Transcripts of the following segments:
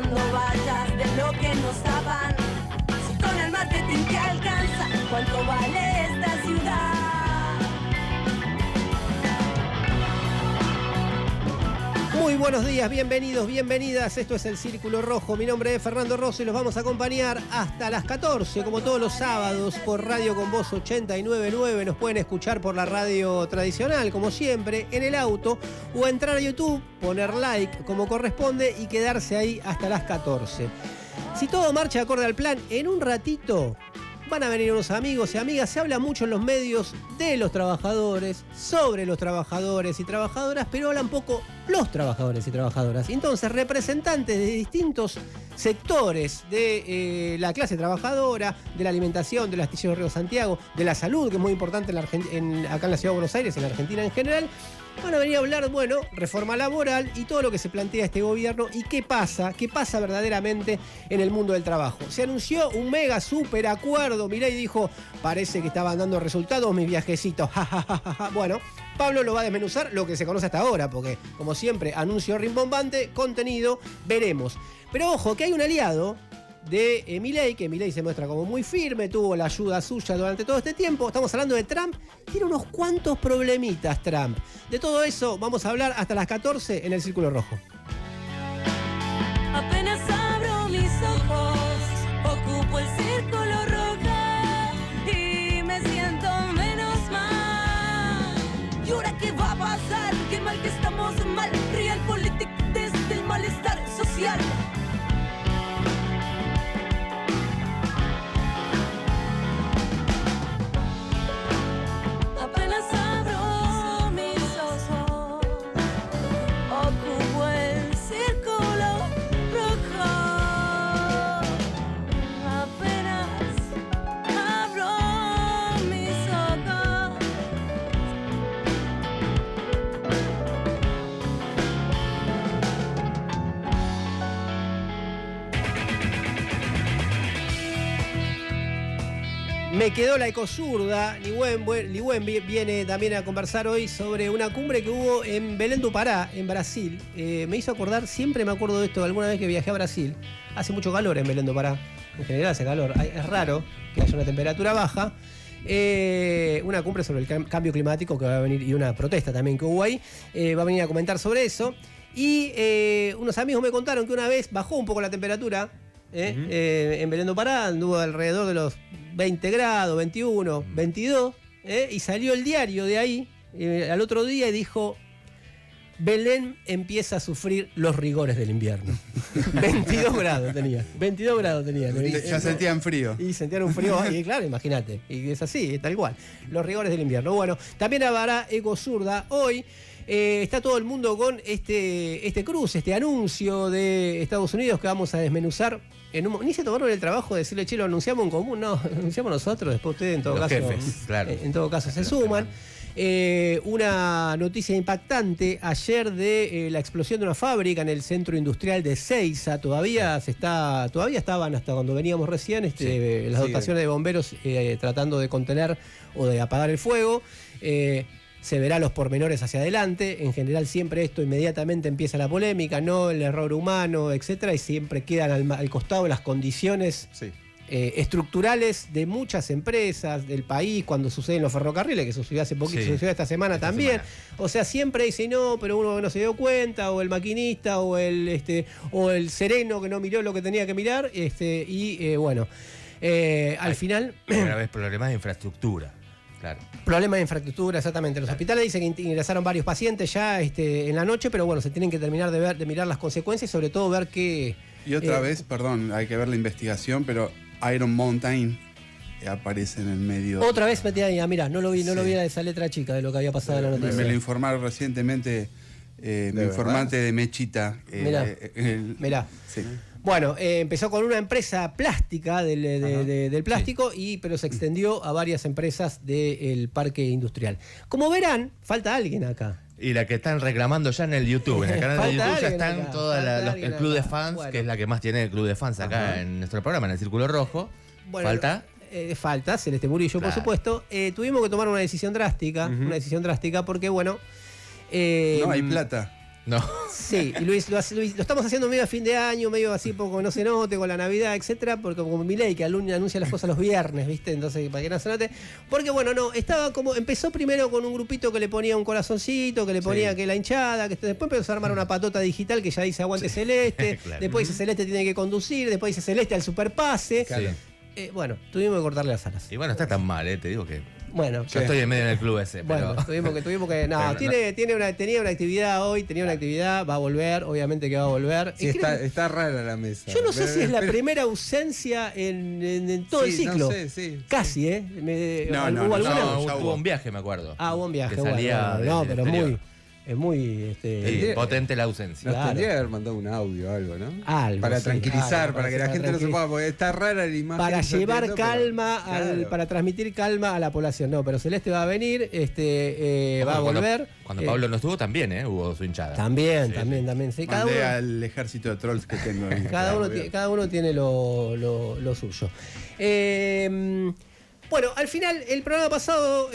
cortando vallas de lo que nos daban. Si con el marketing que alcanza, ¿cuánto vale esta ciudad? Muy buenos días, bienvenidos, bienvenidas. Esto es El Círculo Rojo. Mi nombre es Fernando Rosso y los vamos a acompañar hasta las 14, como todos los sábados, por Radio Con Voz 89.9. Nos pueden escuchar por la radio tradicional, como siempre, en el auto, o entrar a YouTube, poner like como corresponde y quedarse ahí hasta las 14. Si todo marcha acorde al plan, en un ratito van a venir unos amigos y amigas. Se habla mucho en los medios de los trabajadores, sobre los trabajadores y trabajadoras, pero hablan poco los trabajadores y trabajadoras. Entonces, representantes de distintos sectores de la clase trabajadora, de la alimentación, del astillero Río Santiago, de la salud, que es muy importante acá en la ciudad de Buenos Aires, en la Argentina en general, van a venir a hablar, bueno, reforma laboral y todo lo que se plantea este gobierno y qué pasa verdaderamente en el mundo del trabajo. Se anunció un mega super acuerdo. Milei dijo, parece que estaban dando resultados mis viajecitos. Bueno, Pablo lo va a desmenuzar, lo que se conoce hasta ahora, porque como siempre, anuncio rimbombante, contenido, veremos. Pero ojo, que hay un aliado de Milei, que Milei se muestra como muy firme, tuvo la ayuda suya durante todo este tiempo. Estamos hablando de Trump. Tiene unos cuantos problemitas Trump. De todo eso vamos a hablar hasta las 14 en El Círculo Rojo. Apenas abro mis ojos, ocupo el círculo rojo y me siento menos mal. ¿Y ahora qué va a pasar? Qué mal que estamos mal. Realpolitik desde el malestar social. Apenas abro mis ojos, ocupo el círculo rojo. Apenas abro mis ojos. Me quedó la ecozurda. Ligüen viene también a conversar hoy sobre una cumbre que hubo en Belém do Pará, en Brasil. Me hizo acordar, siempre me acuerdo de esto, alguna vez que viajé a Brasil. Hace mucho calor en Belém do Pará. En general hace calor. Es raro que haya una temperatura baja. Una cumbre sobre el cambio climático que va a venir y una protesta también que hubo ahí. Va a venir a comentar sobre eso. Y unos amigos me contaron que una vez bajó un poco la temperatura. En Belém do Pará anduvo alrededor de los 20 grados, 21, 22, y salió el diario de ahí al otro día y dijo: Belén empieza a sufrir los rigores del invierno. 22 grados tenía. 22 grados tenía. Ya sentían frío. Y sentían un frío, y claro, imagínate. Y es así, tal cual. Los rigores del invierno. Bueno, también habrá Ecozurda hoy. Está todo el mundo con este cruce, este anuncio de Estados Unidos que vamos a desmenuzar. Ni se tomaron el trabajo de decirle, che, lo anunciamos en común. No, lo anunciamos nosotros, después ustedes en todo los caso. Jefes, claro. En todo caso se suman. Una noticia impactante ayer de la explosión de una fábrica en el centro industrial de Seiza. Todavía estaban, hasta cuando veníamos recién, las dotaciones de bomberos tratando de contener o de apagar el fuego. Se verá los pormenores hacia adelante. En general siempre esto inmediatamente empieza la polémica, no el error humano, etcétera, y siempre quedan al costado las condiciones estructurales de muchas empresas del país cuando suceden los ferrocarriles, que sucedió hace poquito, sucedió esta semana también. O sea, siempre dice no, pero uno no se dio cuenta, o el maquinista, o el sereno que no miró lo que tenía que mirar, bueno. Al final. Una vez problemas de infraestructura. Claro. Problemas de infraestructura, exactamente. Los hospitales dicen que ingresaron varios pacientes ya en la noche, pero bueno, se tienen que terminar de mirar las consecuencias y sobre todo ver qué. Y otra vez, perdón, hay que ver la investigación, pero Iron Mountain aparece en el medio. Otra vez metí ahí, mirá, no lo vi a esa letra chica de lo que había pasado en la noticia. Me lo informaron recientemente mi informante de Mechita. Mirá. Sí. Bueno, empezó con una empresa plástica del plástico, pero se extendió a varias empresas del parque industrial. Como verán, falta alguien acá. Y la que están reclamando ya en el YouTube. En el canal de YouTube ya están acá, toda el club de fans, bueno, que es la que más tiene el club de fans acá en nuestro programa, en el Círculo Rojo. Bueno, falta Celeste Murillo, claro, por supuesto. Tuvimos que tomar una decisión drástica, porque bueno. No hay plata. No. Sí, y lo estamos haciendo medio a fin de año, medio así poco no se note con la Navidad, etcétera, porque como Milei que anuncia las cosas los viernes, ¿viste? Entonces, para que no se note. Porque bueno, no, estaba como, empezó primero con un grupito que le ponía un corazoncito, que le ponía que la hinchada, que después empezó a armar una patota digital que ya dice aguante Celeste, Claro. después dice Celeste tiene que conducir, después dice Celeste al superpase. Sí. Bueno, tuvimos que cortarle las alas. Y bueno, está tan mal, te digo que Bueno, yo estoy en medio en el club ese. bueno, Pero... tuvimos que. No, Pero tenía una actividad hoy, va a volver, obviamente que va a volver. Sí, Y creo- está rara la mesa. yo no sé si es la Pero- primera ausencia en todo el Sí, ciclo. No sé, sí. Casi, ¿eh? No, ¿Hubo no, alguna? No, ya tuvo hubo. un viaje, me acuerdo. Ah, buen viaje, Que bueno. salía No, del pero exterior. es muy. Sí, potente la ausencia. Nos Claro. tendría que haber mandado un audio o algo, ¿no? Algo, para sí, tranquilizar, algo, para que la para gente no se tranquilizar. ponga, porque está rara la imagen. Para yo llevar entiendo, pero- calma, Claro. para transmitir calma a la población. No, pero Celeste va a venir, va a Cuando- volver. Cuando Pablo no estuvo, también, hubo su hinchada. También, Sí, también. Sí, cada Mandé uno, al ejército de trolls que tengo ahí. cada uno tiene lo suyo. Bueno, al final, el programa pasado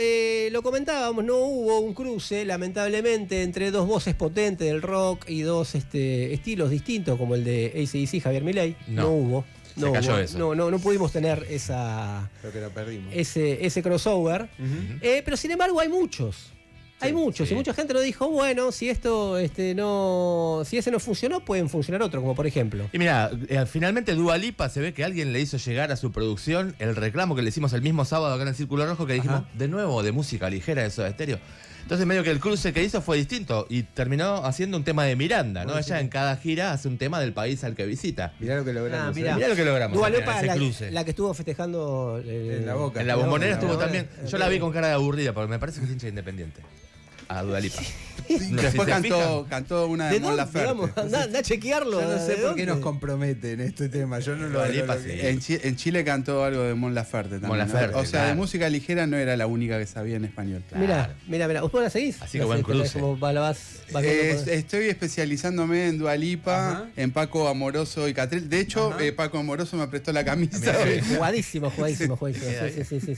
lo comentábamos, no hubo un cruce, lamentablemente, entre dos voces potentes del rock y dos estilos distintos, como el de AC/DC, Javier Milei. No. No hubo. Se No cayó hubo. eso. No pudimos tener Creo que lo perdimos. ese crossover. Ujú. Pero sin embargo hay muchos. Hay muchos. sí. Y mucha gente lo dijo, bueno, si esto si ese no funcionó, pueden funcionar otros, como por ejemplo. Y mira, finalmente Dua Lipa se ve que alguien le hizo llegar a su producción el reclamo que le hicimos el mismo sábado acá en el Círculo Rojo, que dijimos, Ajá. de nuevo, de música ligera de Soda Stereo. Entonces medio que el cruce que hizo fue distinto y terminó haciendo un tema de Miranda, ¿no? Bueno, Ella sí. en cada gira hace un tema del país al que visita. Mirá lo que logramos. mirá. Mirá lo que logramos. Dua al final, Lipa, ese cruce. la que estuvo festejando En la Boca. En la bombonera En la estuvo Bombonera. también. Yo la vi con cara de aburrida, porque me parece que es hincha independiente. A Dua Lipa. Después cantó una de ¿De Mon dónde? Laferte. Digamos, anda a chequearlo. Yo no sé ¿de por qué dónde? nos compromete en este tema. Yo no lo Dua Lipa, no lo- sí. En Chile cantó algo de Mon Laferte también. Mon Laferte, ¿no? O sea, claro. de música ligera no era la única que sabía en español. Mirá. ¿Vos la seguís? Así que No buen sé, cruce. como la vas viendo por- Estoy especializándome en Dua Lipa, Ajá. en Paco Amoroso y Catril. De hecho, Ajá. Paco Amoroso me prestó la camisa. Mirá que bien. Jugadísimo.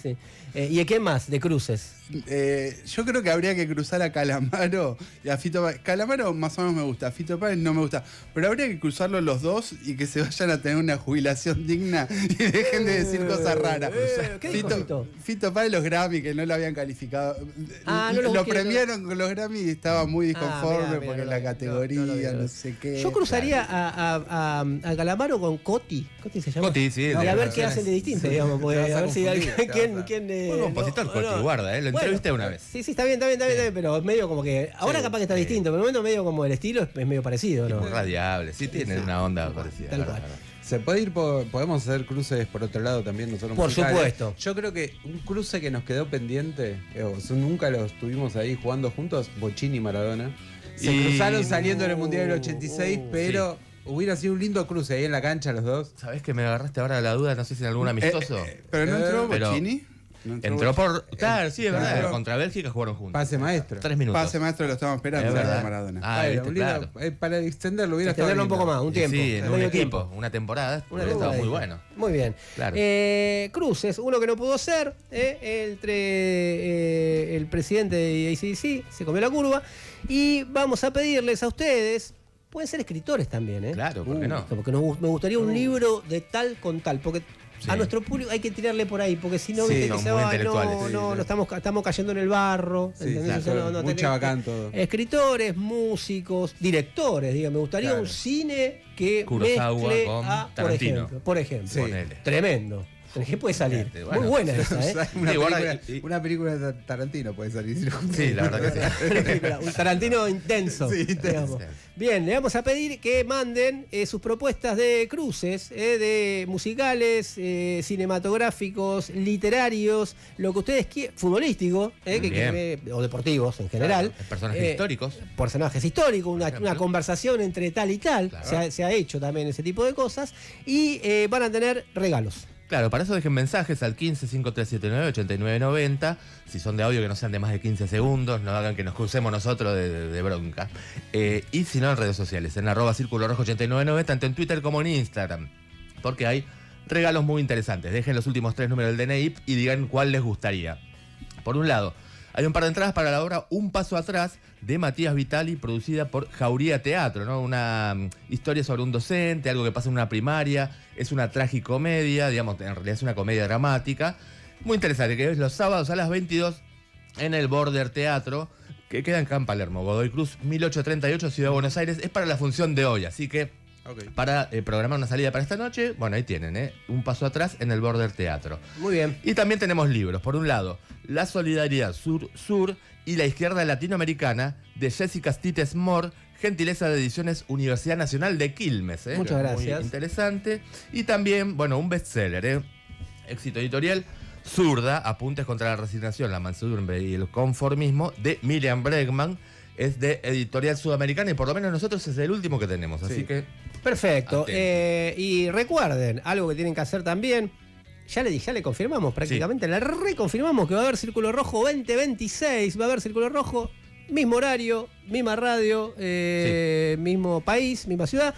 Sí. ¿Y de qué más? De cruces. Yo creo que habría que cruzar a Calamaro y a Fito Páez. Calamaro más o menos me gusta, Fito Páez no me gusta. Pero habría que cruzarlos los dos y que se vayan a tener una jubilación digna y dejen de decir cosas raras. ¿qué dijo Fito? Fito Páez los Grammy, que no lo habían calificado. Ah, no lo lo quiero- premiaron con los Grammy y estaba muy disconforme mirá, porque no la lo- categoría, no lo vi. no sé qué. Yo cruzaría a Calamaro con Coti. ¿Coti se llama? Coti, sí. Y de a ver las qué hacen de distinto, digamos. Te Porque vas a a ver si confundir, te quién. vas a- quién Buen compositor, Coti, guarda, lo entrevisté una vez. Sí, está bien, pero medio como que. Ahora capaz que está distinto, pero en el momento medio como el estilo es medio parecido, ¿no? Muy radiable, sí tiene una onda parecida. Tal la cual. verdad. Se puede ir podemos hacer cruces por otro lado también nosotros. Por musicales. supuesto. Yo creo que un cruce que nos quedó pendiente, nunca los tuvimos ahí jugando juntos, Bochini y Maradona. Se Y- cruzaron saliendo en el Mundial del 86, pero hubiera sido un lindo cruce ahí en la cancha los dos. ¿Sabés que me agarraste ahora la duda? No sé si en algún amistoso. Pero no entró Pero- Bochini. ¿No Entró por. Claro, sí, es verdad. Claro. Contra Bélgica jugaron juntos. Pase maestro. 3 minutos. Pase maestro lo estamos esperando, Es ¿sabes? verdad. Maradona. Ah, Bueno, viste, hubiera- claro. para extenderlo hubiera estado Extenderlo un lindo. poco más, un tiempo. Sí, en un medio equipo, tiempo. una temporada, Una hubiera estado muy temporada. bueno. Muy bien. Claro. Cruces, uno que no pudo ser, entre el presidente de ACDC, se comió la curva. Y vamos a pedirles a ustedes, pueden ser escritores también, ¿eh? Claro, ¿por qué no? Porque me gustaría un libro de tal con tal, porque Sí. a nuestro público hay que tirarle por ahí, porque si no, Sí, viste que son se muy va, intelectuales. no, estamos cayendo en el barro, Sí, ¿entendés? claro, O sea, muy tenés- chabacán todo. Escritores, músicos, directores, diga, me gustaría Claro. un cine que Kurosawa mezcle con a, Tarantino. por ejemplo, Sí. Ponele. tremendo. ¿Qué puede salir? Fíjate, bueno. Muy buena esa, ¿eh? Una, Sí, guarda, película, y- una película de Tarantino puede salir. Sí, la verdad que sí. Un Tarantino intenso. Sí, intenso. digamos. Bien, le vamos a pedir que manden sus propuestas de cruces, de musicales, cinematográficos, literarios, lo que ustedes quieran, futbolísticos, o deportivos en general. Claro, personajes históricos. Personajes históricos, ejemplo. una conversación entre tal y tal. Claro. Se ha hecho también ese tipo de cosas. Y van a tener regalos. Claro, para eso dejen mensajes al 15-5379-8990. Si son de audio, que no sean de más de 15 segundos. No hagan que nos crucemos nosotros de bronca. Y si no, en redes sociales, en @circulorrojo8990, tanto en Twitter como en Instagram. Porque hay regalos muy interesantes. Dejen los últimos 3 números del DNI y digan cuál les gustaría. Por un lado, Hay un par de entradas para la obra Un Paso Atrás de Matías Vitali, producida por Jauría Teatro, ¿no? Una historia sobre un docente, algo que pasa en una primaria, es una tragicomedia, digamos, en realidad es una comedia dramática. Muy interesante, que es los sábados a las 22 en el Border Teatro, que queda acá en Palermo, Godoy Cruz, 1838, Ciudad de Buenos Aires. Es para la función de hoy, así que para programar una salida para esta noche, bueno, ahí tienen, Un Paso Atrás en el Border Teatro. Muy bien. Y también tenemos libros. Por un lado, La Solidaridad Sur-Sur y La Izquierda Latinoamericana, de Jessica Stites Moore, gentileza de Ediciones Universidad Nacional de Quilmes. Muchas gracias. Muy interesante. Y también, bueno, un bestseller, éxito editorial, Zurda, Apuntes contra la Resignación, la mansedumbre y el conformismo, de Miriam Bregman. Es de Editorial Sudamericana y por lo menos nosotros es el último que tenemos. Así que... Perfecto. Y recuerden, algo que tienen que hacer también. Ya le confirmamos prácticamente, le reconfirmamos que va a haber Círculo Rojo 2026. Va a haber Círculo Rojo, mismo horario, misma radio, mismo país, misma ciudad,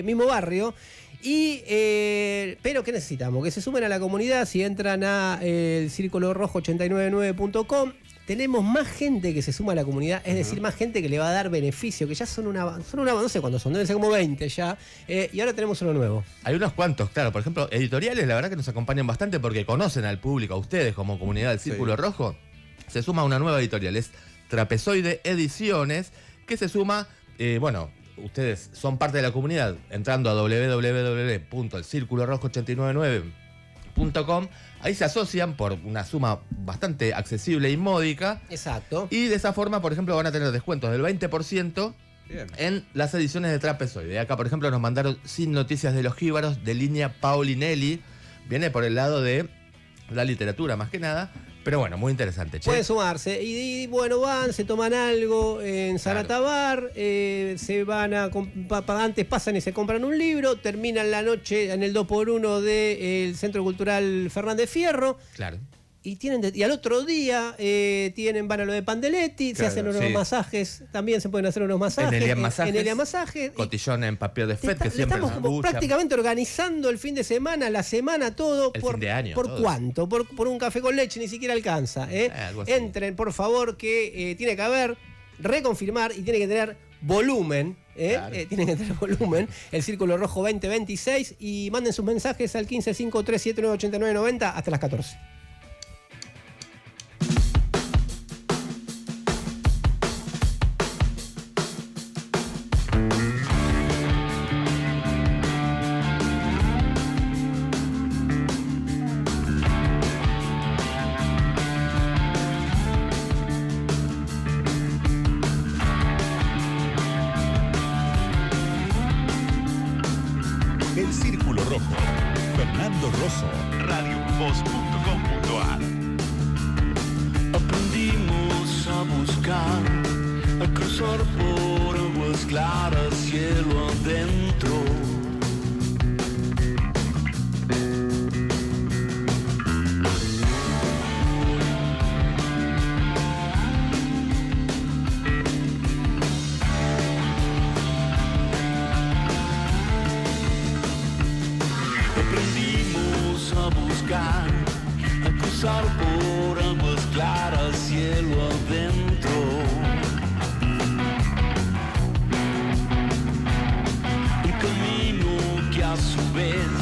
mismo barrio. Pero ¿qué necesitamos? Que se sumen a la comunidad. Si entran a el circulorojo899.com, tenemos más gente que se suma a la comunidad, es decir, más gente que le va a dar beneficio, que ya son una no sé cuántos son, deben ser como 20 ya, y ahora tenemos uno nuevo. Hay unos cuantos, claro, por ejemplo, editoriales, la verdad que nos acompañan bastante porque conocen al público, a ustedes como comunidad del Círculo Rojo. Se suma una nueva editorial, es Trapezoide Ediciones, que se suma, ustedes son parte de la comunidad entrando a www.elcirculorojo899.com. Ahí se asocian por una suma bastante accesible y módica. Exacto. Y de esa forma, por ejemplo, van a tener descuentos del 20% en las ediciones de Trapezoide. Acá, por ejemplo, nos mandaron Sin Noticias de los Jíbaros, de línea Paulinelli. Viene por el lado de la literatura, más que nada. Pero bueno, muy interesante. Pueden sumarse. Y bueno, van, se toman algo en Sanatabar, se van antes pasan y se compran un libro, terminan la noche en el 2x1 del Centro Cultural Fernández Fierro. Claro. Y al otro día van a lo de Pandeletti, se hacen unos masajes, también se pueden hacer unos masajes. En Elian Masajes. Cotillón en Papier de Fed, que siempre estamos como prácticamente organizando el fin de semana, la semana, todo. El fin de año. ¿Por todo. ¿Cuánto? Por un café con leche, ni siquiera alcanza. Algo así. Entren, por favor, que tiene que haber, reconfirmar y tiene que tener volumen. Claro. Tienen que tener volumen. El Círculo Rojo 2026 y manden sus mensajes al 1553798990 hasta las 14. El Círculo Rojo. Fernando Rosso. radiovoz.com.ar. Aprendimos a buscar, a cruzar por aguas claras, cielo adentro. Aprendimos a buscar, a cruzar por aguas claras, cielo adentro. Un camino que a su vez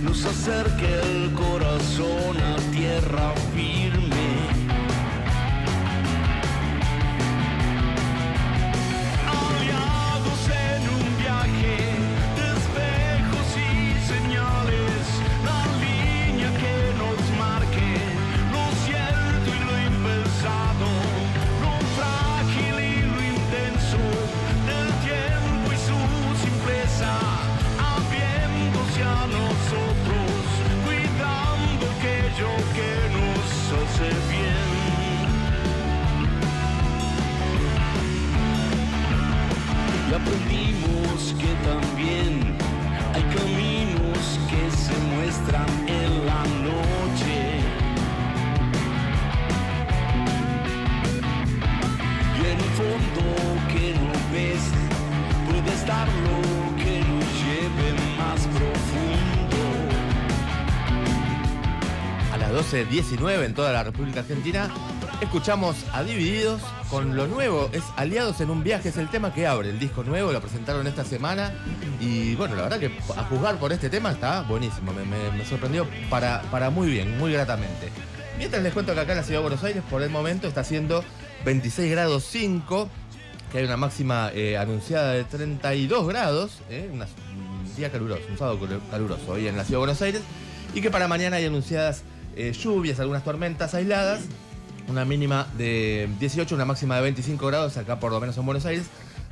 nos acerca el corazón a tierra firme. Aliados en un viaje de espejos y señales, la línea que nos marque lo cierto y lo impensado, lo frágil y lo intenso del tiempo y su simpleza, abriéndose a nosotros, cuidando aquello que nos hace bien. Y aprendimos que también hay caminos que se muestran en la noche. Y en un fondo que no ves puede estar lo que nos lleve más profundo. A las 12:19 en toda la República Argentina. Escuchamos a Divididos con lo nuevo, es Aliados en un viaje, es el tema que abre el disco nuevo, lo presentaron esta semana y bueno, la verdad que a juzgar por este tema está buenísimo, me sorprendió para muy bien, muy gratamente. Mientras les cuento que acá en la Ciudad de Buenos Aires por el momento está haciendo 26 grados 5, que hay una máxima anunciada de 32 grados, un día caluroso, un sábado caluroso hoy en la Ciudad de Buenos Aires, y que para mañana hay anunciadas lluvias, algunas tormentas aisladas. Una mínima de 18, una máxima de 25 grados acá por lo menos en Buenos Aires.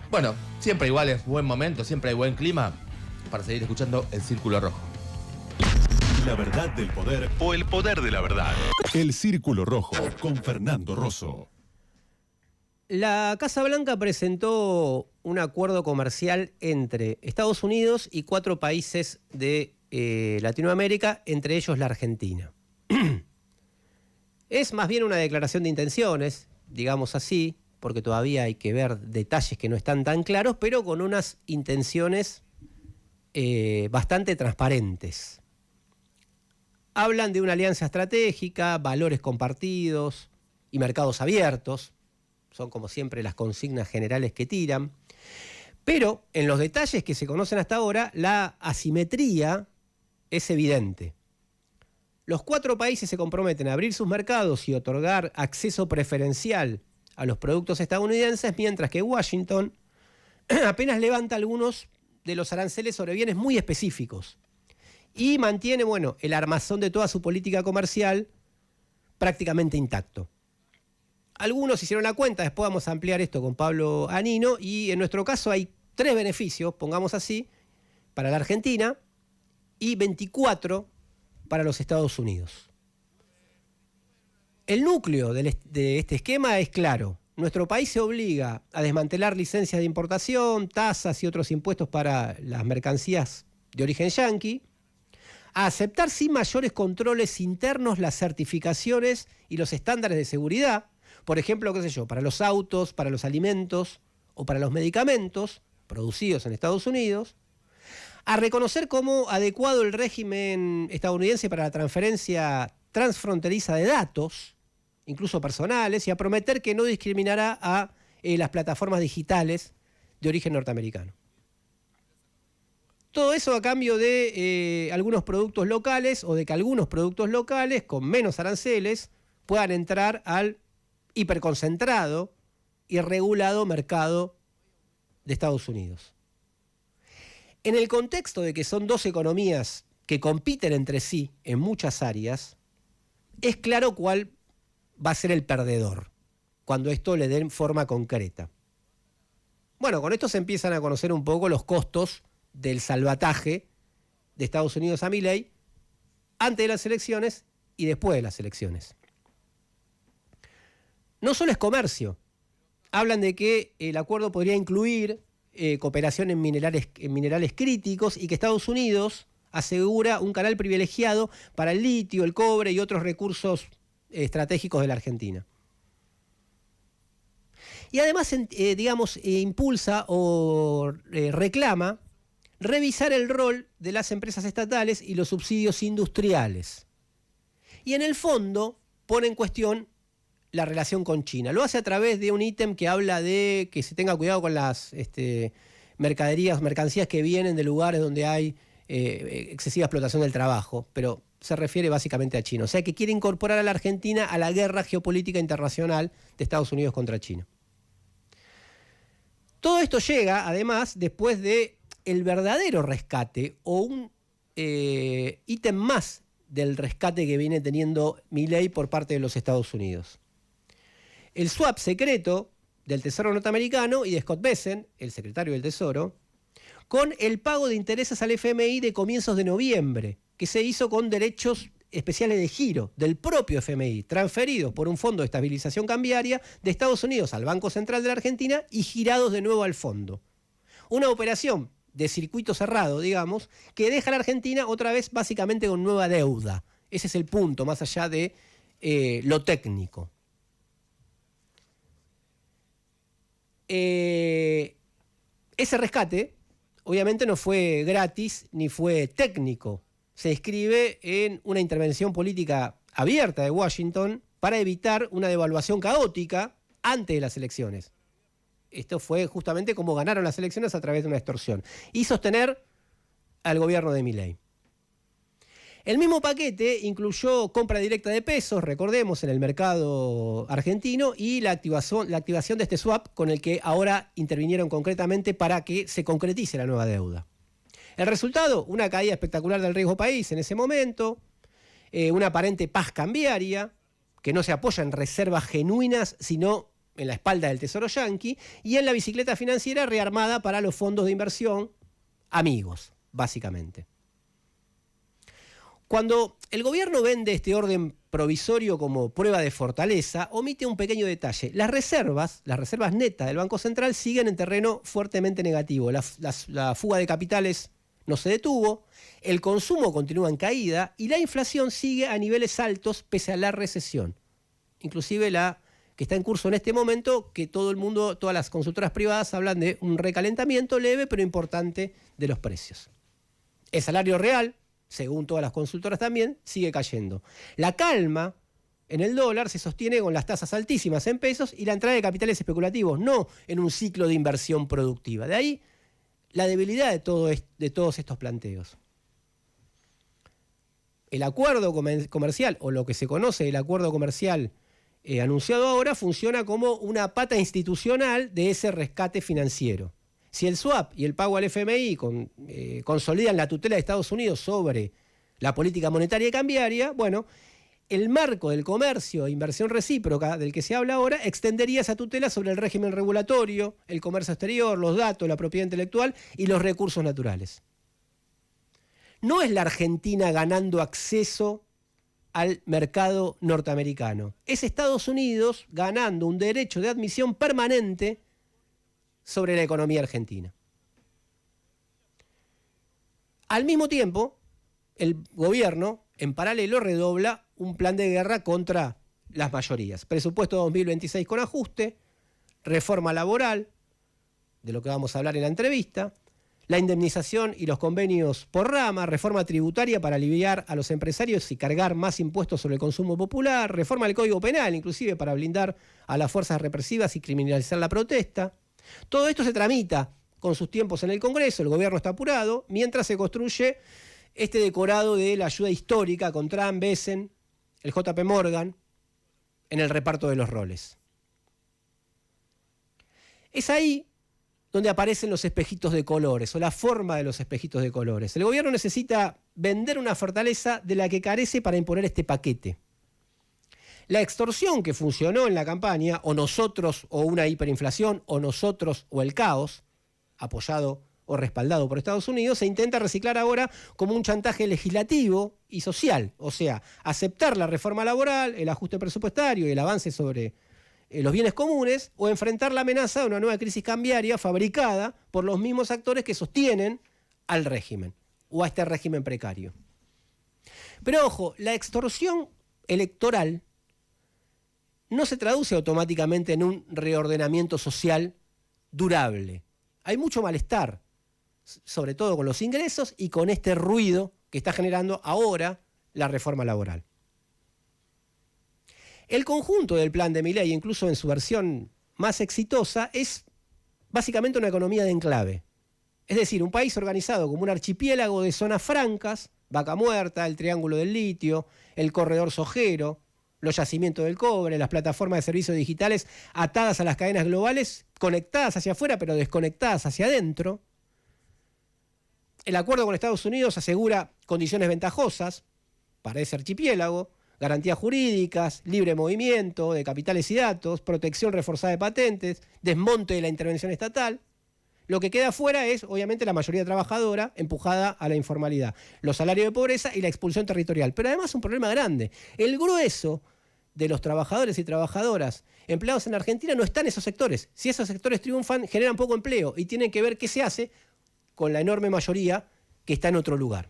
Bueno, siempre igual es buen momento, siempre hay buen clima para seguir escuchando El Círculo Rojo. La verdad del poder o el poder de la verdad. El Círculo Rojo con Fernando Rosso. La Casa Blanca presentó un acuerdo comercial entre Estados Unidos y 4 países de Latinoamérica, entre ellos la Argentina. Es más bien una declaración de intenciones, digamos así, porque todavía hay que ver detalles que no están tan claros, pero con unas intenciones bastante transparentes. Hablan de una alianza estratégica, valores compartidos y mercados abiertos. Son como siempre las consignas generales que tiran. Pero en los detalles que se conocen hasta ahora, la asimetría es evidente. Los 4 países se comprometen a abrir sus mercados y otorgar acceso preferencial a los productos estadounidenses, mientras que Washington apenas levanta algunos de los aranceles sobre bienes muy específicos y mantiene, el armazón de toda su política comercial prácticamente intacto. Algunos hicieron la cuenta, después vamos a ampliar esto con Pablo Anino, y en nuestro caso hay 3 beneficios, pongamos así, para la Argentina y 24 para los Estados Unidos. El núcleo de este esquema es claro. Nuestro país se obliga a desmantelar licencias de importación, tasas y otros impuestos para las mercancías de origen yanqui, a aceptar sin mayores controles internos las certificaciones y los estándares de seguridad, por ejemplo, para los autos, para los alimentos o para los medicamentos producidos en Estados Unidos, a reconocer como adecuado el régimen estadounidense para la transferencia transfronteriza de datos, incluso personales, y a prometer que no discriminará a las plataformas digitales de origen norteamericano. Todo eso a cambio de algunos productos locales o de que algunos productos locales con menos aranceles puedan entrar al hiperconcentrado y regulado mercado de Estados Unidos. En el contexto de que son 2 economías que compiten entre sí en muchas áreas, es claro cuál va a ser el perdedor cuando esto le den forma concreta. Bueno, con esto se empiezan a conocer un poco los costos del salvataje de Estados Unidos a Milei antes de las elecciones y después de las elecciones. No solo es comercio. Hablan de que el acuerdo podría incluir cooperación en minerales críticos y que Estados Unidos asegura un canal privilegiado para el litio, el cobre y otros recursos estratégicos de la Argentina. Y además, impulsa o reclama revisar el rol de las empresas estatales y los subsidios industriales. Y en el fondo pone en cuestión la relación con China. Lo hace a través de un ítem que habla de que se tenga cuidado con las mercancías que vienen de lugares donde hay excesiva explotación del trabajo, pero se refiere básicamente a China. O sea que quiere incorporar a la Argentina a la guerra geopolítica internacional de Estados Unidos contra China. Todo esto llega, además, después de el verdadero rescate o un ítem más del rescate que viene teniendo Milei por parte de los Estados Unidos. El swap secreto del Tesoro norteamericano y de Scott Bessent, el secretario del Tesoro, con el pago de intereses al FMI de comienzos de noviembre, que se hizo con derechos especiales de giro del propio FMI, transferidos por un fondo de estabilización cambiaria de Estados Unidos al Banco Central de la Argentina y girados de nuevo al fondo. Una operación de circuito cerrado, digamos, que deja a la Argentina otra vez básicamente con nueva deuda. Ese es el punto, más allá de lo técnico. Ese rescate, obviamente, no fue gratis ni fue técnico. Se inscribe en una intervención política abierta de Washington para evitar una devaluación caótica antes de las elecciones. Esto fue justamente como ganaron las elecciones a través de una extorsión. Y sostener al gobierno de Milei. El mismo paquete incluyó compra directa de pesos, recordemos, en el mercado argentino y la activación de este swap con el que ahora intervinieron concretamente para que se concretice la nueva deuda. El resultado, una caída espectacular del riesgo país en ese momento, una aparente paz cambiaria que no se apoya en reservas genuinas, sino en la espalda del Tesoro yanqui, y en la bicicleta financiera rearmada para los fondos de inversión amigos, básicamente. Cuando el gobierno vende este orden provisorio como prueba de fortaleza, omite un pequeño detalle. Las reservas netas del Banco Central siguen en terreno fuertemente negativo. La fuga de capitales no se detuvo, el consumo continúa en caída y la inflación sigue a niveles altos pese a la recesión. Inclusive la que está en curso en este momento, que todo el mundo, todas las consultoras privadas hablan de un recalentamiento leve pero importante de los precios. El salario real, según todas las consultoras también, sigue cayendo. La calma en el dólar se sostiene con las tasas altísimas en pesos y la entrada de capitales especulativos, no en un ciclo de inversión productiva. De ahí la debilidad de todos estos planteos. El acuerdo comercial, o lo que se conoce el acuerdo comercial anunciado ahora, funciona como una pata institucional de ese rescate financiero. Si el swap y el pago al FMI consolidan la tutela de Estados Unidos sobre la política monetaria y cambiaria, bueno, el marco del comercio e inversión recíproca del que se habla ahora extendería esa tutela sobre el régimen regulatorio, el comercio exterior, los datos, la propiedad intelectual y los recursos naturales. No es la Argentina ganando acceso al mercado norteamericano. Es Estados Unidos ganando un derecho de admisión permanente sobre la economía argentina. Al mismo tiempo, el gobierno, en paralelo, redobla un plan de guerra contra las mayorías. Presupuesto 2026 con ajuste, reforma laboral, de lo que vamos a hablar en la entrevista, la indemnización y los convenios por rama, reforma tributaria para aliviar a los empresarios y cargar más impuestos sobre el consumo popular, reforma del Código Penal, inclusive para blindar a las fuerzas represivas y criminalizar la protesta. Todo esto se tramita con sus tiempos en el Congreso, el gobierno está apurado, mientras se construye este decorado de la ayuda histórica con Trump, Besen, el JP Morgan, en el reparto de los roles. Es ahí donde aparecen los espejitos de colores, o la forma de los espejitos de colores. El gobierno necesita vender una fortaleza de la que carece para imponer este paquete. La extorsión que funcionó en la campaña, o nosotros o una hiperinflación, o nosotros o el caos, apoyado o respaldado por Estados Unidos, se intenta reciclar ahora como un chantaje legislativo y social. O sea, aceptar la reforma laboral, el ajuste presupuestario y el avance sobre los bienes comunes, o enfrentar la amenaza de una nueva crisis cambiaria fabricada por los mismos actores que sostienen al régimen, o a este régimen precario. Pero ojo, la extorsión electoral no se traduce automáticamente en un reordenamiento social durable. Hay mucho malestar, sobre todo con los ingresos y con este ruido que está generando ahora la reforma laboral. El conjunto del plan de Milei, incluso en su versión más exitosa, es básicamente una economía de enclave. Es decir, un país organizado como un archipiélago de zonas francas, Vaca Muerta, el Triángulo del Litio, el Corredor Sojero, los yacimientos del cobre, las plataformas de servicios digitales atadas a las cadenas globales, conectadas hacia afuera pero desconectadas hacia adentro. El acuerdo con Estados Unidos asegura condiciones ventajosas para ese archipiélago, garantías jurídicas, libre movimiento de capitales y datos, protección reforzada de patentes, desmonte de la intervención estatal. Lo que queda fuera es, obviamente, la mayoría trabajadora empujada a la informalidad, los salarios de pobreza y la expulsión territorial. Pero además un problema grande. El grueso de los trabajadores y trabajadoras empleados en Argentina no está en esos sectores. Si esos sectores triunfan, generan poco empleo y tienen que ver qué se hace con la enorme mayoría que está en otro lugar.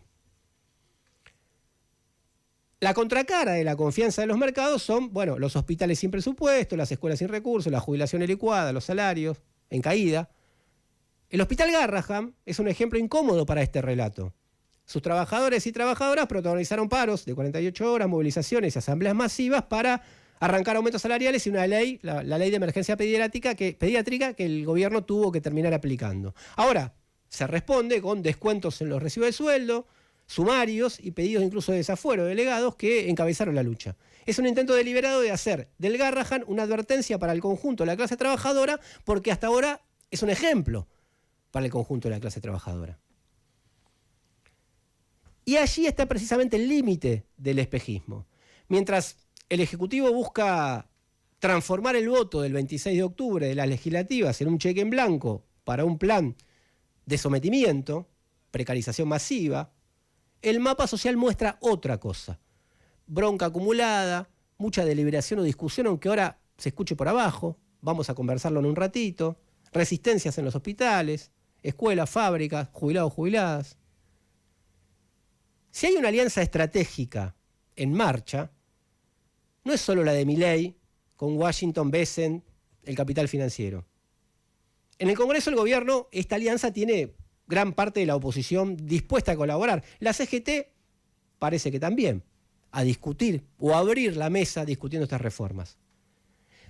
La contracara de la confianza de los mercados son, bueno, los hospitales sin presupuesto, las escuelas sin recursos, la jubilación licuada, los salarios en caída. El Hospital Garrahan es un ejemplo incómodo para este relato. Sus trabajadores y trabajadoras protagonizaron paros de 48 horas, movilizaciones y asambleas masivas para arrancar aumentos salariales y una ley, la ley de emergencia pediátrica que el gobierno tuvo que terminar aplicando. Ahora, se responde con descuentos en los recibos de sueldo, sumarios y pedidos incluso de desafuero de delegados que encabezaron la lucha. Es un intento deliberado de hacer del Garrahan una advertencia para el conjunto de la clase trabajadora, porque hasta ahora es un ejemplo para el conjunto de la clase trabajadora. Y allí está precisamente el límite del espejismo. Mientras el Ejecutivo busca transformar el voto del 26 de octubre de las legislativas en un cheque en blanco para un plan de sometimiento, precarización masiva, el mapa social muestra otra cosa. Bronca acumulada, mucha deliberación o discusión, aunque ahora se escuche por abajo, vamos a conversarlo en un ratito, resistencias en los hospitales, escuelas, fábricas, jubilados, jubiladas. Si hay una alianza estratégica en marcha, no es solo la de Milei con Washington, Besen, el capital financiero. En el Congreso, el gobierno, esta alianza tiene gran parte de la oposición dispuesta a colaborar. La CGT parece que también, a discutir o a abrir la mesa discutiendo estas reformas.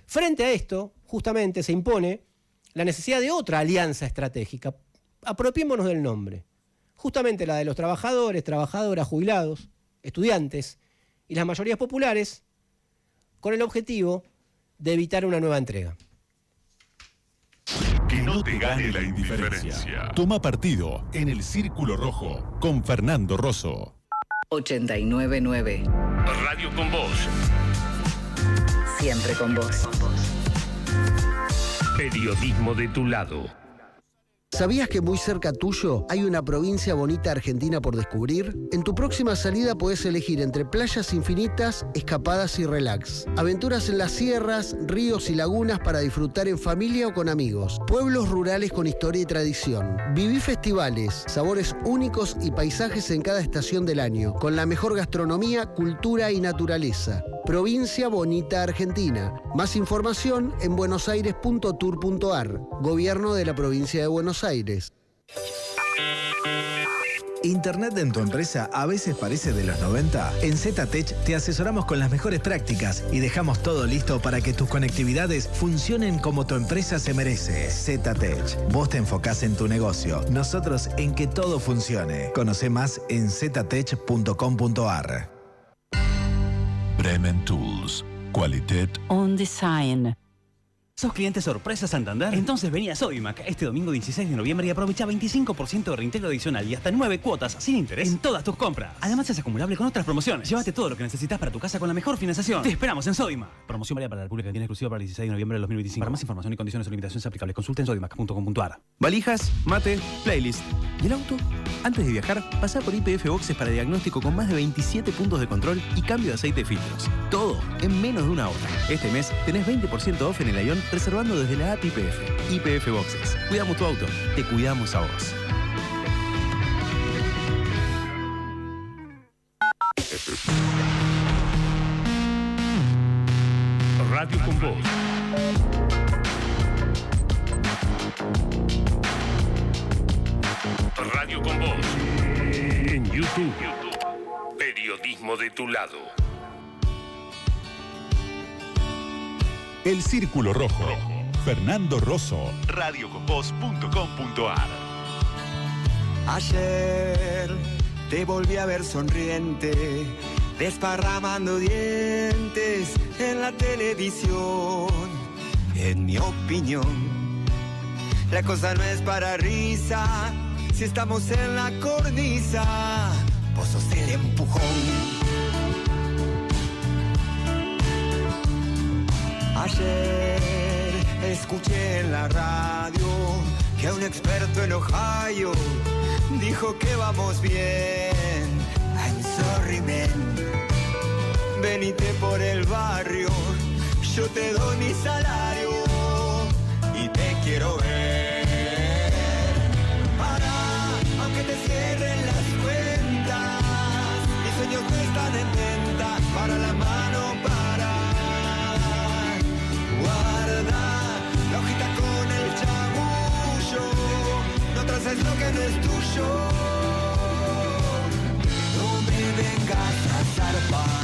Frente a esto, justamente se impone la necesidad de otra alianza estratégica. Apropiémonos del nombre. Justamente la de los trabajadores, trabajadoras, jubilados, estudiantes y las mayorías populares, con el objetivo de evitar una nueva entrega. Que no te gane la indiferencia. Toma partido en el Círculo Rojo con Fernando Rosso. 899. Radio con Vos. Siempre con vos. Periodismo de tu lado. ¿Sabías que muy cerca tuyo hay una provincia bonita argentina por descubrir? En tu próxima salida podés elegir entre playas infinitas, escapadas y relax. Aventuras en las sierras, ríos y lagunas para disfrutar en familia o con amigos. Pueblos rurales con historia y tradición. Viví festivales, sabores únicos y paisajes en cada estación del año, con la mejor gastronomía, cultura y naturaleza. Provincia Bonita Argentina. Más información en buenosaires.tour.ar. Gobierno de la Provincia de Buenos Aires. ¿Internet en tu empresa a veces parece de los 90? En ZTech te asesoramos con las mejores prácticas y dejamos todo listo para que tus conectividades funcionen como tu empresa se merece. ZTech. Vos te enfocás en tu negocio, nosotros en que todo funcione. Conoce más en ztech.com.ar. Bremen Tools. Qualitat On Design. ¿Sos cliente sorpresa Santander? Entonces vení a Sodimac este domingo 16 de noviembre y aprovecha 25% de reintegro adicional y hasta 9 cuotas sin interés en todas tus compras. Además es acumulable con otras promociones. Llévate todo lo que necesitas para tu casa con la mejor financiación. Te esperamos en Sodimac. Promoción válida para la República Argentina, exclusiva para el 16 de noviembre del 2025. Para más información y condiciones o limitaciones aplicables, consulta en sodimac.com.ar. Valijas, mate, playlist. ¿Y el auto? Antes de viajar, pasá por YPF Boxes para diagnóstico con más de 27 puntos de control y cambio de aceite y filtros. Todo en menos de una hora. Este mes tenés 20% off en el Ion reservando desde la app YPF. YPF Boxes. Cuidamos tu auto. Te cuidamos a vos. Radio con Vos. Radio con Vos. En YouTube. Periodismo de tu lado. El Círculo Rojo. Fernando Rosso. radioconvoz.com.ar. Ayer te volví a ver sonriente, desparramando dientes en la televisión. En mi opinión, la cosa no es para risa. Si estamos en la cornisa, vos sos el empujón. Ayer escuché en la radio que un experto en Ohio dijo que vamos bien. I'm sorry, man. Venite por el barrio, yo te doy mi salario y te quiero ver. Aunque te cierren las cuentas, mis sueños no están en venta. Para la mano, para guarda la hojita con el chamullo. No traces lo que no es tuyo. No me vengas a zarpar.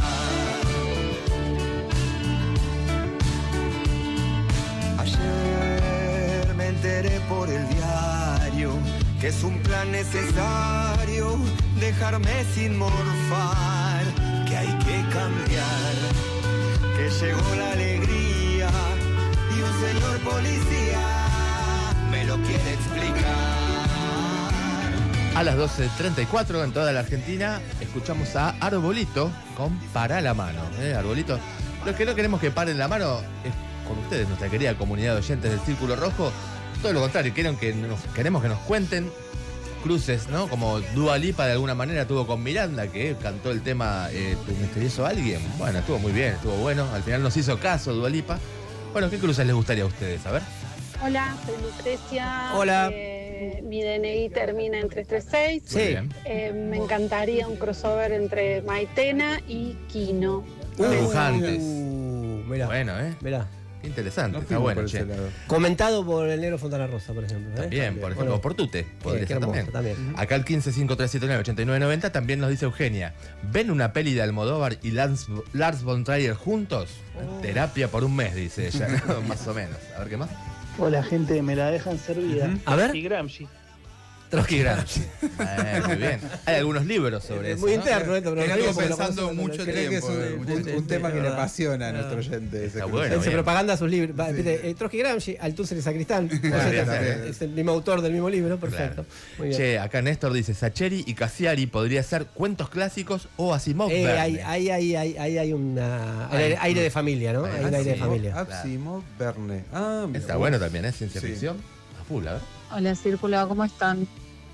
que es un plan necesario dejarme sin morfar, que hay que cambiar, que llegó la alegría y un señor policía me lo quiere explicar. A las 12:34 en toda la Argentina escuchamos a Arbolito con Pará la Mano. Arbolito, los que no queremos que paren la mano es con ustedes, nuestra querida comunidad de oyentes del Círculo Rojo. Todo lo contrario, queremos que nos cuenten cruces, ¿no? Como Dua Lipa de alguna manera tuvo con Miranda, que cantó el tema Tu misterioso alguien. Bueno, estuvo muy bien, estuvo bueno. Al final nos hizo caso Dua Lipa. Bueno, ¿qué cruces les gustaría a ustedes? A ver. Hola, soy Lucrecia. Hola. Mi DNI termina en 336. Sí. Me encantaría un crossover entre Maitena y Kino. Dibujantes. Mirá. Bueno, Mirá. Qué interesante, No está fuimos bueno, por ese che. lado. Comentado por el negro Fontana Rosa, por ejemplo. También, por ejemplo, Bueno, por Tute, podría qué ser hermoso, también. Acá el 1553798990 también nos dice Eugenia, ¿ven una peli de Almodóvar y Lars von Trier juntos? Terapia por un mes, dice ella, ¿no? Más o menos. A ver, ¿qué más? Hola gente, me la dejan servida. A ver. Y Gramsci. Trotsky Gramsci. Muy bien. Hay algunos libros sobre eso. Muy ¿no? interno esto, pero Que no lo digo estuvo porque lo pensando conozco, mucho no, Creo que es tiempo. un tema que le verdad. apasiona a nuestro oyente. ese Está cruce. bueno. Él se bien. propaganda sus libros. Trotsky Gramsci, Althusser y Sacristán. bien. Es el mismo autor del mismo libro, perfecto. Muy bien. Che, acá Néstor dice, Sacheri y Cassiari podría ser cuentos clásicos o Asimov Verne. Hay una aire de familia, ¿no? Hay un aire de familia. Asimov Verne. Ah, mira. Está bueno también, ¿eh? Ciencia Sí. ficción. A full, a ver. Hola, Círculo, ¿cómo están?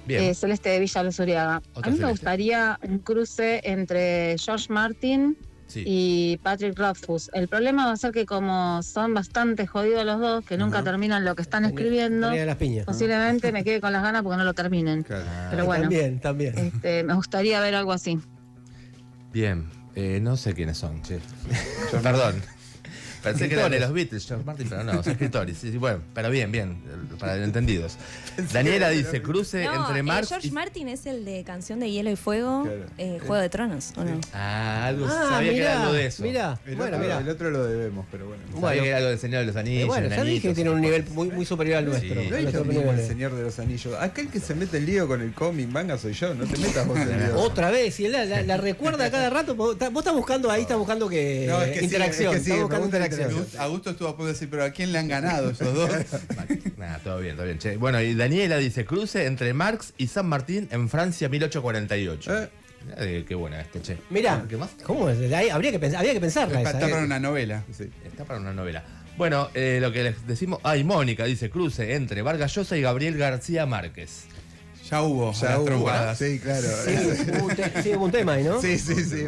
Bien. Celeste de Villa Luzuriaga. Otra A mí me Celeste. gustaría un cruce entre George Martin Sí. y Patrick Rothfuss. El problema va a ser que como son bastante jodidos los dos, que nunca terminan lo que están escribiendo, Tenía las piñas. posiblemente me quede con las ganas porque no lo terminen. Claro. Pero bueno, También. me gustaría ver algo así. Bien. No sé quiénes son, che. Perdón. Pensé que eran de los Beatles, George Martin, pero no, son escritores. Sí, bueno, pero bien, para entendidos. Daniela dice, cruce entre Marx George y... Martin es el de Canción de Hielo y Fuego, Juego de Tronos, ¿o no? Algo, sabía que era algo de eso. Mirá, El otro lo debemos, pero bueno. Sabía que era algo del Señor de los Anillos. Bueno, ya dije que tiene un nivel muy superior al nuestro. Sí. No es lo mismo el Señor de los Anillos. Aquel que se mete el lío con el cómic manga soy yo, no te metas vos en el lío. Otra vez, y él la recuerda cada rato. Vos estás buscando ahí, estás buscando que No, es que sí, interacción. es que sí, estás buscando me gusta la interacción. Augusto estuvo a punto de decir, pero ¿a quién le han ganado esos dos? Nada, todo bien, che. Bueno, y Daniela dice, cruce entre Marx y San Martín en Francia 1848. Qué buena che. Mirá, ¿Qué más? ¿cómo es? Ahí habría que pensarla esa. Está para una novela. Sí. Está para una novela. Bueno, lo que les decimos... Mónica dice, cruce entre Vargas Llosa y Gabriel García Márquez. Ya hubo, Ya las hubo, trompadas. sí, claro. Sí, hubo un tema ahí, ¿no? Sí.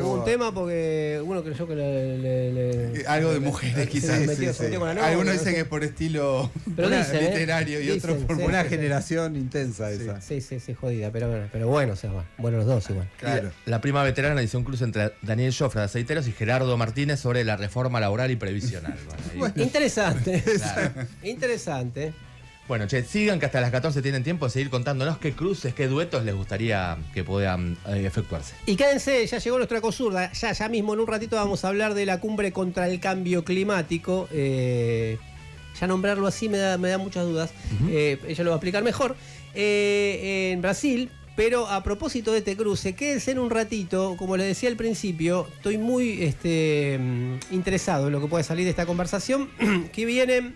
Hubo un tema porque uno creyó que Algo de mujeres, quizás. Se metió con la novia, Algunos no dicen sé. que es por estilo Pero dicen, literario y otros dicen, por sí. Una generación intensa esa. Sí, jodida, pero bueno, o sea, bueno los dos igual. Claro. La prima veterana dice un cruce entre Daniel Jofre de Aceiteros y Gerardo Martínez sobre la reforma laboral y previsional. Bueno, ahí- Interesante. Claro. Interesante. Bueno, che, sigan que hasta las 14 tienen tiempo de seguir contándonos qué cruces, qué duetos les gustaría que puedan efectuarse. Y quédense, ya llegó nuestra Ecozurda. Ya mismo en un ratito vamos a hablar de la cumbre contra el cambio climático. Ya nombrarlo así me da muchas dudas. Ella lo va a explicar mejor. En Brasil. Pero a propósito de este cruce, quédense en un ratito. Como les decía al principio, estoy muy interesado en lo que puede salir de esta conversación. Que viene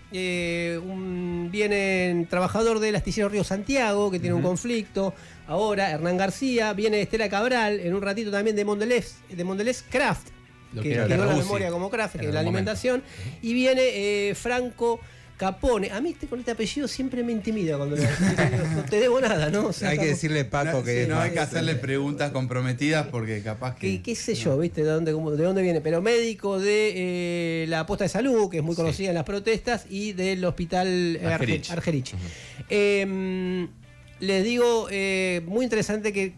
trabajador del astillero Río Santiago, que tiene un conflicto. Ahora, Hernán García. Viene Estela Cabral, en un ratito también de Mondelez Craft, Lo que que era quedó de la Rusi, memoria como Craft, en que es el la momento. alimentación. Y viene Franco Capone. A mí con este apellido siempre me intimida cuando no te debo nada, ¿no? O sea, Hay que estamos- decirle Paco que No hay que hacerle preguntas comprometidas porque capaz que... ¿Qué sé yo, viste? ¿De dónde viene? Pero médico de la Posta de Salud, que es muy conocida en las protestas, y del hospital Argerich. Argerich. Les digo, muy interesante, que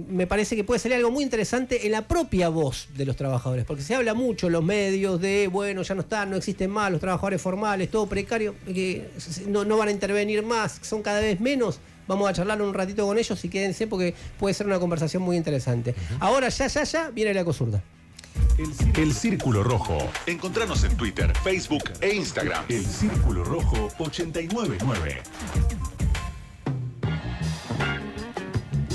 me parece que puede salir algo muy interesante en la propia voz de los trabajadores, porque se habla mucho en los medios de, bueno, ya no están, no existen más los trabajadores formales, todo precario, que no van a intervenir más, son cada vez menos. Vamos a charlar un ratito con ellos y quédense porque puede ser una conversación muy interesante. Ahora ya viene la Ecozurda. El Círculo Rojo. Encontranos en Twitter, Facebook e Instagram. El Círculo Rojo 899.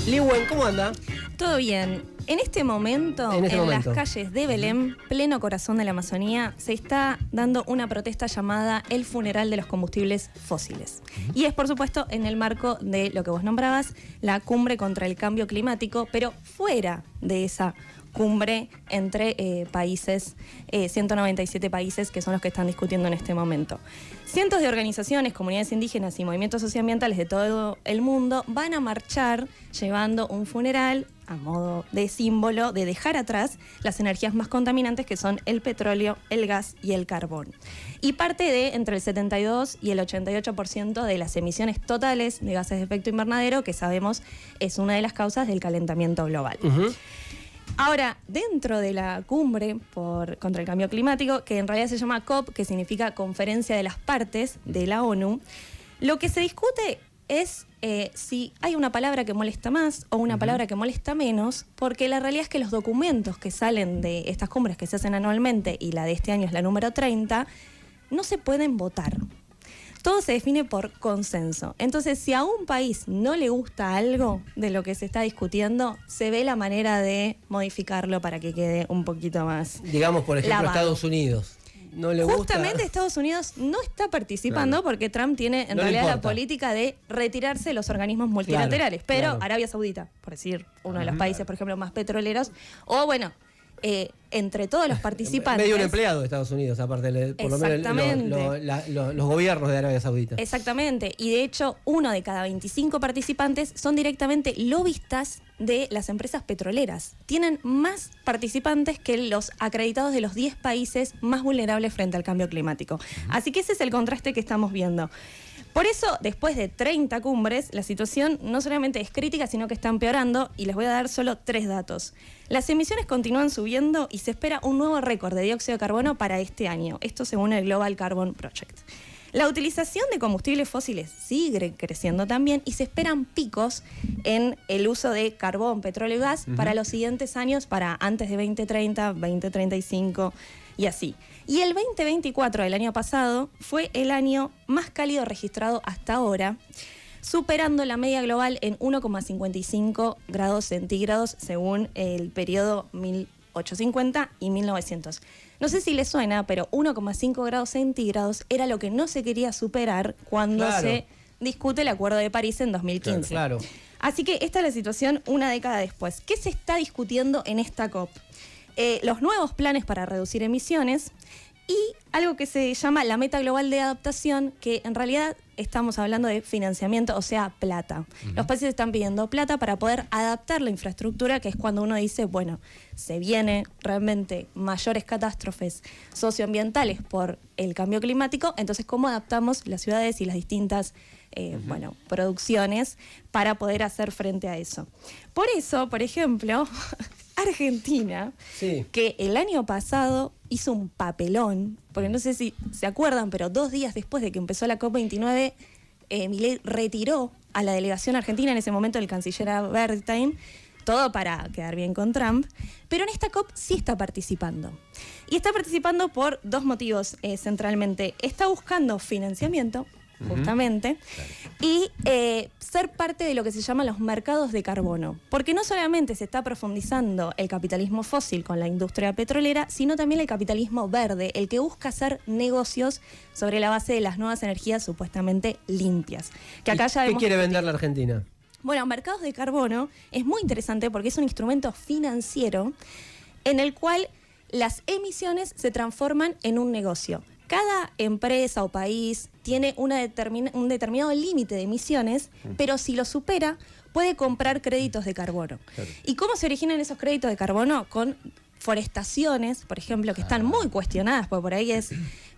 Liwen, ¿cómo anda? Todo bien. En este momento, En este las momento. calles de Belén, pleno corazón de la Amazonía, se está dando una protesta llamada El Funeral de los Combustibles Fósiles. Y es, por supuesto, en el marco de lo que vos nombrabas, la cumbre contra el cambio climático, pero fuera de esa cumbre entre países, 197 países que son los que están discutiendo en este momento. Cientos de organizaciones, comunidades indígenas y movimientos socioambientales de todo el mundo van a marchar llevando un funeral a modo de símbolo de dejar atrás las energías más contaminantes que son el petróleo, el gas y el carbón. Y parte de entre el 72 y el 88% de las emisiones totales de gases de efecto invernadero, que sabemos es una de las causas del calentamiento global. Ahora, dentro de la cumbre contra el cambio climático, que en realidad se llama COP, que significa Conferencia de las Partes de la ONU, lo que se discute es si hay una palabra que molesta más o una palabra que molesta menos, porque la realidad es que los documentos que salen de estas cumbres que se hacen anualmente, y la de este año es la número 30, no se pueden votar. Todo se define por consenso. Entonces, si a un país no le gusta algo de lo que se está discutiendo, se ve la manera de modificarlo para que quede un poquito más Digamos, por ejemplo, lavado. Estados Unidos. No le gusta. Justamente Estados Unidos no está participando porque Trump tiene en No le realidad la importa. política de retirarse de los organismos multilaterales. Pero claro. Arabia Saudita, por decir uno de los países, por ejemplo, más petroleros, o bueno, entre todos los participantes. Medio un empleado de Estados Unidos, aparte, por lo menos Exactamente. los gobiernos de Arabia Saudita. Exactamente, y de hecho, 1 de cada 25 participantes son directamente lobistas de las empresas petroleras. Tienen más participantes que los acreditados de los 10 países más vulnerables frente al cambio climático. Así que ese es el contraste que estamos viendo. Por eso, después de 30 cumbres, la situación no solamente es crítica, sino que está empeorando, y les voy a dar solo 3 datos. Las emisiones continúan subiendo y se espera un nuevo récord de dióxido de carbono para este año, esto según el Global Carbon Project. La utilización de combustibles fósiles sigue creciendo también y se esperan picos en el uso de carbón, petróleo y gas para los siguientes años, para antes de 2030, 2035 y así. Y el 2024 del año pasado fue el año más cálido registrado hasta ahora, superando la media global en 1,55 grados centígrados según el periodo 1850 y 1900. No sé si les suena, pero 1,5 grados centígrados era lo que no se quería superar cuando se discute el Acuerdo de París en 2015. Claro. Así que esta es la situación una década después. ¿Qué se está discutiendo en esta COP? Los nuevos planes para reducir emisiones y algo que se llama la meta global de adaptación, que en realidad estamos hablando de financiamiento, o sea, plata. Los países están pidiendo plata para poder adaptar la infraestructura, que es cuando uno dice, bueno, se vienen realmente mayores catástrofes socioambientales por el cambio climático, entonces ¿cómo adaptamos las ciudades y las distintas producciones para poder hacer frente a eso? Por eso, por ejemplo, Argentina, que el año pasado hizo un papelón, porque no sé si se acuerdan, pero 2 días después de que empezó la COP29, Milei retiró a la delegación argentina, en ese momento el canciller era Bergstein, todo para quedar bien con Trump, pero en esta COP sí está participando. Y está participando por 2 motivos centralmente. Está buscando financiamiento, justamente, y ser parte de lo que se llaman los mercados de carbono. Porque no solamente se está profundizando el capitalismo fósil con la industria petrolera, sino también el capitalismo verde, el que busca hacer negocios sobre la base de las nuevas energías supuestamente limpias. Que acá ya ¿Qué quiere vender la Argentina? Bueno, mercados de carbono es muy interesante porque es un instrumento financiero en el cual las emisiones se transforman en un negocio. Cada empresa o país tiene un determinado límite de emisiones, pero si lo supera, puede comprar créditos de carbono. Claro. ¿Y cómo se originan esos créditos de carbono? Con forestaciones, por ejemplo, que están muy cuestionadas, porque por ahí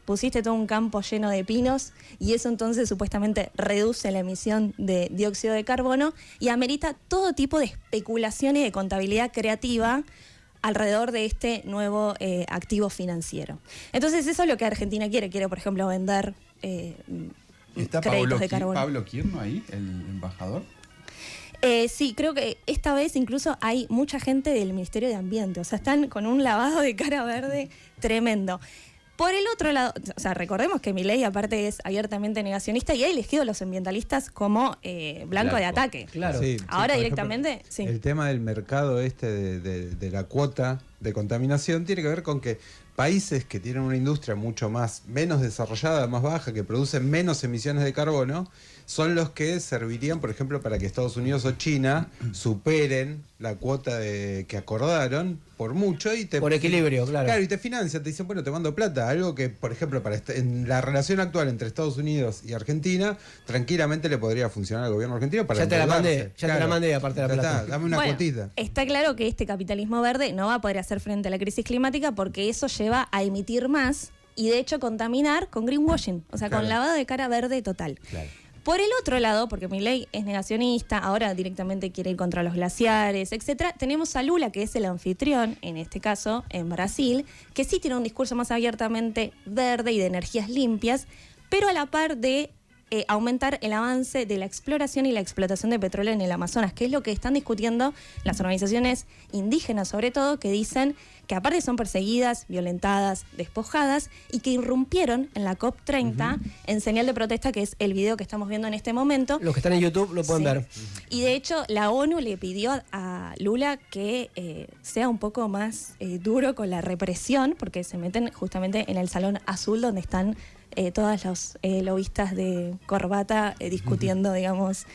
pusiste todo un campo lleno de pinos y eso entonces supuestamente reduce la emisión de dióxido de carbono y amerita todo tipo de especulación y de contabilidad creativa alrededor de este nuevo activo financiero. Entonces eso es lo que Argentina quiere. Quiere, por ejemplo, vender ¿Está créditos de carbono. Pablo Quirno ahí, el embajador? Sí, creo que esta vez incluso hay mucha gente del Ministerio de Ambiente. O sea, están con un lavado de cara verde tremendo. Por el otro lado, o sea, recordemos que Milei aparte es abiertamente negacionista y ha elegido a los ambientalistas como blanco de ataque. Claro. Sí, Ahora por directamente, ejemplo, sí. El tema del mercado de la cuota de contaminación tiene que ver con que países que tienen una industria menos desarrollada, más baja, que producen menos emisiones de carbono, son los que servirían, por ejemplo, para que Estados Unidos o China superen la cuota que acordaron por mucho y por equilibrio, claro. Claro, y te financian, te dicen, bueno, te mando plata. Algo que, por ejemplo, en la relación actual entre Estados Unidos y Argentina, tranquilamente le podría funcionar al gobierno argentino para Ya te la endeudarse. mandé, aparte de la plata. Dame una cuotita. Está claro que este capitalismo verde no va a poder hacer frente a la crisis climática porque eso lleva a emitir más y de hecho contaminar con greenwashing, o sea, con lavado de cara verde total. Claro. Por el otro lado, porque Milei es negacionista, ahora directamente quiere ir contra los glaciares, etcétera, tenemos a Lula, que es el anfitrión, en este caso, en Brasil, que sí tiene un discurso más abiertamente verde y de energías limpias, pero a la par de aumentar el avance de la exploración y la explotación de petróleo en el Amazonas, que es lo que están discutiendo las organizaciones indígenas, sobre todo, que dicen que aparte son perseguidas, violentadas, despojadas y que irrumpieron en la COP30 en señal de protesta, que es el video que estamos viendo en este momento. Los que están en YouTube lo pueden ver. Y de hecho la ONU le pidió a Lula que sea un poco más duro con la represión, porque se meten justamente en el Salón Azul donde están todas los lobistas de corbata discutiendo, digamos,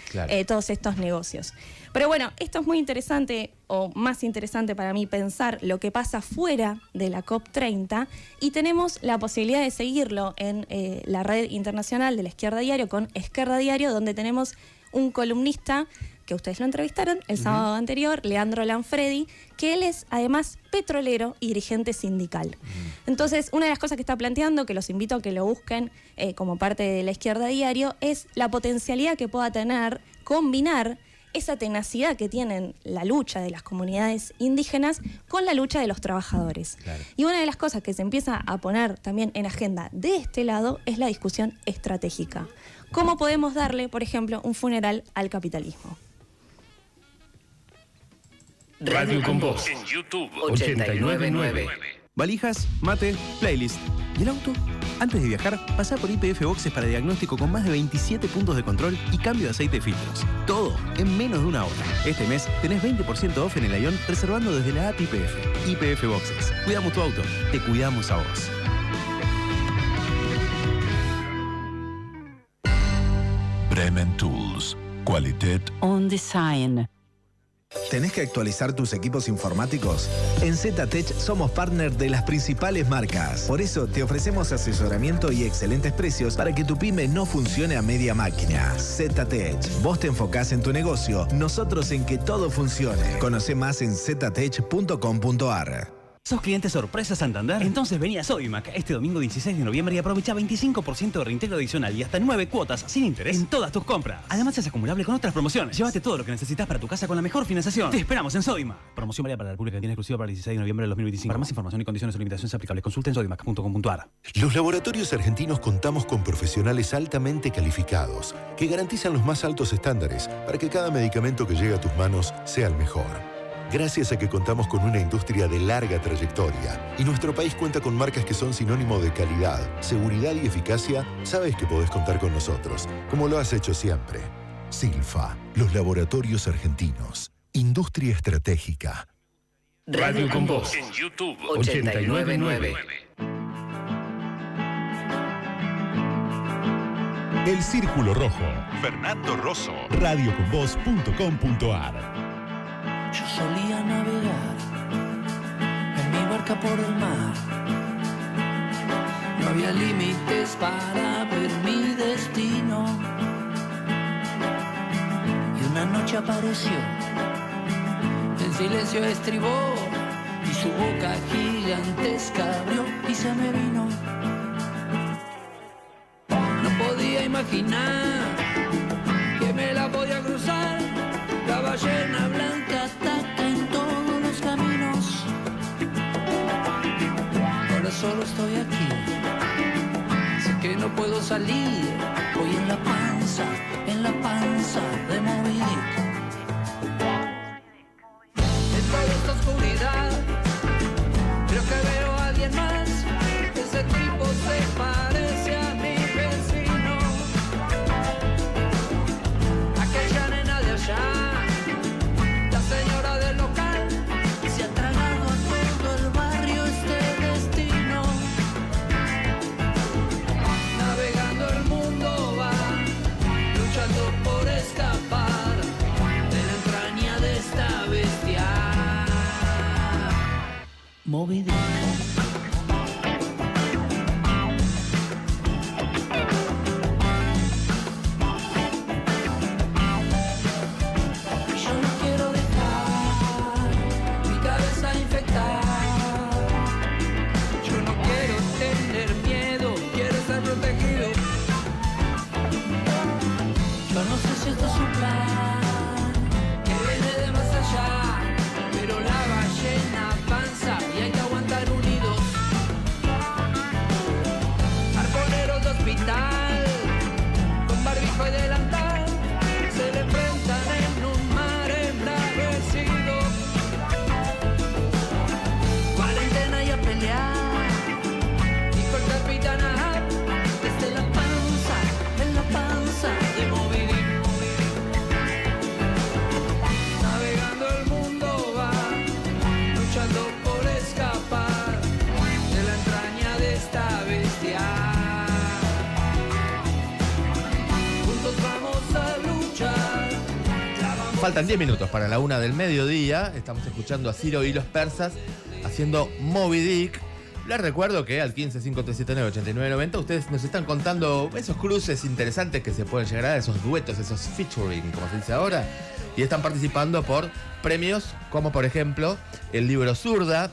todos estos negocios. Pero bueno, esto es muy interesante, o más interesante para mí, pensar lo que pasa fuera de la COP30, y tenemos la posibilidad de seguirlo en la red internacional de la Izquierda Diario, con Esquerra Diario, donde tenemos un columnista que ustedes lo entrevistaron el sábado anterior, Leandro Lanfredi, que él es además petrolero y dirigente sindical. Entonces, una de las cosas que está planteando, que los invito a que lo busquen como parte de la Izquierda Diario, es la potencialidad que pueda tener combinar esa tenacidad que tienen la lucha de las comunidades indígenas con la lucha de los trabajadores. Claro. Y una de las cosas que se empieza a poner también en agenda de este lado es la discusión estratégica. ¿Cómo podemos darle, por ejemplo, un funeral al capitalismo? Radio con Voz. En YouTube 899. Valijas, mate, playlist. ¿Y el auto? Antes de viajar, pasá por YPF Boxes para diagnóstico con más de 27 puntos de control y cambio de aceite y filtros. Todo en menos de una hora. Este mes tenés 20% off en el Ion reservando desde la app YPF. YPF Boxes. Cuidamos tu auto. Te cuidamos a vos. Bremen Tools. Qualität On Design. ¿Tenés que actualizar tus equipos informáticos? En ZTech somos partner de las principales marcas. Por eso te ofrecemos asesoramiento y excelentes precios para que tu pyme no funcione a media máquina. ZTech. Vos te enfocás en tu negocio, nosotros en que todo funcione. Conoce más en ztech.com.ar. ¿Sos cliente sorpresa Santander? Entonces vení a Sodimac este domingo 16 de noviembre y aprovecha 25% de reintegro adicional y hasta 9 cuotas sin interés en todas tus compras. Además es acumulable con otras promociones. Llévate todo lo que necesitas para tu casa con la mejor financiación. Te esperamos en Sodimac. Promoción válida para la República Argentina, exclusiva para el 16 de noviembre de 2025. Para más información y condiciones o limitaciones aplicables, consulta en sodimac.com.ar. Los laboratorios argentinos contamos con profesionales altamente calificados que garantizan los más altos estándares para que cada medicamento que llegue a tus manos sea el mejor. Gracias a que contamos con una industria de larga trayectoria y nuestro país cuenta con marcas que son sinónimo de calidad, seguridad y eficacia, sabes que podés contar con nosotros, como lo has hecho siempre. Silfa, los laboratorios argentinos. Industria estratégica. Radio con Voz. En YouTube 899. El Círculo Rojo. Fernando Rosso. Radioconvoz.com.ar. Yo solía navegar en mi barca por el mar. No había límites para ver mi destino. Y una noche apareció, en silencio estribó, y su boca gigantesca abrió y se me vino. No podía imaginar que me la podía cruzar. La ballena blanca ataca en todos los caminos. Ahora solo estoy aquí. Sé que no puedo salir. Voy en la panza de Moby Dick. En toda esta oscuridad creo que veo a alguien más. Ese tipo Moby Dick. Yo no quiero dejar mi cabeza infectada. Yo no quiero tener miedo, quiero estar protegido. Yo no sé si esto es un plan que viene de más allá, pero la ballena avanza y hay que aguantar unidos. Arponeros de hospital, con barbijo y delantal, se le enfrentan en un mar embravecido. Cuarentena y a pelear, dijo el capitán Ahab, desde la panza, en la panza de Moby Dick. Navegando el mundo va, luchando por escapar de la entraña de esta bestia. Juntos vamos a luchar. Ya vamos. Faltan 10 minutos para la 1 del mediodía. Estamos escuchando a Ciro y los persas haciendo Moby Dick. Les recuerdo que al 1553798990 ustedes nos están contando esos cruces interesantes que se pueden llegar a dar, esos duetos, esos featuring, como se dice ahora. Y están participando por premios como, por ejemplo, el libro Zurda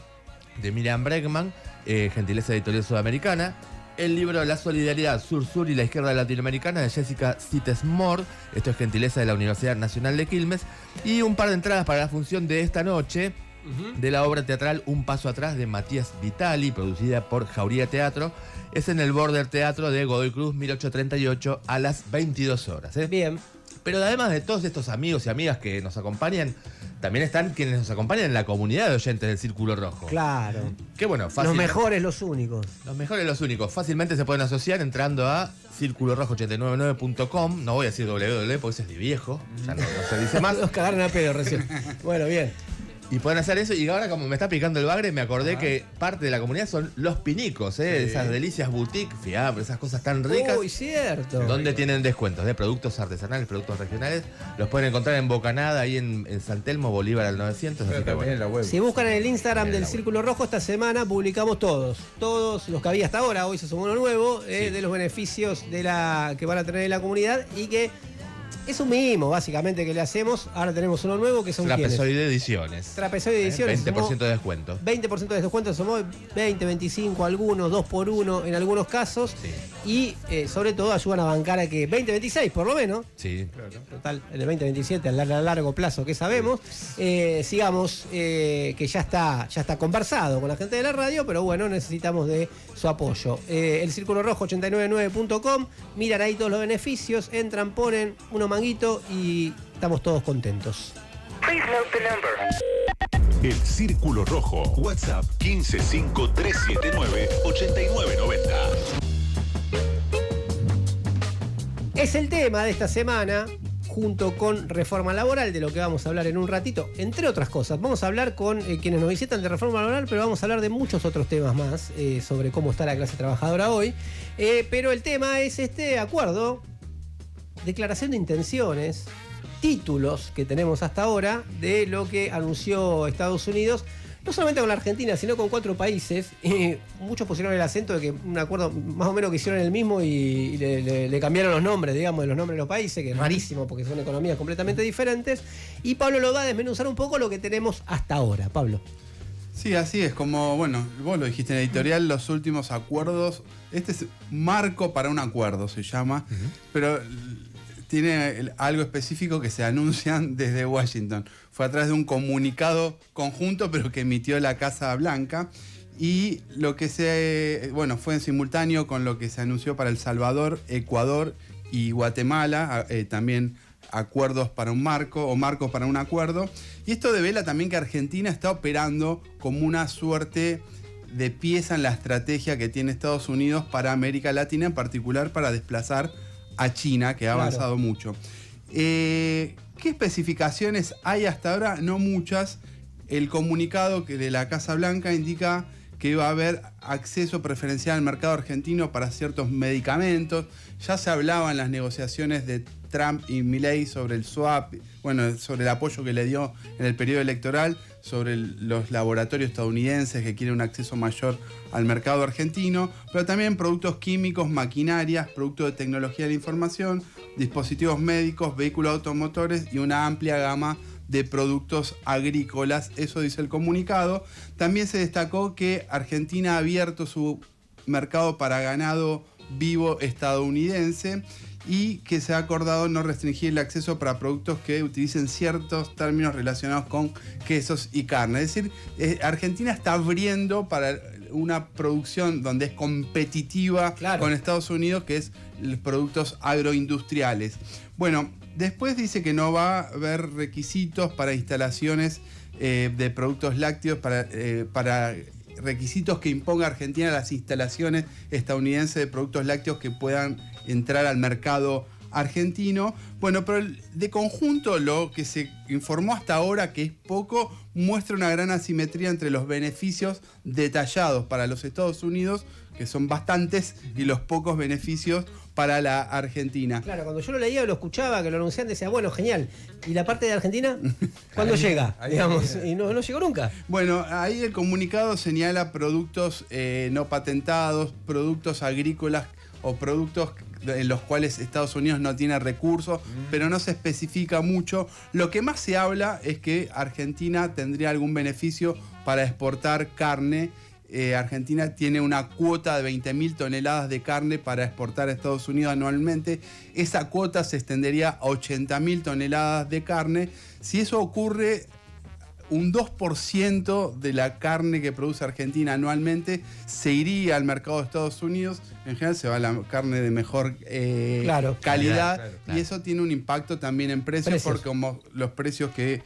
de Miriam Bregman, gentileza editorial sudamericana. El libro La Solidaridad Sur-Sur y la Izquierda Latinoamericana de Jessica Cites-Moore. Esto es gentileza de la Universidad Nacional de Quilmes. Y un par de entradas para la función de esta noche de la obra teatral Un Paso Atrás de Matías Vitali, producida por Jauría Teatro. Es en el Border Teatro de Godoy Cruz, 1838, a las 22 horas. Bien. Pero además de todos estos amigos y amigas que nos acompañan, también están quienes nos acompañan en la comunidad de oyentes del Círculo Rojo. Claro. Que bueno, fácil. Los mejores, los únicos. Los mejores, los únicos. Fácilmente se pueden asociar entrando a circulorrojo899.com. No voy a decir www porque ese es de viejo. Ya no se dice más. Nos cagaron a pedo recién. Bueno, bien. Y pueden hacer eso. Y ahora, como me está picando el bagre, me acordé que parte de la comunidad son los pinicos, esas delicias boutique, fiambre, esas cosas tan ricas. Uy, cierto. Donde tienen descuentos de productos artesanales, productos regionales. Los pueden encontrar en Bocanada, ahí en San Telmo, Bolívar al 900. Así que, bueno. Si buscan en el Instagram del Círculo Rojo, esta semana publicamos todos los que había hasta ahora. Hoy se sumó uno nuevo, de los beneficios de que van a tener en la comunidad y que es un mimo, básicamente, que le hacemos. Ahora tenemos uno nuevo que son Trapezoide Ediciones. Trapezoide Ediciones. 20% de descuento. 20% de descuento, somos 20, 25, algunos, 2x1 en algunos casos. Sí. Y sobre todo ayudan a bancar a que 2026, por lo menos. Sí. Total, en el 2027, a largo plazo que sabemos, sigamos, que ya está conversado con la gente de la radio, pero bueno, necesitamos de su apoyo. El Círculo Rojo 899.com, miran ahí todos los beneficios, entran, ponen uno manguito y estamos todos contentos. El Círculo Rojo. WhatsApp 1553798990. Es el tema de esta semana, junto con reforma laboral, de lo que vamos a hablar en un ratito, entre otras cosas. Vamos a hablar con quienes nos visitan de reforma laboral, pero vamos a hablar de muchos otros temas más, sobre cómo está la clase trabajadora hoy. Pero el tema es este acuerdo, declaración de intenciones, títulos que tenemos hasta ahora de lo que anunció Estados Unidos, no solamente con la Argentina, sino con 4 países. Muchos pusieron el acento de que un acuerdo más o menos que hicieron el mismo y le cambiaron los nombres, digamos, de los nombres de los países, que es rarísimo porque son economías completamente diferentes. Y Pablo lo va a desmenuzar un poco lo que tenemos hasta ahora. Pablo. Sí, así es, como, bueno, vos lo dijiste en el editorial, los últimos acuerdos, este es marco para un acuerdo, se llama, pero tiene algo específico que se anuncian desde Washington. Fue a través de un comunicado conjunto, pero que emitió la Casa Blanca. Y lo que fue en simultáneo con lo que se anunció para El Salvador, Ecuador y Guatemala, también acuerdos para un marco o marcos para un acuerdo. Y esto devela también que Argentina está operando como una suerte de pieza en la estrategia que tiene Estados Unidos para América Latina, en particular para desplazar a China, que ha avanzado mucho. ¿Qué especificaciones hay hasta ahora? No muchas. El comunicado de la Casa Blanca indica que va a haber acceso preferencial al mercado argentino para ciertos medicamentos. Ya se hablaba en las negociaciones de Trump y Milei sobre el swap, sobre el apoyo que le dio en el periodo electoral, sobre los laboratorios estadounidenses que quieren un acceso mayor al mercado argentino, pero también productos químicos, maquinarias, productos de tecnología de la información, dispositivos médicos, vehículos automotores y una amplia gama de productos agrícolas. Eso dice el comunicado. También se destacó que Argentina ha abierto su mercado para ganado vivo estadounidense y que se ha acordado no restringir el acceso para productos que utilicen ciertos términos relacionados con quesos y carne. Es decir, Argentina está abriendo para una producción donde es competitiva con Estados Unidos, que es los productos agroindustriales. Bueno, después dice que no va a haber requisitos para instalaciones de productos lácteos, para requisitos que imponga Argentina a las instalaciones estadounidenses de productos lácteos que puedan entrar al mercado argentino. Bueno, pero de conjunto lo que se informó hasta ahora, que es poco, muestra una gran asimetría entre los beneficios detallados para los Estados Unidos, que son bastantes, y los pocos beneficios para la Argentina. Claro, cuando yo lo leía o lo escuchaba, que lo anuncian, decía, bueno, genial. ¿Y la parte de Argentina? ¿Cuándo llega? Digamos, y no llegó nunca. Bueno, ahí el comunicado señala productos no patentados, productos agrícolas o productos en los cuales Estados Unidos no tiene recursos, pero no se especifica mucho. Lo que más se habla es que Argentina tendría algún beneficio para exportar carne. Argentina tiene una cuota de 20.000 toneladas de carne para exportar a Estados Unidos anualmente. Esa cuota se extendería a 80.000 toneladas de carne. Si eso ocurre, un 2% de la carne que produce Argentina anualmente se iría al mercado de Estados Unidos. En general se va la carne de mejor calidad, y eso tiene un impacto también en precios. Porque como los precios que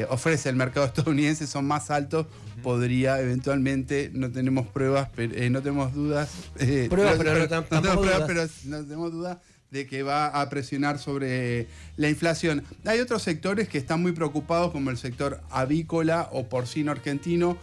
ofrece el mercado estadounidense son más altos, podría eventualmente, no tenemos pruebas, no tenemos dudas, no tenemos dudas de que va a presionar sobre la inflación. Hay otros sectores que están muy preocupados, como el sector avícola o porcino argentino,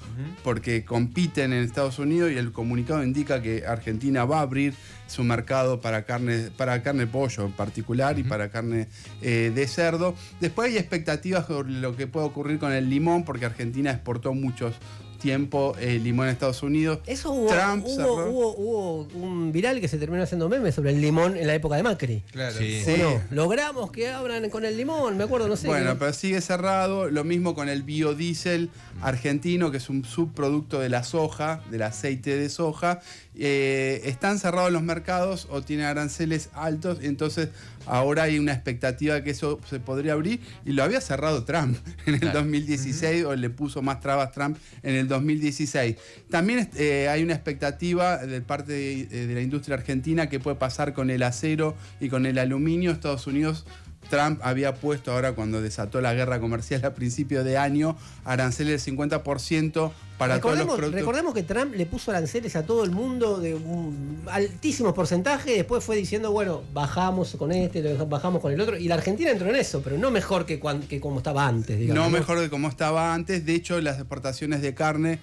porque compiten en Estados Unidos, y el comunicado indica que Argentina va a abrir su mercado para carne pollo en particular, y para carne de cerdo. Después hay expectativas sobre lo que puede ocurrir con el limón, porque Argentina exportó muchos tiempo limón a Estados Unidos. Eso hubo un viral que se terminó haciendo memes sobre el limón en la época de Macri. Claro. Sí. Bueno, logramos que abran con el limón, me acuerdo, no sé. Bueno, pero sigue cerrado. Lo mismo con el biodiesel argentino, que es un subproducto de la soja, del aceite de soja. Están cerrados los mercados o tienen aranceles altos, entonces ahora hay una expectativa de que eso se podría abrir, y lo había cerrado Trump en el 2016, o le puso más trabas Trump en el 2016. También hay una expectativa de parte de la industria argentina que puede pasar con el acero y con el aluminio. Estados Unidos, Trump había puesto, ahora cuando desató la guerra comercial a principios de año, aranceles del 50% para todos los productos. Recordemos que Trump le puso aranceles a todo el mundo de un altísimos porcentajes, y después fue diciendo, bueno, bajamos con este, bajamos con el otro, y la Argentina entró en eso, pero no mejor que como estaba antes, digamos. No mejor que como estaba antes. De hecho, las exportaciones de carne,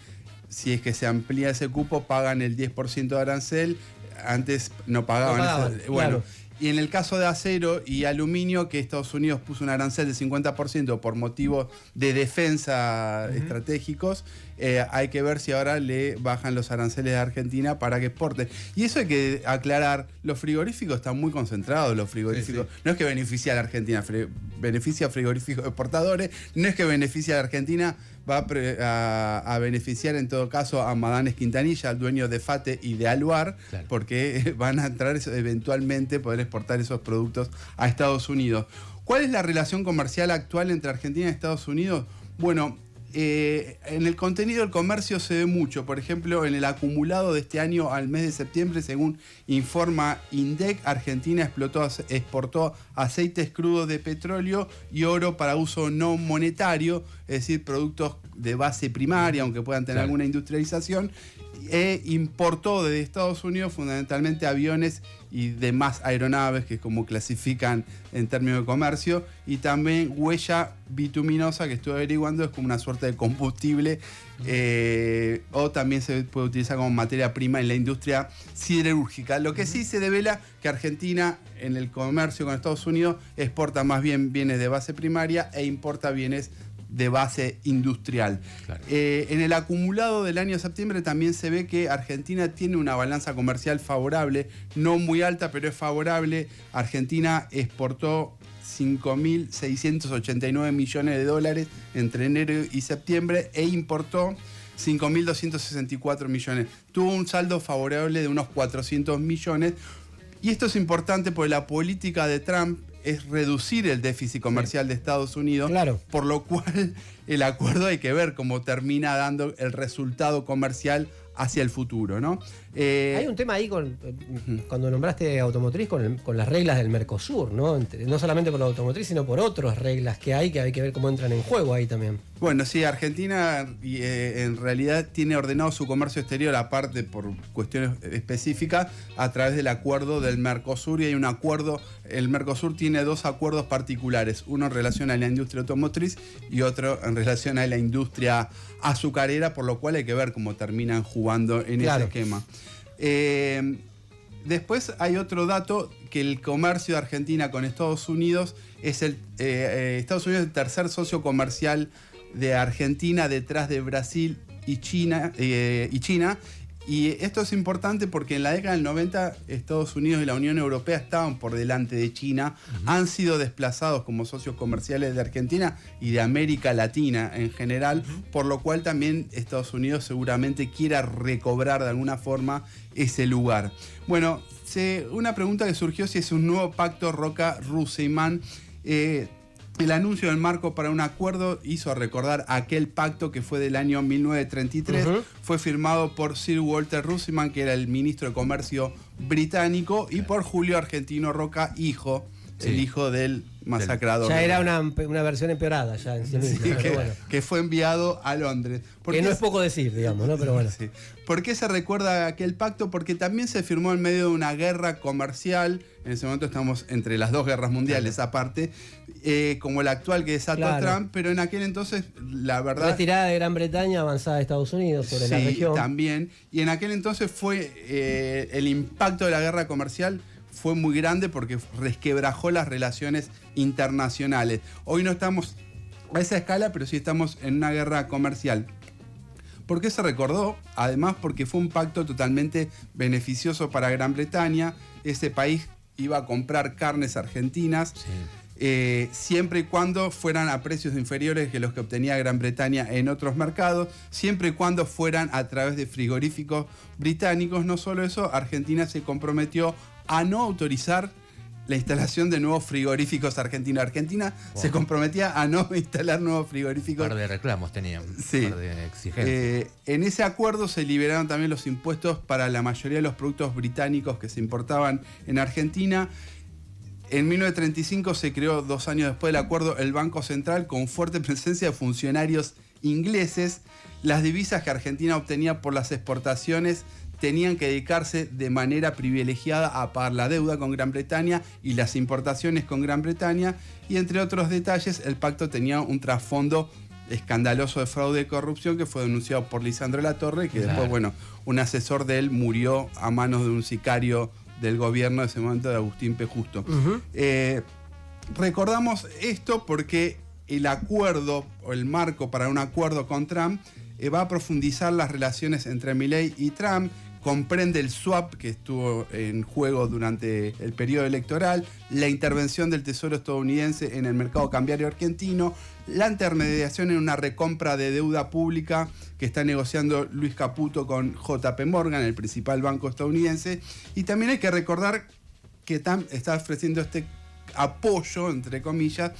si es que se amplía ese cupo, pagan el 10% de arancel. Antes no pagaban. Bueno, y en el caso de acero y aluminio, que Estados Unidos puso un arancel del 50% por motivos de defensa estratégicos, hay que ver si ahora le bajan los aranceles de Argentina para que exporte. Y eso hay que aclarar, los frigoríficos están muy concentrados, los frigoríficos. No es que beneficia a la Argentina, beneficia a frigoríficos exportadores, no es que beneficia a la Argentina, va a beneficiar en todo caso a Madanes Quintanilla, al dueño de Fate y de Aluar, porque van a entrar eventualmente, poder exportar esos productos a Estados Unidos. ¿Cuál es la relación comercial actual entre Argentina y Estados Unidos? Bueno, en el contenido del comercio se ve mucho. Por ejemplo, en el acumulado de este año al mes de septiembre, según informa INDEC, Argentina exportó aceites crudos de petróleo y oro para uso no monetario, es decir, productos de base primaria, aunque puedan tener alguna industrialización. Importó desde Estados Unidos fundamentalmente aviones y demás aeronaves, que es como clasifican en términos de comercio, y también huella bituminosa, que estuve averiguando, es como una suerte de combustible, o también se puede utilizar como materia prima en la industria siderúrgica. Lo que sí se devela que Argentina, en el comercio con Estados Unidos, exporta más bien bienes de base primaria e importa bienes de base industrial. Claro. En el acumulado del año septiembre también se ve que Argentina tiene una balanza comercial favorable, no muy alta, pero es favorable. Argentina exportó 5.689 millones de dólares entre enero y septiembre e importó 5.264 millones. Tuvo un saldo favorable de unos 400 millones. Y esto es importante porque la política de Trump es reducir el déficit comercial de Estados Unidos, Claro. por lo cual el acuerdo hay que ver cómo termina dando el resultado comercial hacia el futuro, ¿no? Hay un tema ahí cuando nombraste automotriz con las reglas del Mercosur, ¿no? No solamente por la automotriz, sino por otras reglas que hay que ver cómo entran en juego ahí también. Bueno, sí, Argentina en realidad tiene ordenado su comercio exterior, aparte por cuestiones específicas, a través del acuerdo del Mercosur, y hay un acuerdo, el Mercosur tiene dos acuerdos particulares, uno en relación a la industria automotriz y otro en relación a la industria azucarera, por lo cual hay que ver cómo terminan jugando en ese esquema. Después hay otro dato, que el comercio de Argentina con Estados Unidos es Estados Unidos es el tercer socio comercial de Argentina detrás de Brasil y China. Y esto es importante porque en la década del 90 Estados Unidos y la Unión Europea estaban por delante de China, han sido desplazados como socios comerciales de Argentina y de América Latina en general, por lo cual también Estados Unidos seguramente quiera recobrar de alguna forma ese lugar. Bueno, una pregunta que surgió si es un nuevo pacto Roca-Russellman. El anuncio del marco para un acuerdo hizo recordar aquel pacto que fue del año 1933. Fue firmado por Sir Walter Russellman, que era el ministro de Comercio británico, y por Julio Argentino Roca, hijo, el hijo del masacrador. Ya era una versión empeorada ya en sí misma, Sí, pero bueno. que fue enviado a Londres. Que no es poco decir, digamos, ¿no? Pero bueno. Sí. ¿Por qué se recuerda aquel pacto? Porque también se firmó en medio de una guerra comercial. En ese momento estamos entre las dos guerras mundiales aparte, como la actual que desató Trump, pero en aquel entonces, la verdad... Retirada de Gran Bretaña, avanzada de Estados Unidos sobre la región. Sí, también. Y en aquel entonces fue el impacto de la guerra comercial fue muy grande porque resquebrajó las relaciones internacionales. Hoy no estamos a esa escala, pero sí estamos en una guerra comercial. ¿Por qué se recordó? Además, porque fue un pacto totalmente beneficioso para Gran Bretaña. Ese país iba a comprar carnes argentinas, siempre y cuando fueran a precios inferiores que los que obtenía Gran Bretaña en otros mercados, siempre y cuando fueran a través de frigoríficos británicos. No solo eso, Argentina se comprometió a no autorizar la instalación de nuevos frigoríficos argentinos. Argentina se comprometía a no instalar nuevos frigoríficos. Un par de reclamos tenían, sí. Un par de exigencias. En ese acuerdo se liberaron también los impuestos para la mayoría de los productos británicos que se importaban en Argentina. En 1935 se creó, 2 años después del acuerdo, el Banco Central con fuerte presencia de funcionarios ingleses. Las divisas que Argentina obtenía por las exportaciones tenían que dedicarse de manera privilegiada a pagar la deuda con Gran Bretaña y las importaciones con Gran Bretaña. Y entre otros detalles, el pacto tenía un trasfondo escandaloso de fraude y corrupción que fue denunciado por Lisandro Latorre, que después, bueno, un asesor de él murió a manos de un sicario del gobierno de ese momento, de Agustín P. Justo. Recordamos esto porque el acuerdo o el marco para un acuerdo con Trump va a profundizar las relaciones entre Milei y Trump, comprende el swap que estuvo en juego durante el periodo electoral, la intervención del Tesoro estadounidense en el mercado cambiario argentino, la intermediación en una recompra de deuda pública que está negociando Luis Caputo con JP Morgan, el principal banco estadounidense, y también hay que recordar que Trump está ofreciendo este apoyo, entre comillas,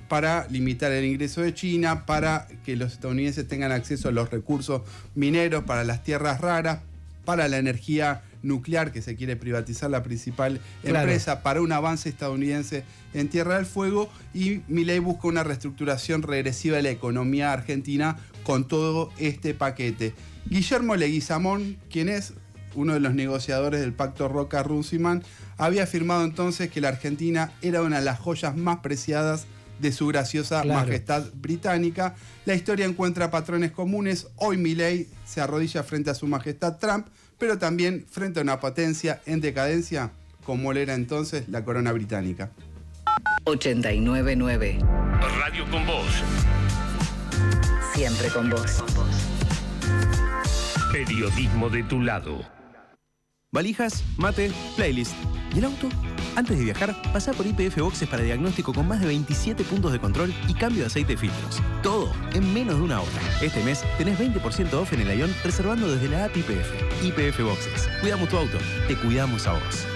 para limitar el ingreso de China, para que los estadounidenses tengan acceso a los recursos mineros, para las tierras raras, para la energía nuclear, que se quiere privatizar la principal empresa, para un avance estadounidense en Tierra del Fuego, y Milei busca una reestructuración regresiva de la economía argentina con todo este paquete. Guillermo Leguizamón, quien es uno de los negociadores del pacto Roca-Russellman, había afirmado entonces que la Argentina era una de las joyas más preciadas de su graciosa majestad británica. La historia encuentra patrones comunes. Hoy Milei se arrodilla frente a su majestad Trump, pero también frente a una potencia en decadencia, como lo era entonces la corona británica. 89.9 Radio con Vos. Siempre con vos. Periodismo de tu lado. Valijas, mate, playlist. ¿Y el auto? Antes de viajar, pasá por YPF Boxes para diagnóstico con más de 27 puntos de control y cambio de aceite y filtros. Todo en menos de una hora. Este mes tenés 20% off en el Ion reservando desde la app YPF. YPF Boxes. Cuidamos tu auto. Te cuidamos a vos.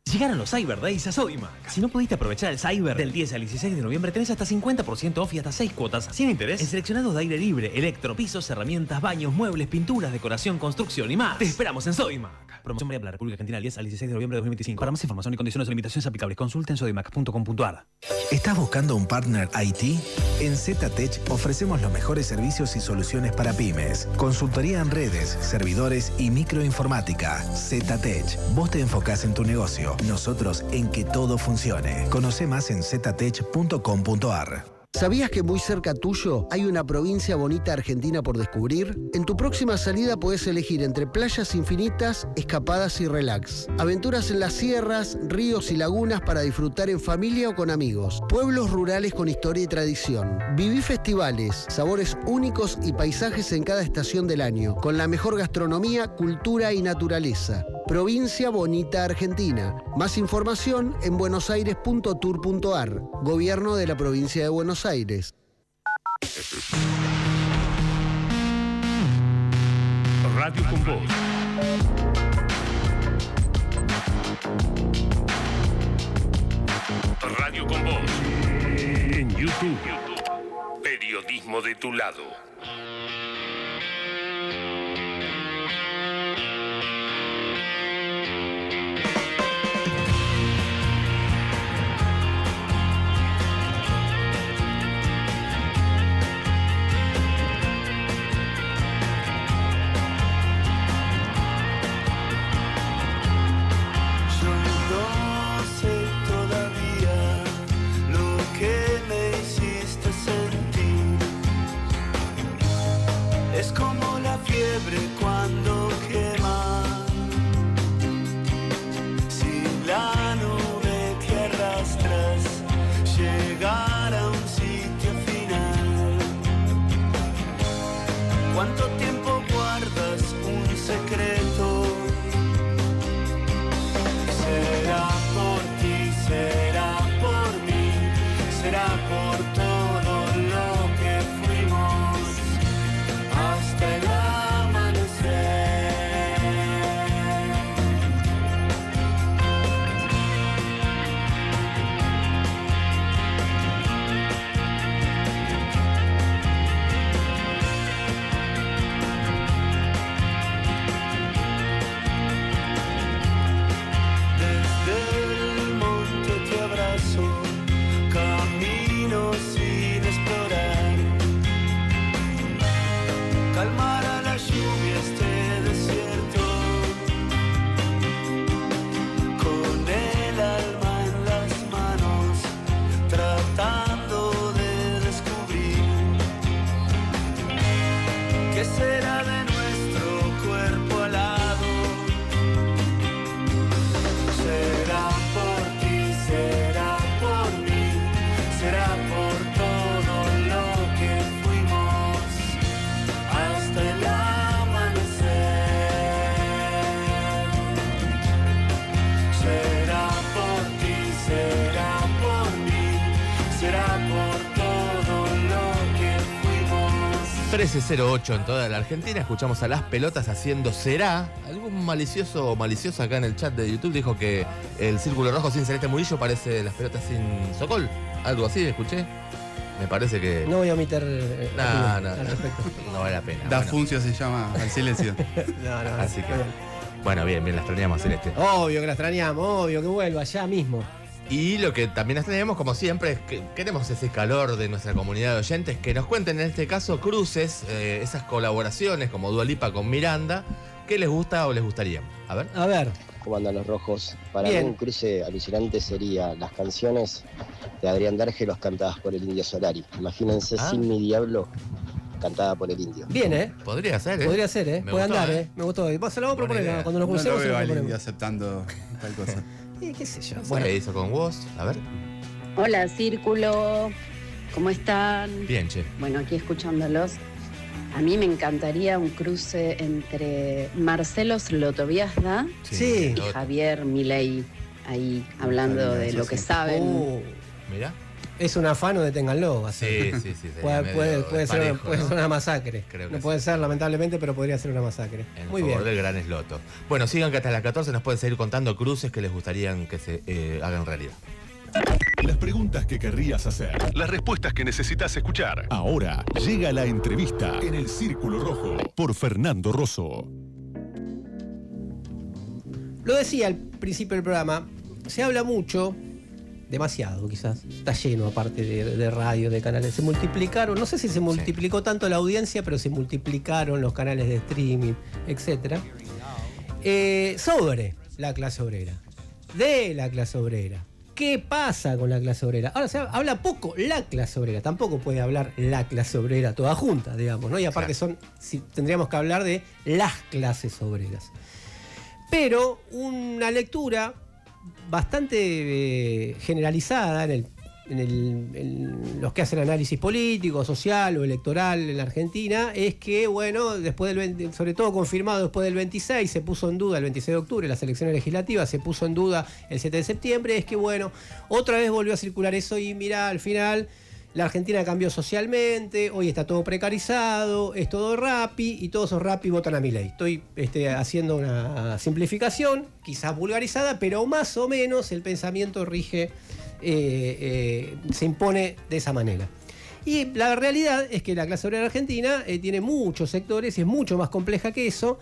Llegaron los Cyber Days a Sodimac. Si no pudiste aprovechar el Cyber del 10 al 16 de noviembre, tenés hasta 50% off y hasta 6 cuotas sin interés en seleccionados de aire libre, electro, pisos, herramientas, baños, muebles, pinturas, decoración, construcción y más. Te esperamos en Sodimac. Promoción válida para la República Argentina del 10 al 16 de noviembre de 2025. Para más información y condiciones o limitaciones aplicables, consulta en sodimac.com.ar. ¿Estás buscando un partner IT? En ZTech ofrecemos los mejores servicios y soluciones para pymes. Consultoría en redes, servidores y microinformática. ZTech. Vos te enfocás en tu negocio, nosotros en que todo funcione. Conoce más en ztech.com.ar. ¿Sabías que muy cerca tuyo hay una provincia bonita argentina por descubrir? En tu próxima salida podés elegir entre playas infinitas, escapadas y relax. Aventuras en las sierras, ríos y lagunas para disfrutar en familia o con amigos. Pueblos rurales con historia y tradición. Viví festivales, sabores únicos y paisajes en cada estación del año, con la mejor gastronomía, cultura y naturaleza. Provincia Bonita Argentina. Más información en buenosaires.tour.ar. Gobierno de la Provincia de Buenos Aires. Radio con vos. Radio con vos. En YouTube. Periodismo de tu lado. Cuando quema, si la nube te arrastras, llegar a un sitio final. ¿Cuánto tiempo guardas un secreto? Será por ti, será por mí, será por todo lo que fuimos hasta el calmar a la lluvia este desierto, con el alma en las manos, tratando de descubrir qué será de nuestro cuerpo alado. Será por ti, será por mí, será por todo lo que fuimos hasta el amanecer. Será por ti, será por mí, será por todo lo que fuimos. 1308 en toda la Argentina. Escuchamos a Las Pelotas haciendo Será. Algún malicioso o maliciosa acá en el chat de YouTube dijo que el Círculo Rojo sin Celeste Murillo parece Las Pelotas sin Sokol. Algo así, escuché. Me parece que... No voy a omitir no vale la pena. Da Funcio se llama al silencio. No, así que... Bueno, bien, la extrañamos, Celeste. Obvio que la extrañamos, obvio que vuelva ya mismo. Y lo que también extrañamos, como siempre, es que queremos ese calor de nuestra comunidad de oyentes, que nos cuenten en este caso cruces, esas colaboraciones como Dua Lipa con Miranda, ¿qué les gusta o les gustaría? A ver. A ver. ¿Cómo andan los rojos? Para Bien. mí un cruce alucinante sería las canciones de Adrián Dárgelos cantadas por el Indio Solari. Imagínense Sin mi diablo cantada por el Indio. Bien, Podría ser, Podría ser, Me Puede gustó, andar, Me gustó. Se lo vamos a proponer cuando nos No crucemos. lo veo se lo al proponemos. Indio aceptando tal cosa. Qué sé yo. Bueno, ¿qué hizo con vos? A ver. Hola, Círculo. ¿Cómo están? Bien, che. Bueno, aquí escuchándolos. A mí me encantaría un cruce entre Marcelo Slotoviazda Sí. y Javier Milei, ahí hablando de lo que saben. Mira. Es un afano, deténganlo. va a ser. Sí. sería Puede medio ser, parejo, puede ¿no? ser una masacre. Creo que No puede ser, lamentablemente, pero podría ser una masacre. En Muy favor bien. del gran esloto. Bueno, sigan que hasta las 14 nos pueden seguir contando cruces que les gustarían que se hagan realidad. Las preguntas que querrías hacer. Las respuestas que necesitas escuchar. Ahora llega la entrevista en el Círculo Rojo por Fernando Rosso. Lo decía al principio del programa, se habla mucho, demasiado quizás, está lleno aparte de radio, de canales, se multiplicaron, no sé si se multiplicó tanto la audiencia, pero se multiplicaron los canales de streaming, etcétera, sobre la clase obrera, de la clase obrera. ¿Qué pasa con la clase obrera? Ahora se habla poco la clase obrera, tampoco puede hablar la clase obrera toda junta, digamos, ¿no? Y aparte tendríamos que hablar de las clases obreras. Pero una lectura bastante generalizada en los que hacen análisis político, social o electoral en la Argentina es que, bueno, después sobre todo confirmado después del 26, se puso en duda el 26 de octubre, las elecciones legislativas, se puso en duda el 7 de septiembre, es que, bueno, otra vez volvió a circular eso y mira, al final la Argentina cambió socialmente, hoy está todo precarizado, es todo Rappi y todos esos Rappi votan a Milei. Estoy haciendo una simplificación, quizás vulgarizada, pero más o menos el pensamiento rige, se impone de esa manera. Y la realidad es que la clase obrera argentina tiene muchos sectores y es mucho más compleja que eso.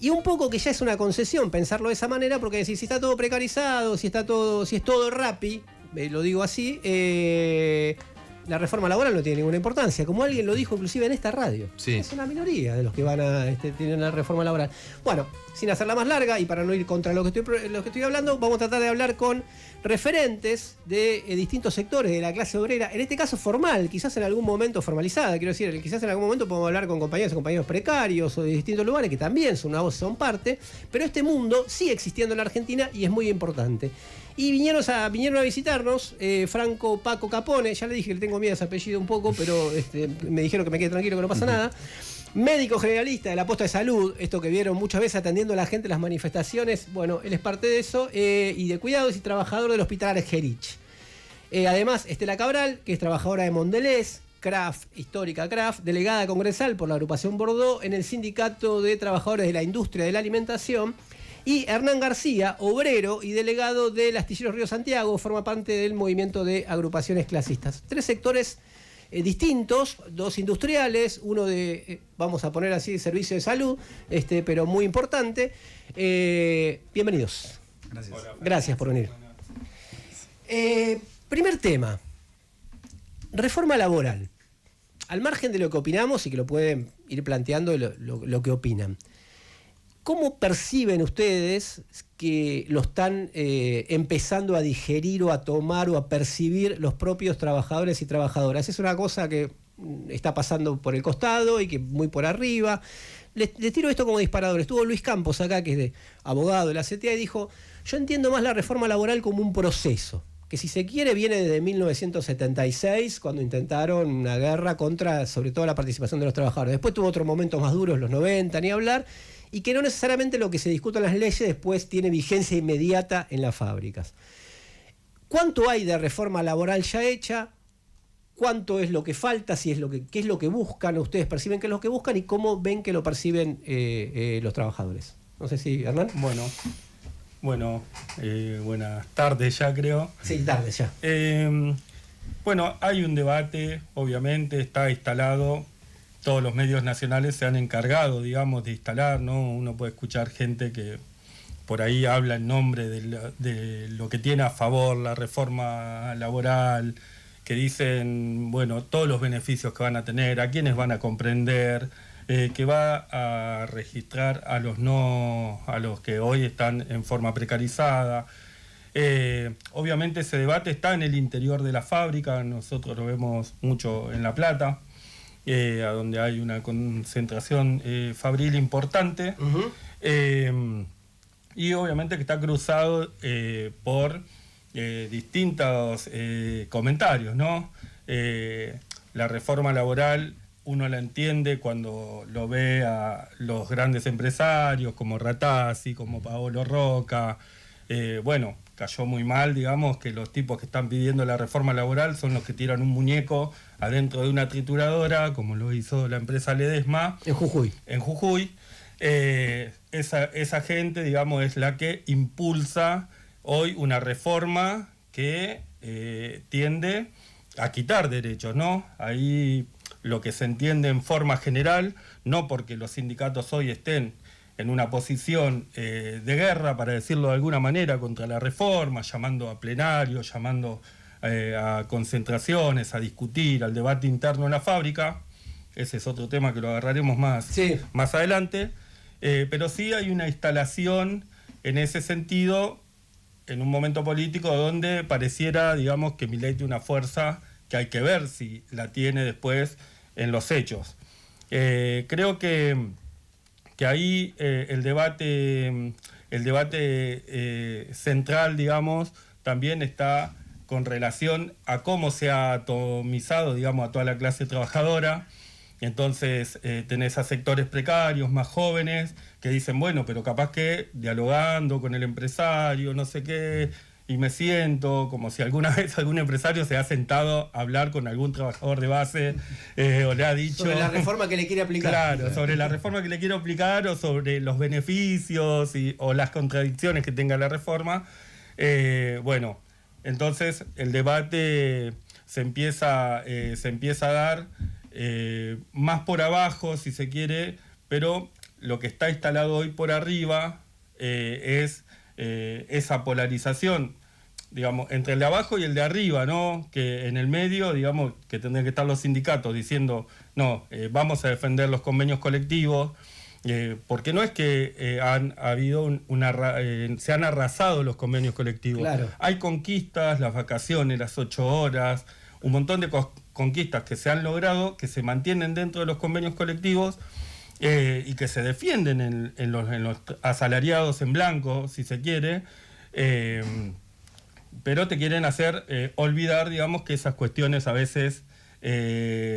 Y un poco que ya es una concesión pensarlo de esa manera, porque decir, si está todo precarizado, si es todo Rappi, lo digo así, la reforma laboral no tiene ninguna importancia, como alguien lo dijo inclusive en esta radio. Sí. Es una minoría de los que van a tener una reforma laboral. Bueno, sin hacerla más larga y para no ir contra lo que estoy hablando, vamos a tratar de hablar con referentes de distintos sectores de la clase obrera, en este caso formal, quizás en algún momento formalizada, quiero decir, quizás en algún momento podemos hablar con compañeros y compañeros precarios o de distintos lugares que también son una voz, son parte, pero este mundo sigue existiendo en la Argentina y es muy importante. Y vinieron a visitarnos Franco Paco Capone, ya le dije que le tengo miedo a ese apellido un poco, pero me dijeron que me quede tranquilo, que no pasa nada. Médico generalista de la posta de salud, esto que vieron muchas veces atendiendo a la gente en las manifestaciones, bueno, él es parte de eso, y de cuidados y trabajador del Hospital Argerich. Además, Estela Cabral, que es trabajadora de Mondelez, histórica Kraft, delegada congresal por la agrupación Bordeaux en el Sindicato de Trabajadores de la Industria de la Alimentación, y Hernán García, obrero y delegado del Astilleros Río Santiago, forma parte del movimiento de agrupaciones clasistas. Tres sectores distintos, dos industriales, uno de, vamos a poner así, servicio de salud, pero muy importante. Bienvenidos. Gracias. Gracias por venir. Primer tema, reforma laboral. Al margen de lo que opinamos y que lo pueden ir planteando lo que opinan. ¿Cómo perciben ustedes que lo están empezando a digerir o a tomar o a percibir los propios trabajadores y trabajadoras? Es una cosa que está pasando por el costado y que muy por arriba. Les tiro esto como disparador. Estuvo Luis Campos acá, que es abogado de la CTA, y dijo, yo entiendo más la reforma laboral como un proceso, que si se quiere viene desde 1976, cuando intentaron una guerra contra, sobre todo, la participación de los trabajadores. Después tuvo otros momentos más duros, los 90, ni hablar, y que no necesariamente lo que se discuta en las leyes después tiene vigencia inmediata en las fábricas. ¿Cuánto hay de reforma laboral ya hecha? ¿Cuánto es lo que falta? ¿Qué es lo que buscan? ¿Ustedes perciben que es lo que buscan? ¿Y cómo ven que lo perciben los trabajadores? No sé si, Hernán. Bueno, buenas tardes ya, creo. Sí, tardes ya. Bueno, hay un debate, obviamente, está instalado. Todos los medios nacionales se han encargado, digamos, de instalar, ¿no? Uno puede escuchar gente que por ahí habla en nombre de lo que tiene a favor la reforma laboral, que dicen, bueno, todos los beneficios que van a tener, a quienes van a comprender, que va a registrar a los que hoy están en forma precarizada. Obviamente ese debate está en el interior de la fábrica, nosotros lo vemos mucho en La Plata, a donde hay una concentración fabril importante. Y obviamente que está cruzado por distintos comentarios, ¿no? La reforma laboral uno la entiende cuando lo ve a los grandes empresarios como Ratazzi, como Paolo Roca. Bueno, cayó muy mal, digamos, que los tipos que están pidiendo la reforma laboral son los que tiran un muñeco adentro de una trituradora, como lo hizo la empresa Ledesma. En Jujuy. En Jujuy. Esa gente, digamos, es la que impulsa hoy una reforma que tiende a quitar derechos, ¿no? Ahí lo que se entiende en forma general, no porque los sindicatos hoy estén en una posición de guerra, para decirlo de alguna manera, contra la reforma, llamando a plenarios, llamando a concentraciones, a discutir, al debate interno en la fábrica. Ese es otro tema que lo agarraremos más adelante. Pero sí hay una instalación en ese sentido, en un momento político donde pareciera, digamos, que Milei tiene una fuerza que hay que ver si la tiene después en los hechos. Creo que ahí el debate central, digamos, también está con relación a cómo se ha atomizado, digamos, a toda la clase trabajadora. Entonces tenés a sectores precarios, más jóvenes, que dicen, bueno, pero capaz que dialogando con el empresario, no sé qué, y me siento como si alguna vez algún empresario se ha sentado a hablar con algún trabajador de base o le ha dicho... Sobre la reforma que le quiere aplicar. Claro, sobre la reforma que le quiere aplicar o sobre los beneficios o las contradicciones que tenga la reforma. Bueno, entonces el debate se empieza a dar más por abajo, si se quiere, pero lo que está instalado hoy por arriba es esa polarización, digamos, entre el de abajo y el de arriba, ¿no? Que en el medio, digamos, que tendrían que estar los sindicatos diciendo, no, vamos a defender los convenios colectivos, porque no es que han habido se han arrasado los convenios colectivos. Claro. Hay conquistas, las vacaciones, las 8 horas, un montón de conquistas que se han logrado, que se mantienen dentro de los convenios colectivos y que se defienden en los asalariados en blanco, si se quiere, pero te quieren hacer olvidar, digamos, que esas cuestiones a veces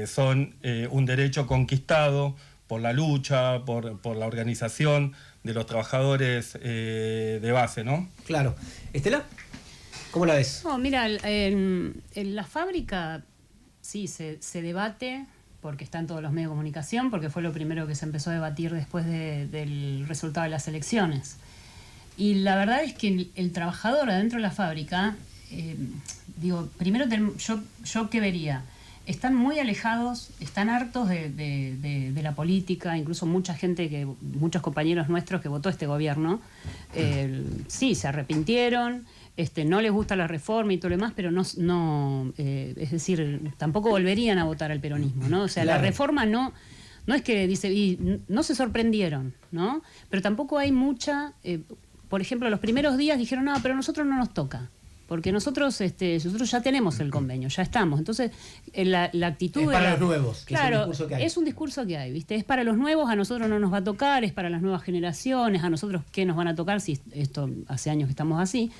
son un derecho conquistado por la lucha, por la organización de los trabajadores de base, ¿no? Claro. Estela, ¿cómo la ves? No, mira, en la fábrica sí se debate, porque está en todos los medios de comunicación, porque fue lo primero que se empezó a debatir después del resultado de las elecciones. Y la verdad es que el trabajador adentro de la fábrica, primero yo qué vería, están muy alejados, están hartos de la política, incluso muchos compañeros nuestros que votó este gobierno, sí, se arrepintieron, no les gusta la reforma y todo lo demás, pero es decir, tampoco volverían a votar al peronismo, ¿no? O sea, claro. La reforma no es que dice, y no se sorprendieron, ¿no? Pero tampoco hay mucha, por ejemplo, los primeros días dijeron, no, pero a nosotros no nos toca. Porque nosotros ya tenemos el convenio, ya estamos. Entonces, la actitud... Es para los nuevos, que claro, es un discurso que hay. Es un discurso que hay, ¿viste? Es para los nuevos, a nosotros no nos va a tocar, es para las nuevas generaciones, a nosotros qué nos van a tocar si esto hace años que estamos así.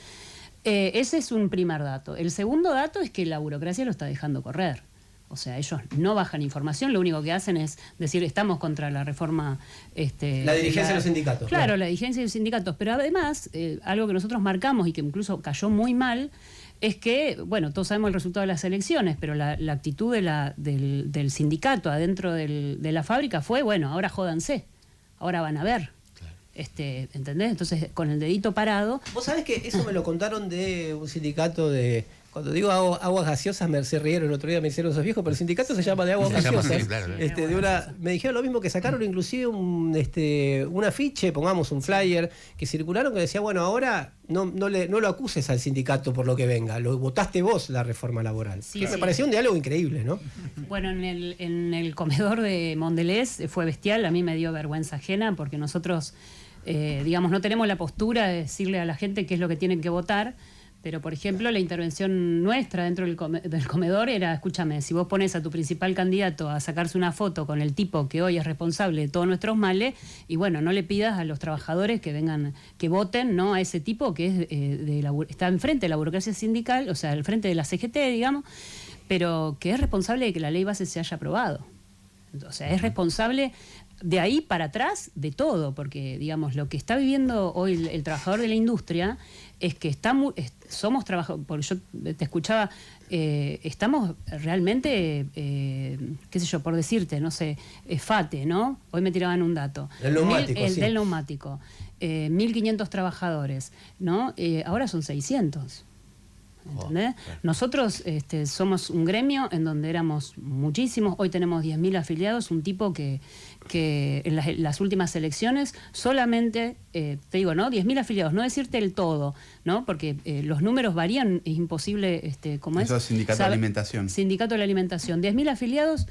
Ese es un primer dato. El segundo dato es que la burocracia lo está dejando correr. O sea, ellos no bajan información, lo único que hacen es decir, estamos contra la reforma... la dirigencia de los sindicatos. Claro, la dirigencia de los sindicatos. Pero además, algo que nosotros marcamos y que incluso cayó muy mal, es que, bueno, todos sabemos el resultado de las elecciones, pero la actitud del sindicato adentro de la fábrica fue, bueno, ahora jódanse, ahora van a ver. ¿Entendés? Entonces, con el dedito parado... Vos sabés que eso me lo contaron de un sindicato de... Cuando digo aguas gaseosas me se rieron el otro día, me hicieron esos viejos, pero el sindicato se llama de aguas gaseosas. Sí, claro. Me dijeron lo mismo, que sacaron inclusive un afiche, pongamos un flyer, que circularon, que decía, bueno, ahora no lo acuses al sindicato por lo que venga, lo votaste vos la reforma laboral. Sí, me pareció un diálogo increíble, ¿no? Bueno, en el comedor de Mondelez fue bestial, a mí me dio vergüenza ajena, porque nosotros, digamos, no tenemos la postura de decirle a la gente qué es lo que tienen que votar, Pero, por ejemplo, la intervención nuestra dentro del comedor era, escúchame, si vos pones a tu principal candidato a sacarse una foto con el tipo que hoy es responsable de todos nuestros males, y bueno, no le pidas a los trabajadores que vengan, que voten, ¿no?, a ese tipo que es está enfrente de la burocracia sindical, o sea, al frente de la CGT, digamos, pero que es responsable de que la ley base se haya aprobado. O sea, es responsable de ahí para atrás de todo, porque, digamos, lo que está viviendo hoy el trabajador de la industria es que somos trabajadores, porque yo te escuchaba, estamos realmente, qué sé yo, por decirte, no sé, FATE, ¿no? Hoy me tiraban un dato. El neumático, sí. Del neumático. 1.500 trabajadores, ¿no? Ahora son 600. ¿Entendés? Nosotros somos un gremio en donde éramos muchísimos, hoy tenemos 10.000 afiliados, un tipo que en las últimas elecciones solamente, te digo, ¿no? 10.000 afiliados, no decirte el todo, ¿no? Porque los números varían, es imposible, ¿cómo es? Eso es Sindicato de Alimentación. Sindicato de la Alimentación. 10.000 afiliados,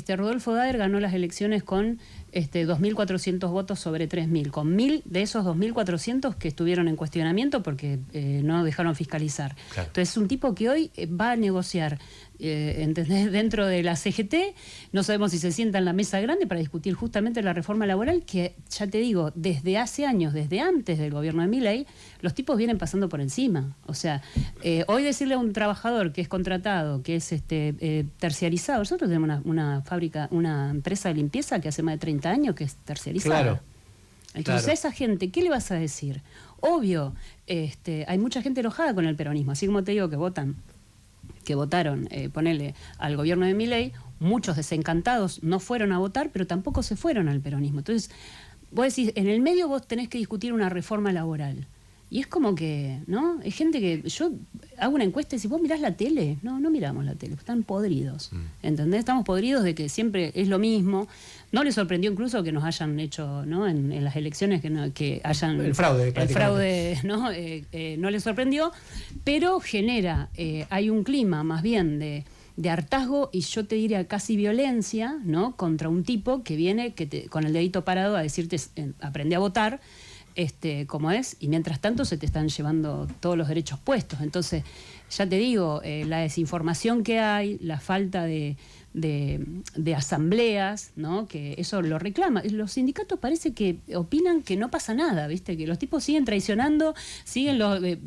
Rodolfo Daer ganó las elecciones con 2.400 votos sobre 3.000, con 1.000 de esos 2.400 que estuvieron en cuestionamiento porque no dejaron fiscalizar. Claro. Entonces es un tipo que hoy va a negociar, ¿entendés? Dentro de la CGT, no sabemos si se sienta en la mesa grande para discutir justamente la reforma laboral, que ya te digo, desde hace años, desde antes del gobierno de Milei, los tipos vienen pasando por encima. O sea, hoy decirle a un trabajador que es contratado, que es terciarizado, nosotros tenemos una fábrica, una empresa de limpieza que hace más de 30 años que es terciarizada. Claro. Entonces a esa gente, ¿qué le vas a decir? Obvio, hay mucha gente enojada con el peronismo, así como te digo que votaron, ponele, al gobierno de Milei, muchos desencantados no fueron a votar, pero tampoco se fueron al peronismo. Entonces, vos decís, en el medio vos tenés que discutir una reforma laboral. Y es como que, ¿no? Es gente que, yo hago una encuesta y si vos mirás la tele, no miramos la tele, están podridos, ¿entendés? Estamos podridos de que siempre es lo mismo. No les sorprendió incluso que nos hayan hecho, ¿no? En las elecciones que hayan... El fraude. El fraude, ¿no? No les sorprendió, pero genera, hay un clima más bien de hartazgo y yo te diría casi violencia, ¿no? Contra un tipo que viene con el dedito parado a decirte, aprende a votar, como es, y mientras tanto se te están llevando todos los derechos puestos. Entonces, ya te digo, la desinformación que hay, la falta de asambleas, ¿no? Que eso lo reclama. Los sindicatos parece que opinan que no pasa nada, ¿viste? Que los tipos siguen traicionando, siguen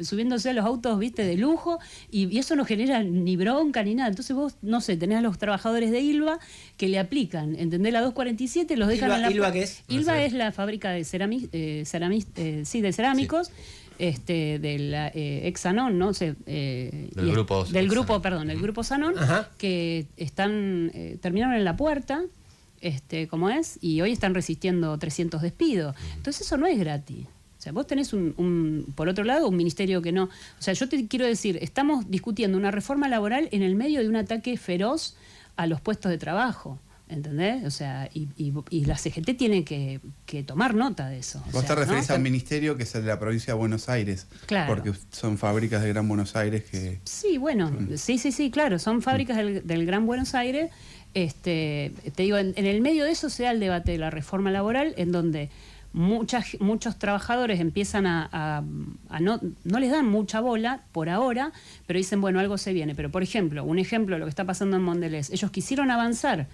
subiéndose a los autos, ¿viste? De lujo, y eso no genera ni bronca ni nada. Entonces vos, no sé, tenés a los trabajadores de ILVA que le aplican, ¿entendés? La 247, los dejan en la... ¿ILVA qué es? ILVA es la fábrica de cerámicos, de la Exanon, ¿no? Del grupo Sanon, que terminaron en la puerta, como es, y hoy están resistiendo 300 despidos. Entonces eso no es gratis. O sea, vos tenés por otro lado, un ministerio que no... O sea, yo te quiero decir, estamos discutiendo una reforma laboral en el medio de un ataque feroz a los puestos de trabajo. ¿Entendés? O sea, y la CGT tiene que tomar nota de eso. Vos te referís a un ministerio que es el de la provincia de Buenos Aires. Claro. Porque son fábricas de Gran Buenos Aires que... Sí, bueno, sí, claro, son fábricas del Gran Buenos Aires. Te digo, en el medio de eso se da el debate de la reforma laboral, en donde muchos trabajadores empiezan a no les dan mucha bola por ahora, pero dicen, bueno, algo se viene. Pero, por ejemplo, un ejemplo de lo que está pasando en Mondelez, ellos quisieron avanzar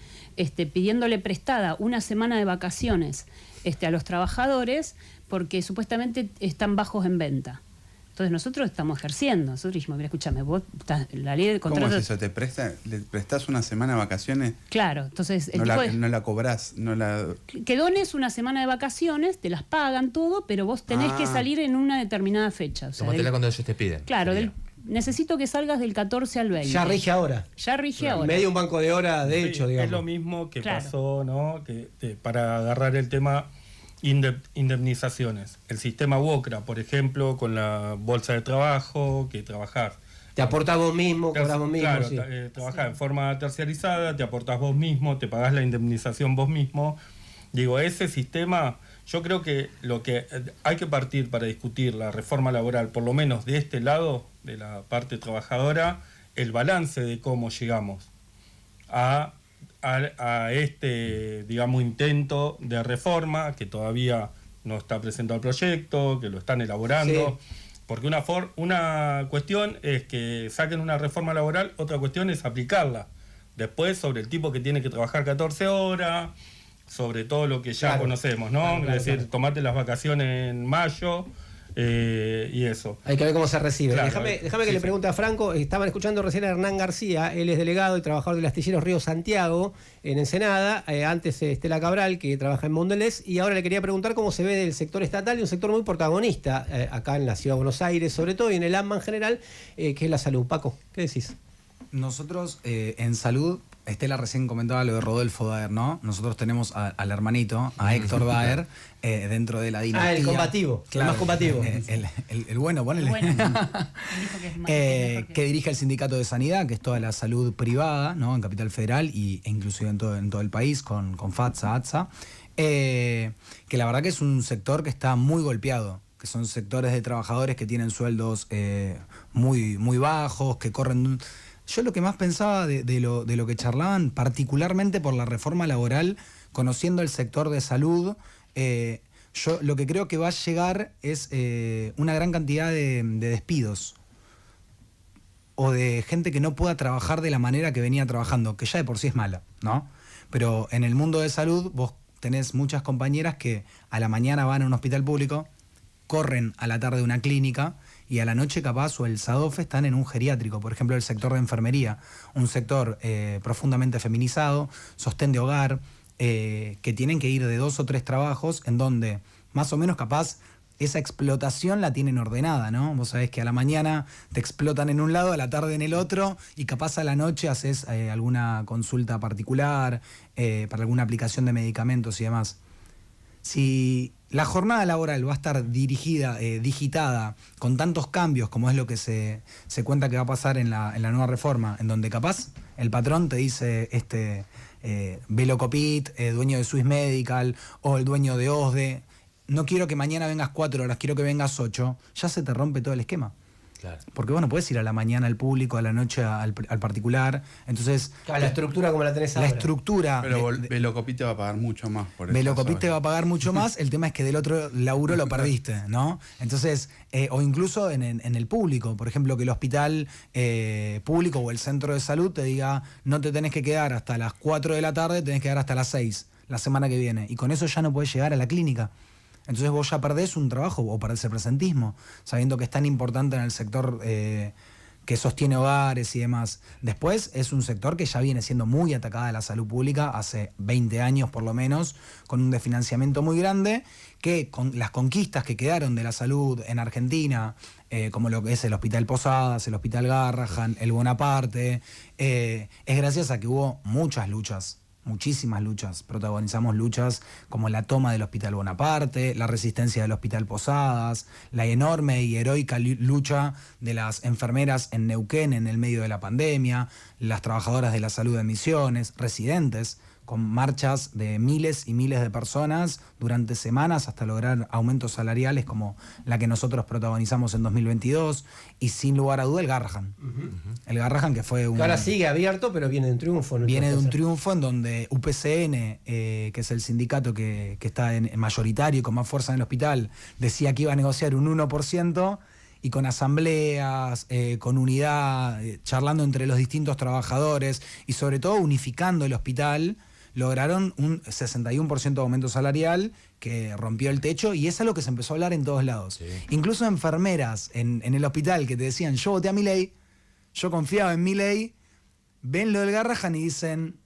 pidiéndole prestada una semana de vacaciones a los trabajadores porque supuestamente están bajos en venta. Entonces nosotros estamos ejerciendo. Nosotros dijimos, mira, escúchame, vos la ley de contrato... ¿Cómo es eso? ¿Le prestás una semana de vacaciones? Claro, entonces... No la cobrás, no la... Que dones una semana de vacaciones, te las pagan todo, pero vos tenés que salir en una determinada fecha. O sea, tómatela cuando ellos te piden. Claro, necesito que salgas del 14 al 20. Ya rige ahora. Medio un banco de hora, de hecho, digamos. Es lo mismo que pasó, ¿no? Para agarrar el tema... indemnizaciones. El sistema WOCRA, por ejemplo, con la bolsa de trabajo, que trabajar. Te aportás vos mismo, cobrás vos mismo. Claro, sí. Trabajás en forma terciarizada, te aportás vos mismo, te pagás la indemnización vos mismo. Digo, ese sistema, yo creo que lo que hay que partir para discutir la reforma laboral, por lo menos de este lado, de la parte trabajadora, el balance de cómo llegamos a digamos, intento de reforma, que todavía no está presentado el proyecto, que lo están elaborando, Porque una cuestión es que saquen una reforma laboral, otra cuestión es aplicarla. Después, sobre el tipo que tiene que trabajar 14 horas, sobre todo lo que ya conocemos, ¿no? Es decir, tomate las vacaciones en mayo y eso. Hay que ver cómo se recibe. Claro, déjame que le pregunte a Franco. Estaban escuchando recién a Hernán García. Él es delegado y trabajador del astilleros Río Santiago en Ensenada. Antes Estela Cabral, que trabaja en Mondelez. Y ahora le quería preguntar cómo se ve del sector estatal y un sector muy protagonista acá en la Ciudad de Buenos Aires, sobre todo, y en el AMBA en general, que es la salud. Paco, ¿qué decís? Nosotros en salud, Estela recién comentaba lo de Rodolfo Daer, ¿no? Nosotros tenemos al hermanito, a Héctor Daer, dentro de la dinastía. El combativo, claro, el más combativo. El bueno, ponele. Que dirige el Sindicato de Sanidad, que es toda la salud privada, ¿no? En Capital Federal e inclusive en todo el país, con FATSA, ATSA. Que la verdad que es un sector que está muy golpeado, que son sectores de trabajadores que tienen sueldos muy bajos, que corren... Yo lo que más pensaba de lo que charlaban, particularmente por la reforma laboral, conociendo el sector de salud, yo lo que creo que va a llegar es una gran cantidad de despidos o de gente que no pueda trabajar de la manera que venía trabajando, que ya de por sí es mala, ¿no? Pero en el mundo de salud vos tenés muchas compañeras que a la mañana van a un hospital público, corren a la tarde a una clínica y a la noche capaz o el SADOF están en un geriátrico, por ejemplo el sector de enfermería, un sector profundamente feminizado, sostén de hogar, que tienen que ir de 2 o 3 trabajos en donde más o menos capaz esa explotación la tienen ordenada, ¿no? Vos sabés que a la mañana te explotan en un lado, a la tarde en el otro y capaz a la noche haces alguna consulta particular para alguna aplicación de medicamentos y demás. Si la jornada laboral va a estar dirigida, digitada, con tantos cambios como es lo que se cuenta que va a pasar en la nueva reforma, en donde capaz el patrón te dice Velocopit, dueño de Swiss Medical o el dueño de OSDE, no quiero que mañana vengas 4 horas, quiero que vengas 8, ya se te rompe todo el esquema. Claro. Porque vos no podés ir a la mañana al público, a la noche al particular. Entonces. Claro, la estructura como la tenés ahora. La estructura. Pero Velocopit te va a pagar mucho más por eso. Velocopit te va a pagar mucho más. El tema es que del otro laburo lo perdiste, ¿no? Entonces, o incluso en el público. Por ejemplo, que el hospital público o el centro de salud te diga, no te tenés que quedar hasta las 4 de la tarde, tenés que quedar hasta las 6 la semana que viene. Y con eso ya no podés llegar a la clínica. Entonces vos ya perdés un trabajo o perdés el presentismo, sabiendo que es tan importante en el sector que sostiene hogares y demás. Después es un sector que ya viene siendo muy atacada de la salud pública hace 20 años por lo menos, con un desfinanciamiento muy grande, que con las conquistas que quedaron de la salud en Argentina, como lo que es el Hospital Posadas, el Hospital Garrahan, el Bonaparte, es gracias a que hubo muchas luchas. Muchísimas luchas, protagonizamos luchas como la toma del Hospital Bonaparte, la resistencia del Hospital Posadas, la enorme y heroica lucha de las enfermeras en Neuquén en el medio de la pandemia, las trabajadoras de la salud de Misiones, residentes, con marchas de miles y miles de personas durante semanas hasta lograr aumentos salariales como la que nosotros protagonizamos en 2022 y sin lugar a duda el Garrahan. El Garrahan que fue un... Que ahora sigue abierto pero viene de un triunfo. Viene de un triunfo en donde UPCN, que es el sindicato que está en mayoritario y con más fuerza en el hospital, decía que iba a negociar un 1%. Y con asambleas, con unidad, charlando entre los distintos trabajadores y sobre todo unificando el hospital, lograron un 61% de aumento salarial que rompió el techo y es algo que se empezó a hablar en todos lados. Sí. Incluso enfermeras en el hospital que te decían, yo voté a Milei, yo confiaba en Milei, ven lo del Garrahan y dicen,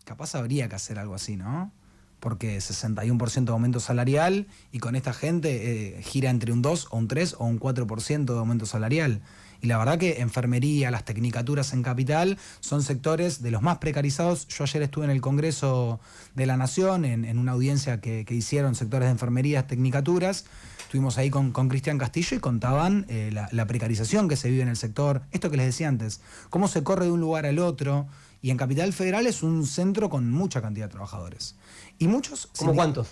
capaz habría que hacer algo así, ¿no? Porque 61% de aumento salarial y con esta gente gira entre un 2 o un 3 o un 4% de aumento salarial. Y la verdad que enfermería, las tecnicaturas en Capital son sectores de los más precarizados. Yo ayer estuve en el Congreso de la Nación, en una audiencia que hicieron sectores de enfermería, tecnicaturas. Estuvimos ahí con Cristian Castillo y contaban la precarización que se vive en el sector. Esto que les decía antes, cómo se corre de un lugar al otro. Y en Capital Federal es un centro con mucha cantidad de trabajadores. Y muchos... ¿Cómo cuántos?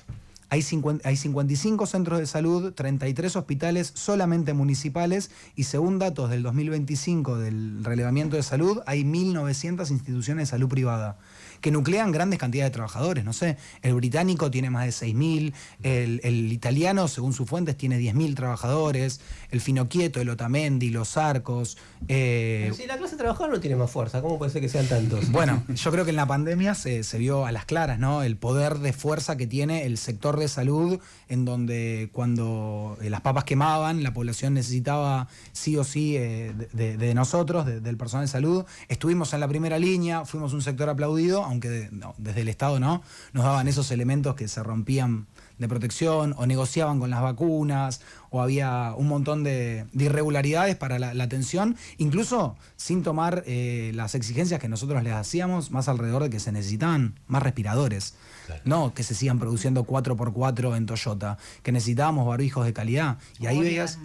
Hay 55 centros de salud, 33 hospitales solamente municipales y según datos del 2025 del relevamiento de salud, hay 1.900 instituciones de salud privada que nuclean grandes cantidades de trabajadores. No sé, el británico tiene más de 6.000, el italiano, según sus fuentes, tiene 10.000 trabajadores, el Finocchieto, el Otamendi, los Arcos. Si la clase trabajadora no tiene más fuerza, ¿cómo puede ser que sean tantos? Bueno, yo creo que en la pandemia se vio a las claras, ¿no? El poder de fuerza que tiene el sector de salud, en donde cuando las papas quemaban, la población necesitaba sí o sí de nosotros, del personal de salud. Estuvimos en la primera línea, fuimos un sector aplaudido, aunque desde el Estado no, nos daban esos elementos que se rompían de protección o negociaban con las vacunas o había un montón de irregularidades para la atención, incluso sin tomar las exigencias que nosotros les hacíamos, más alrededor de que se necesitaban más respiradores. Claro. No que se sigan produciendo 4x4 en Toyota, que necesitábamos barbijos de calidad. Y ahí veías...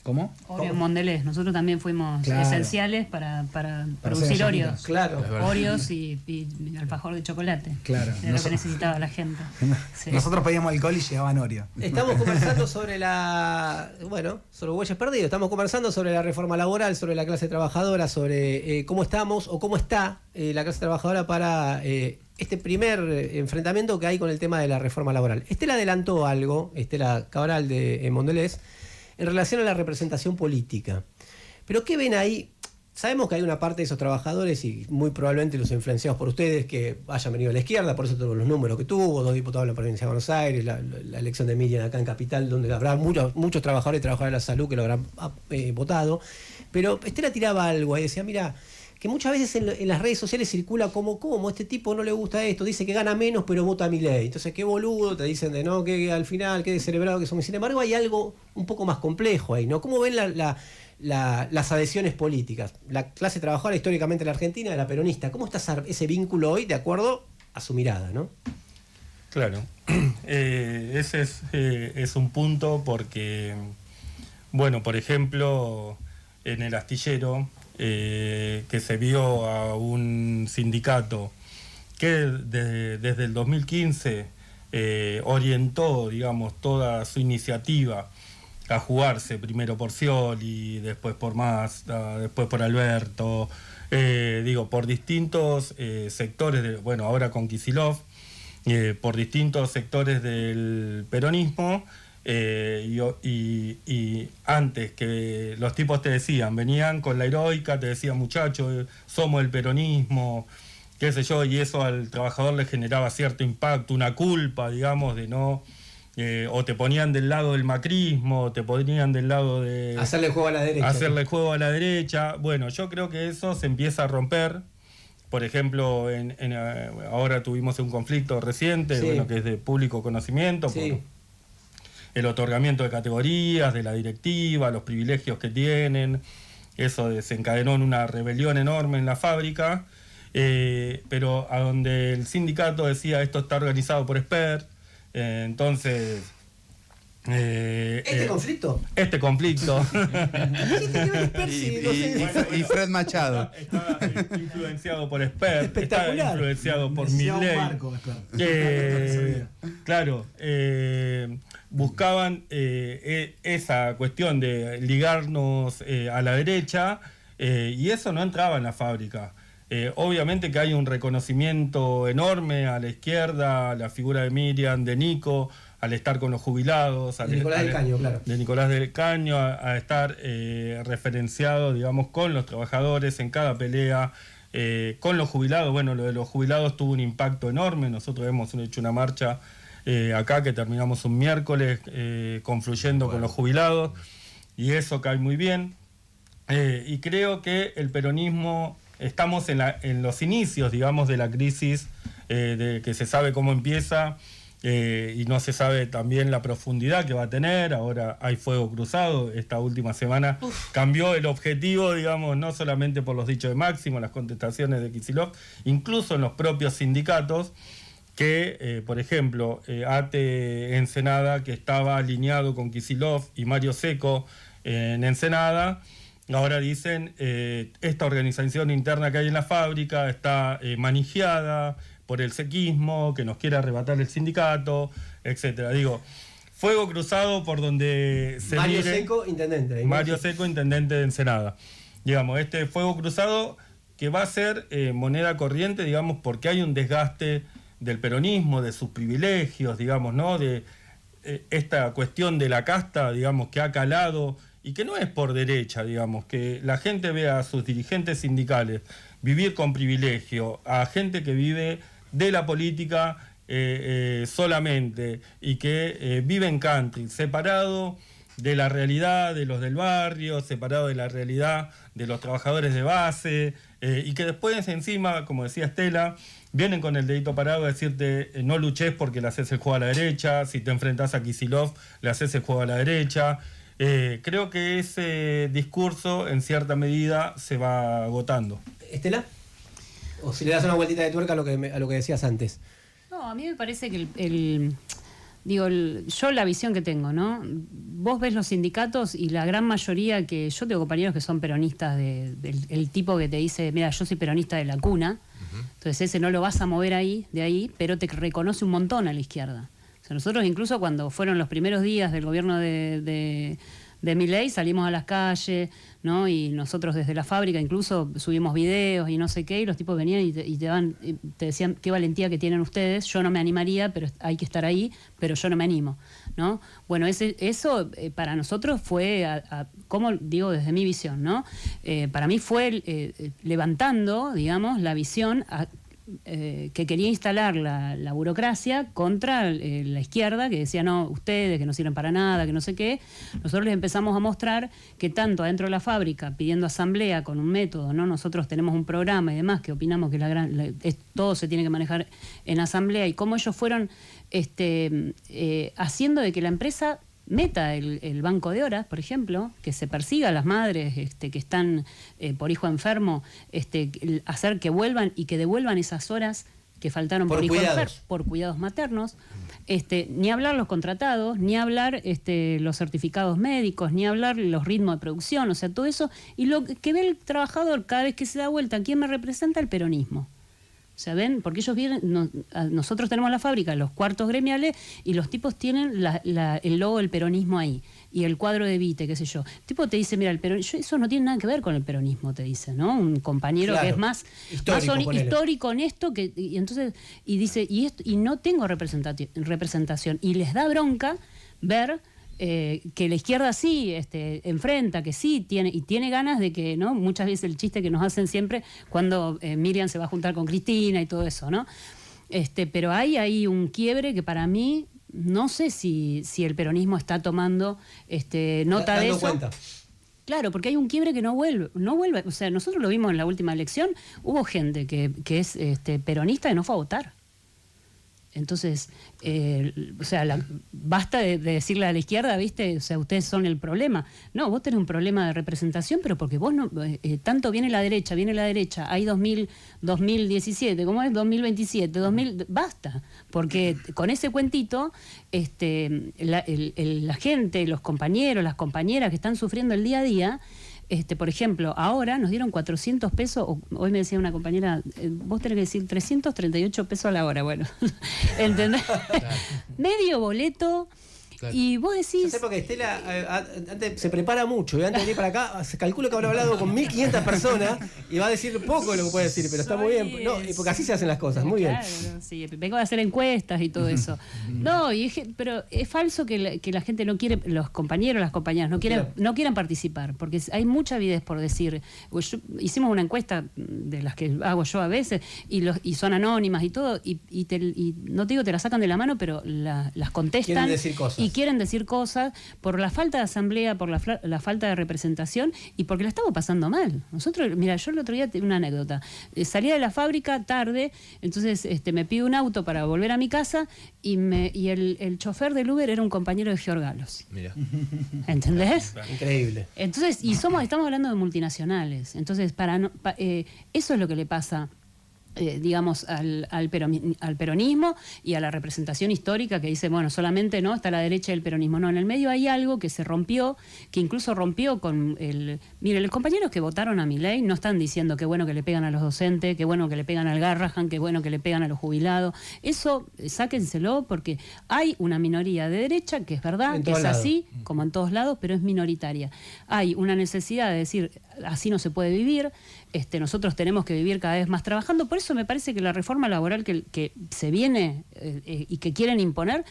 ¿Cómo? Oreo en Mondelez. Nosotros también fuimos esenciales para producir Oreos. Claro. Oreos y alfajor de chocolate. Claro. Era lo que necesitaba la gente. Sí. Nosotros pedíamos alcohol y llegaban Oreo. Estamos conversando sobre sobre Bueyes Perdidos. Estamos conversando sobre la reforma laboral, sobre la clase trabajadora, sobre cómo estamos o cómo está la clase trabajadora para este primer enfrentamiento que hay con el tema de la reforma laboral. Estela adelantó algo, Estela Cabral de Mondelez, en relación a la representación política. Pero ¿qué ven ahí? Sabemos que hay una parte de esos trabajadores, y muy probablemente los influenciados por ustedes, que hayan venido a la izquierda, por eso todos los números que tuvo, 2 diputados en la provincia de Buenos Aires, la elección de Miriam acá en Capital, donde habrá muchos trabajadores y trabajadoras de la salud que lo habrán votado. Pero Estela tiraba algo ahí, decía, mira, que muchas veces en las redes sociales circula como este tipo no le gusta esto, dice que gana menos pero vota a Milei. Entonces, qué boludo, te dicen de no, que al final, qué descerebrado que somos. Sin embargo, hay algo un poco más complejo ahí, ¿no? ¿Cómo ven las adhesiones políticas? La clase trabajadora históricamente en la Argentina era peronista. ¿Cómo está ese vínculo hoy de acuerdo a su mirada, no? Claro, ese es un punto porque, bueno, por ejemplo, en el astillero, que se vio a un sindicato que desde el 2015 orientó, digamos, toda su iniciativa a jugarse primero por Scioli, después por Massa, después por Alberto, por distintos sectores, ahora con Kicillof, por distintos sectores del peronismo. Y antes que los tipos te decían, venían con la heroica, te decían, muchachos, somos el peronismo, qué sé yo, y eso al trabajador le generaba cierto impacto, una culpa, digamos, de no, o te ponían del lado del macrismo, te ponían del lado de... Hacerle juego a la derecha. Hacerle juego a la derecha. Bueno, yo creo que eso se empieza a romper. Por ejemplo, ahora tuvimos un conflicto reciente, que es de público conocimiento, por el otorgamiento de categorías, de la directiva, los privilegios que tienen. Eso desencadenó en una rebelión enorme en la fábrica, pero a donde el sindicato decía esto está organizado por Esper, entonces... conflicto? Este conflicto. Y Fred Machado. Está influenciado por Esper, está influenciado por Milei. Claro, buscaban esa cuestión de ligarnos a la derecha, y eso no entraba en la fábrica. Obviamente que hay un reconocimiento enorme a la izquierda, a la figura de Miriam, de Nico, al estar con los jubilados, de Nicolás del Caño, claro. De Nicolás del Caño, a estar referenciado, digamos, con los trabajadores en cada pelea, con los jubilados. Bueno, lo de los jubilados tuvo un impacto enorme. Nosotros hemos hecho una marcha acá que terminamos un miércoles confluyendo con los jubilados, y eso cae muy bien. Y creo que el peronismo, estamos en los inicios, digamos, de la crisis, de que se sabe cómo empieza, y no se sabe también la profundidad que va a tener. Ahora hay fuego cruzado. Esta última semana cambió el objetivo, digamos, no solamente por los dichos de Máximo, las contestaciones de Kicillof, incluso en los propios sindicatos, que, por ejemplo, ATE Ensenada, que estaba alineado con Kicillof y Mario Seco en Ensenada, ahora dicen, esta organización interna que hay en la fábrica está manijeada por el sequismo, que nos quiere arrebatar el sindicato, etcétera. Digo, fuego cruzado por donde se Mario Seco, intendente. Mario Seco, intendente de Ensenada. Digamos, este fuego cruzado que va a ser moneda corriente, digamos, porque hay un desgaste del peronismo, de sus privilegios, digamos, ¿no? De esta cuestión de la casta, digamos, que ha calado y que no es por derecha, digamos, que la gente vea a sus dirigentes sindicales vivir con privilegio, a gente que vive de la política solamente y que vive en country, separado de la realidad de los del barrio, separado de la realidad de los trabajadores de base, y que después encima, como decía Estela, vienen con el dedito parado a decirte no luches porque le haces el juego a la derecha, si te enfrentás a Kicillof le haces el juego a la derecha. Creo que ese discurso en cierta medida se va agotando. ¿Estela? O si le das una vueltita de tuerca a lo que decías antes. No, a mí me parece que yo la visión que tengo, ¿no? Vos ves los sindicatos y la gran mayoría yo tengo compañeros que son peronistas del tipo que te dice, mira, yo soy peronista de la cuna, entonces ese no lo vas a mover de ahí, pero te reconoce un montón a la izquierda. O sea, nosotros incluso cuando fueron los primeros días del gobierno de Milei salimos a las calles, ¿no? Y nosotros desde la fábrica incluso subimos videos y no sé qué, y los tipos venían y te decían qué valentía que tienen ustedes, yo no me animaría, pero hay que estar ahí, pero yo no me animo, ¿no? Bueno, eso para nosotros fue, como digo desde mi visión, ¿no? Para mí fue levantando, digamos, la visión que quería instalar la burocracia contra la izquierda, que decía, no, ustedes que no sirven para nada, que no sé qué. Nosotros les empezamos a mostrar que tanto adentro de la fábrica, pidiendo asamblea con un método, ¿no? Nosotros tenemos un programa y demás, que opinamos que todo se tiene que manejar en asamblea, y cómo ellos fueron haciendo de que la empresa meta el banco de horas, por ejemplo, que se persiga a las madres que están por hijo enfermo, hacer que vuelvan y que devuelvan esas horas que faltaron por hijo enfermo, por cuidados maternos, ni hablar los contratados, ni hablar los certificados médicos, ni hablar los ritmos de producción, o sea, todo eso, y lo que ve el trabajador cada vez que se da vuelta, ¿quién me representa? El peronismo. O sea, ven, porque ellos vienen, nosotros tenemos la fábrica, los cuartos gremiales, y los tipos tienen el logo del peronismo ahí, y el cuadro de Vite, qué sé yo. El tipo te dice, mira, eso no tiene nada que ver con el peronismo, te dice, ¿no? Un compañero que es más histórico en esto, y dice, y no tengo representación, y les da bronca ver que la izquierda sí enfrenta, que sí tiene ganas de que, ¿no? Muchas veces el chiste que nos hacen siempre cuando Miriam se va a juntar con Cristina y todo eso, ¿no? Pero hay un quiebre que para mí no sé si el peronismo está tomando nota de eso. Cuenta. Claro, porque hay un quiebre que no vuelve. O sea, nosotros lo vimos en la última elección, hubo gente que es peronista y no fue a votar. Entonces, o sea, basta de decirle a la izquierda, ¿viste? O sea, ustedes son el problema. No, vos tenés un problema de representación, pero porque vos no, tanto viene la derecha, hay 2017, ¿cómo es? 2027, basta. Porque con ese cuentito, la gente, los compañeros, las compañeras que están sufriendo el día a día, por ejemplo, ahora nos dieron 400 pesos, hoy me decía una compañera, vos tenés que decir 338 pesos a la hora, bueno, ¿entendés? Claro. Medio boleto. Claro. Y vos decís... Yo sé porque Estela antes se prepara mucho, y antes de venir para acá, se calcula que habrá hablado con 1.500 personas y va a decir poco de lo que puede decir, pero está muy bien. No, porque así se hacen las cosas, muy bien. Claro, sí, vengo a hacer encuestas y todo eso. No, pero es falso que la gente no quiere, los compañeros, las compañeras, no quieran participar, porque hay mucha avidez por decir. Hicimos una encuesta de las que hago yo a veces, y son anónimas y todo, y no te digo te la sacan de la mano, pero las contestan. Quieren decir cosas. Y quieren decir cosas por la falta de asamblea, por la falta de representación y porque la estamos pasando mal. Nosotros, mira, yo el otro día tengo una anécdota. Salía de la fábrica tarde, entonces me pido un auto para volver a mi casa y el chofer del Uber era un compañero de Giorgalos. Mira. ¿Entendés? Increíble. Entonces, estamos hablando de multinacionales. Entonces, eso es lo que le pasa digamos, al peronismo y a la representación histórica que dice, bueno, solamente no está la derecha del peronismo. No, en el medio hay algo que se rompió, que incluso rompió con Miren, los compañeros que votaron a Milei no están diciendo qué bueno que le pegan a los docentes, qué bueno que le pegan al Garrahan, qué bueno que le pegan a los jubilados. Eso, sáquenselo, porque hay una minoría de derecha, que es verdad, que es así, como en todos lados, pero es minoritaria. Hay una necesidad de decir, así no se puede vivir. Nosotros tenemos que vivir cada vez más trabajando. Por eso me parece que la reforma laboral que se viene y que quieren imponer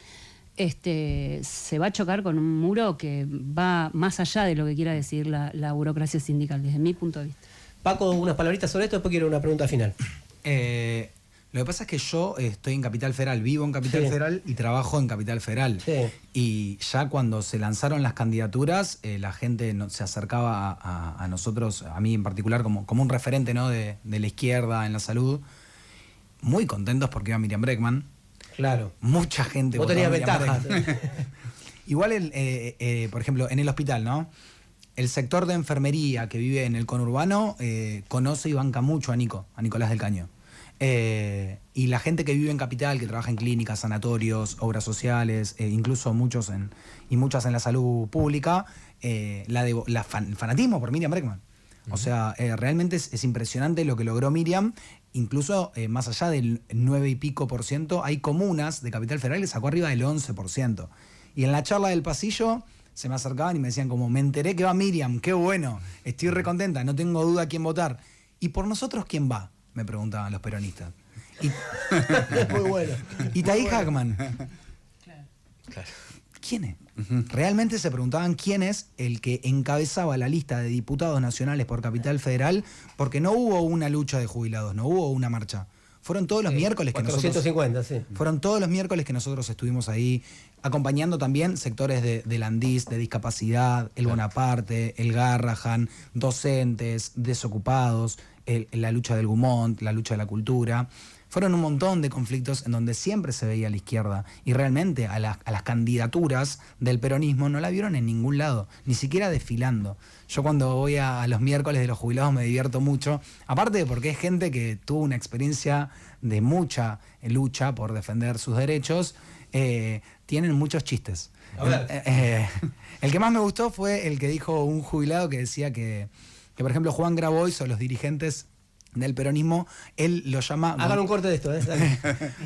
se va a chocar con un muro que va más allá de lo que quiera decir la burocracia sindical, desde mi punto de vista. Paco, unas palabritas sobre esto, después quiero una pregunta final. Lo que pasa es que yo estoy en Capital Federal, vivo en Capital Federal y trabajo en Capital Federal. Sí. Y ya cuando se lanzaron las candidaturas, la gente se acercaba a nosotros, a mí en particular, como un referente, ¿no? de la izquierda en la salud. Muy contentos porque iba Miriam Bregman. Claro. Mucha gente. Vos tenías ventaja. Igual, por ejemplo, en el hospital, ¿no? El sector de enfermería que vive en el conurbano conoce y banca mucho a Nicolás del Caño. Y la gente que vive en Capital, que trabaja en clínicas, sanatorios, obras sociales, incluso muchas en la salud pública, el fanatismo por Miriam Bregman. O sea, realmente es impresionante lo que logró Miriam. Incluso más allá del 9 y pico %, hay comunas de Capital Federal que sacó arriba del 11%. Y en la charla del pasillo se me acercaban y me decían como, me enteré que va Miriam, qué bueno, estoy recontenta, no tengo duda a quién votar. ¿Y por nosotros quién va?, me preguntaban los peronistas. Muy bueno. ¿Y Tahí Hackman? Claro. ¿Quién es? Realmente se preguntaban quién es el que encabezaba la lista de diputados nacionales por Capital Federal, porque no hubo una lucha de jubilados, no hubo una marcha. Fueron todos los miércoles que 450, fueron todos los miércoles que nosotros estuvimos ahí acompañando también sectores de Landís, de discapacidad, el Bonaparte, el Garrahan, docentes, desocupados, la lucha del Gumont, la lucha de la cultura. Fueron un montón de conflictos en donde siempre se veía a la izquierda y realmente a las candidaturas del peronismo no la vieron en ningún lado, ni siquiera desfilando. Yo cuando voy a los miércoles de los jubilados me divierto mucho, aparte de porque es gente que tuvo una experiencia de mucha lucha por defender sus derechos, tienen muchos chistes. El que más me gustó fue el que dijo un jubilado que decía que por ejemplo Juan Grabois o los dirigentes del peronismo, él lo llama... Hagan un corte de esto, dale.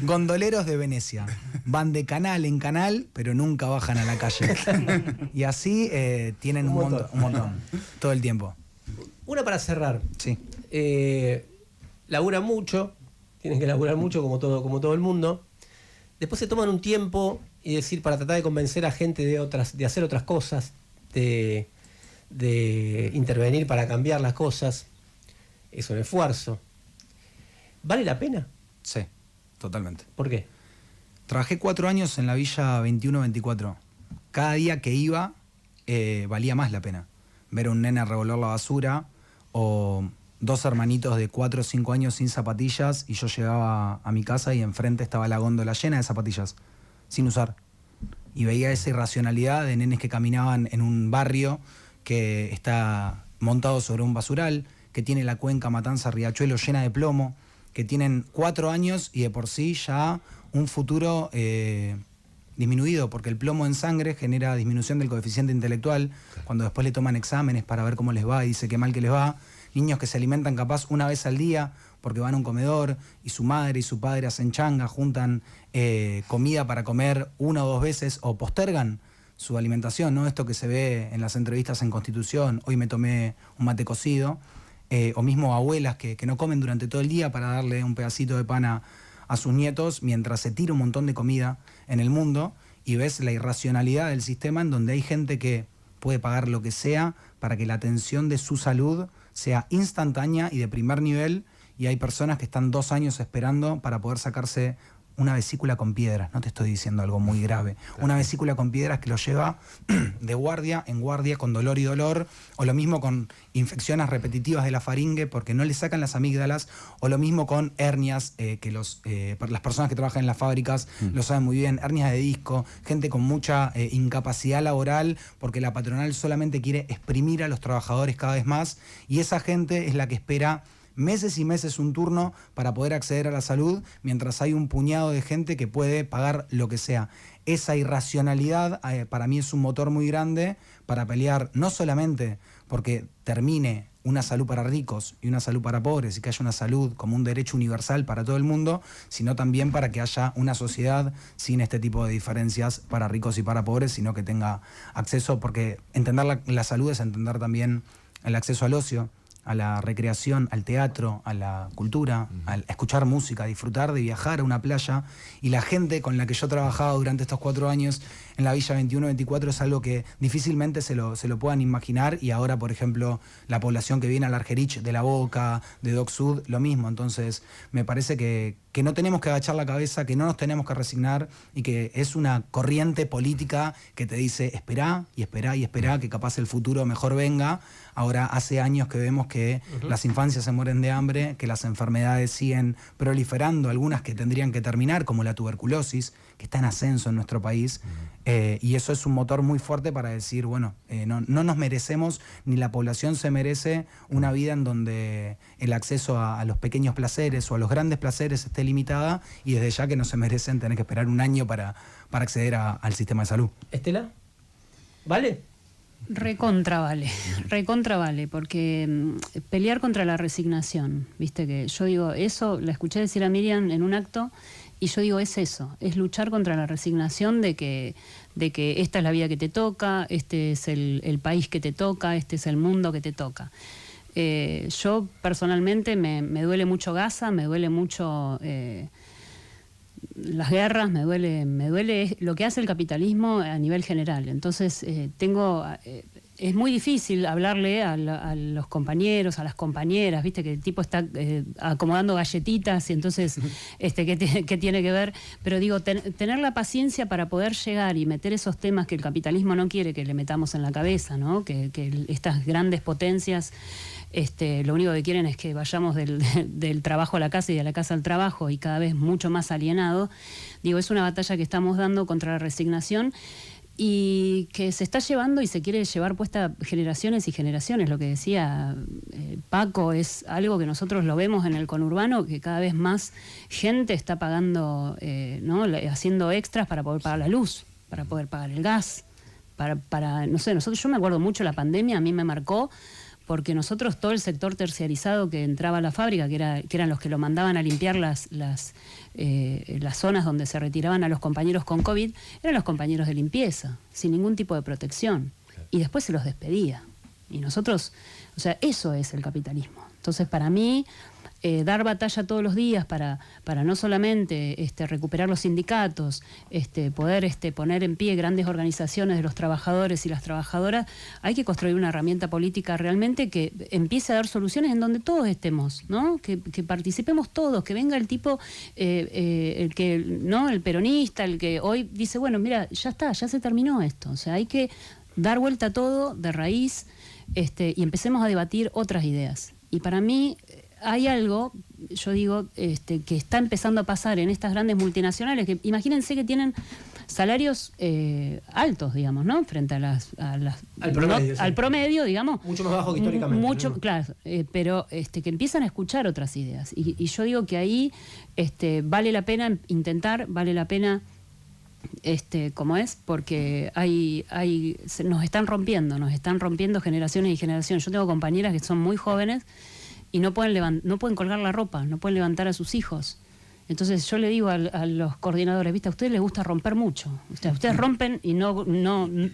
Gondoleros de Venecia. Van de canal en canal, pero nunca bajan a la calle. Y así tienen un montón, todo el tiempo. Una para cerrar. Sí. Laburan mucho, tienen que laburar mucho como todo el mundo. Después se toman un tiempo y decir, para tratar de convencer a gente de hacer otras cosas, de intervenir para cambiar las cosas. Es un esfuerzo. ¿Vale la pena? Sí, totalmente. ¿Por qué? Trabajé 4 años en la Villa 21-24. Cada día que iba valía más la pena. Ver a un nene revolver la basura o 2 hermanitos de 4 o 5 años sin zapatillas y yo llegaba a mi casa y enfrente estaba la góndola llena de zapatillas, sin usar. Y veía esa irracionalidad de nenes que caminaban en un barrio que está montado sobre un basural, que tiene la cuenca Matanza-Riachuelo llena de plomo, que tienen 4 años y de por sí ya un futuro disminuido, porque el plomo en sangre genera disminución del coeficiente intelectual, cuando después le toman exámenes para ver cómo les va y dice qué mal que les va. Niños que se alimentan capaz una vez al día porque van a un comedor y su madre y su padre hacen changa, juntan comida para comer 1 o 2 veces o postergan su alimentación, ¿no? Esto que se ve en las entrevistas en Constitución, hoy me tomé un mate cocido. O mismo abuelas que no comen durante todo el día para darle un pedacito de pan a sus nietos mientras se tira un montón de comida en el mundo, y ves la irracionalidad del sistema en donde hay gente que puede pagar lo que sea para que la atención de su salud sea instantánea y de primer nivel, y hay personas que están 2 años esperando para poder sacarse una vesícula con piedras. No te estoy diciendo algo muy grave. Claro. Una vesícula con piedras que lo lleva de guardia en guardia con dolor y dolor, o lo mismo con infecciones repetitivas de la faringe porque no le sacan las amígdalas, o lo mismo con hernias, que las personas que trabajan en las fábricas lo saben muy bien, hernias de disco, gente con mucha incapacidad laboral porque la patronal solamente quiere exprimir a los trabajadores cada vez más, y esa gente es la que espera meses y meses un turno para poder acceder a la salud, mientras hay un puñado de gente que puede pagar lo que sea. Esa irracionalidad para mí es un motor muy grande para pelear, no solamente porque termine una salud para ricos y una salud para pobres y que haya una salud como un derecho universal para todo el mundo, sino también para que haya una sociedad sin este tipo de diferencias para ricos y para pobres, sino que tenga acceso, porque entender la salud es entender también el acceso al ocio, a la recreación, al teatro, a la cultura, a escuchar música, a disfrutar de viajar a una playa. Y la gente con la que yo he trabajado durante estos 4 años en la Villa 21-24 es algo que difícilmente se lo puedan imaginar. Y ahora, por ejemplo, la población que viene al Argerich de La Boca, de Dock Sud, lo mismo. Entonces, me parece que no tenemos que agachar la cabeza, que no nos tenemos que resignar y que es una corriente política que te dice esperá y esperá y esperá, que capaz el futuro mejor venga. Ahora hace años que vemos que las infancias se mueren de hambre, que las enfermedades siguen proliferando, algunas que tendrían que terminar, como la tuberculosis, que está en ascenso en nuestro país. Y eso es un motor muy fuerte para decir, bueno, no nos merecemos, ni la población se merece una vida en donde el acceso a los pequeños placeres o a los grandes placeres esté limitada, y desde ya que no se merecen tener que esperar un año para acceder al sistema de salud. Estela, ¿vale? Recontra vale, porque pelear contra la resignación, viste que yo digo, eso la escuché decir a Miriam en un acto, y yo digo, es eso, es luchar contra la resignación de que esta es la vida que te toca, este es el país que te toca, este es el mundo que te toca. Yo personalmente me duele mucho Gaza, me duele mucho las guerras, me duele lo que hace el capitalismo a nivel general. Entonces es muy difícil hablarle a los compañeros, a las compañeras, viste que el tipo está acomodando galletitas y entonces ¿qué tiene que ver? Pero digo, tener la paciencia para poder llegar y meter esos temas que el capitalismo no quiere que le metamos en la cabeza, ¿no? Que estas grandes potencias lo único que quieren es que vayamos del trabajo a la casa y de la casa al trabajo, y cada vez mucho más alienado. Digo, es una batalla que estamos dando contra la resignación y que se está llevando y se quiere llevar puesta generaciones y generaciones. Lo que decía Paco es algo que nosotros lo vemos en el conurbano, que cada vez más gente está pagando, ¿no? Haciendo extras para poder pagar la luz, para poder pagar el gas, para no sé, yo me acuerdo mucho la pandemia, a mí me marcó, porque nosotros, todo el sector terciarizado que entraba a la fábrica, que eran los que lo mandaban a limpiar las zonas donde se retiraban a los compañeros con COVID, eran los compañeros de limpieza, sin ningún tipo de protección. Y después se los despedía. Y nosotros, o sea, eso es el capitalismo. Entonces, para mí, dar batalla todos los días para no solamente recuperar los sindicatos, poder poner en pie grandes organizaciones de los trabajadores y las trabajadoras, hay que construir una herramienta política realmente que empiece a dar soluciones en donde todos estemos, ¿no? Que participemos todos, que venga el tipo, el peronista, el que hoy dice, bueno, mira, ya está, ya se terminó esto. O sea, hay que dar vuelta a todo de raíz, y empecemos a debatir otras ideas. Y para mí hay algo, yo digo, que está empezando a pasar en estas grandes multinacionales, que imagínense que tienen salarios altos, digamos, ¿no? Frente al promedio, digamos. Mucho más bajo que históricamente. Mucho, claro, pero que empiezan a escuchar otras ideas. Y yo digo que ahí vale la pena intentar, vale la pena, como es, porque nos están rompiendo generaciones y generaciones. Yo tengo compañeras que son muy jóvenes y no pueden colgar la ropa, no pueden levantar a sus hijos. Entonces yo le digo a los coordinadores, ¿viste? A ustedes les gusta romper mucho. Ustedes rompen y no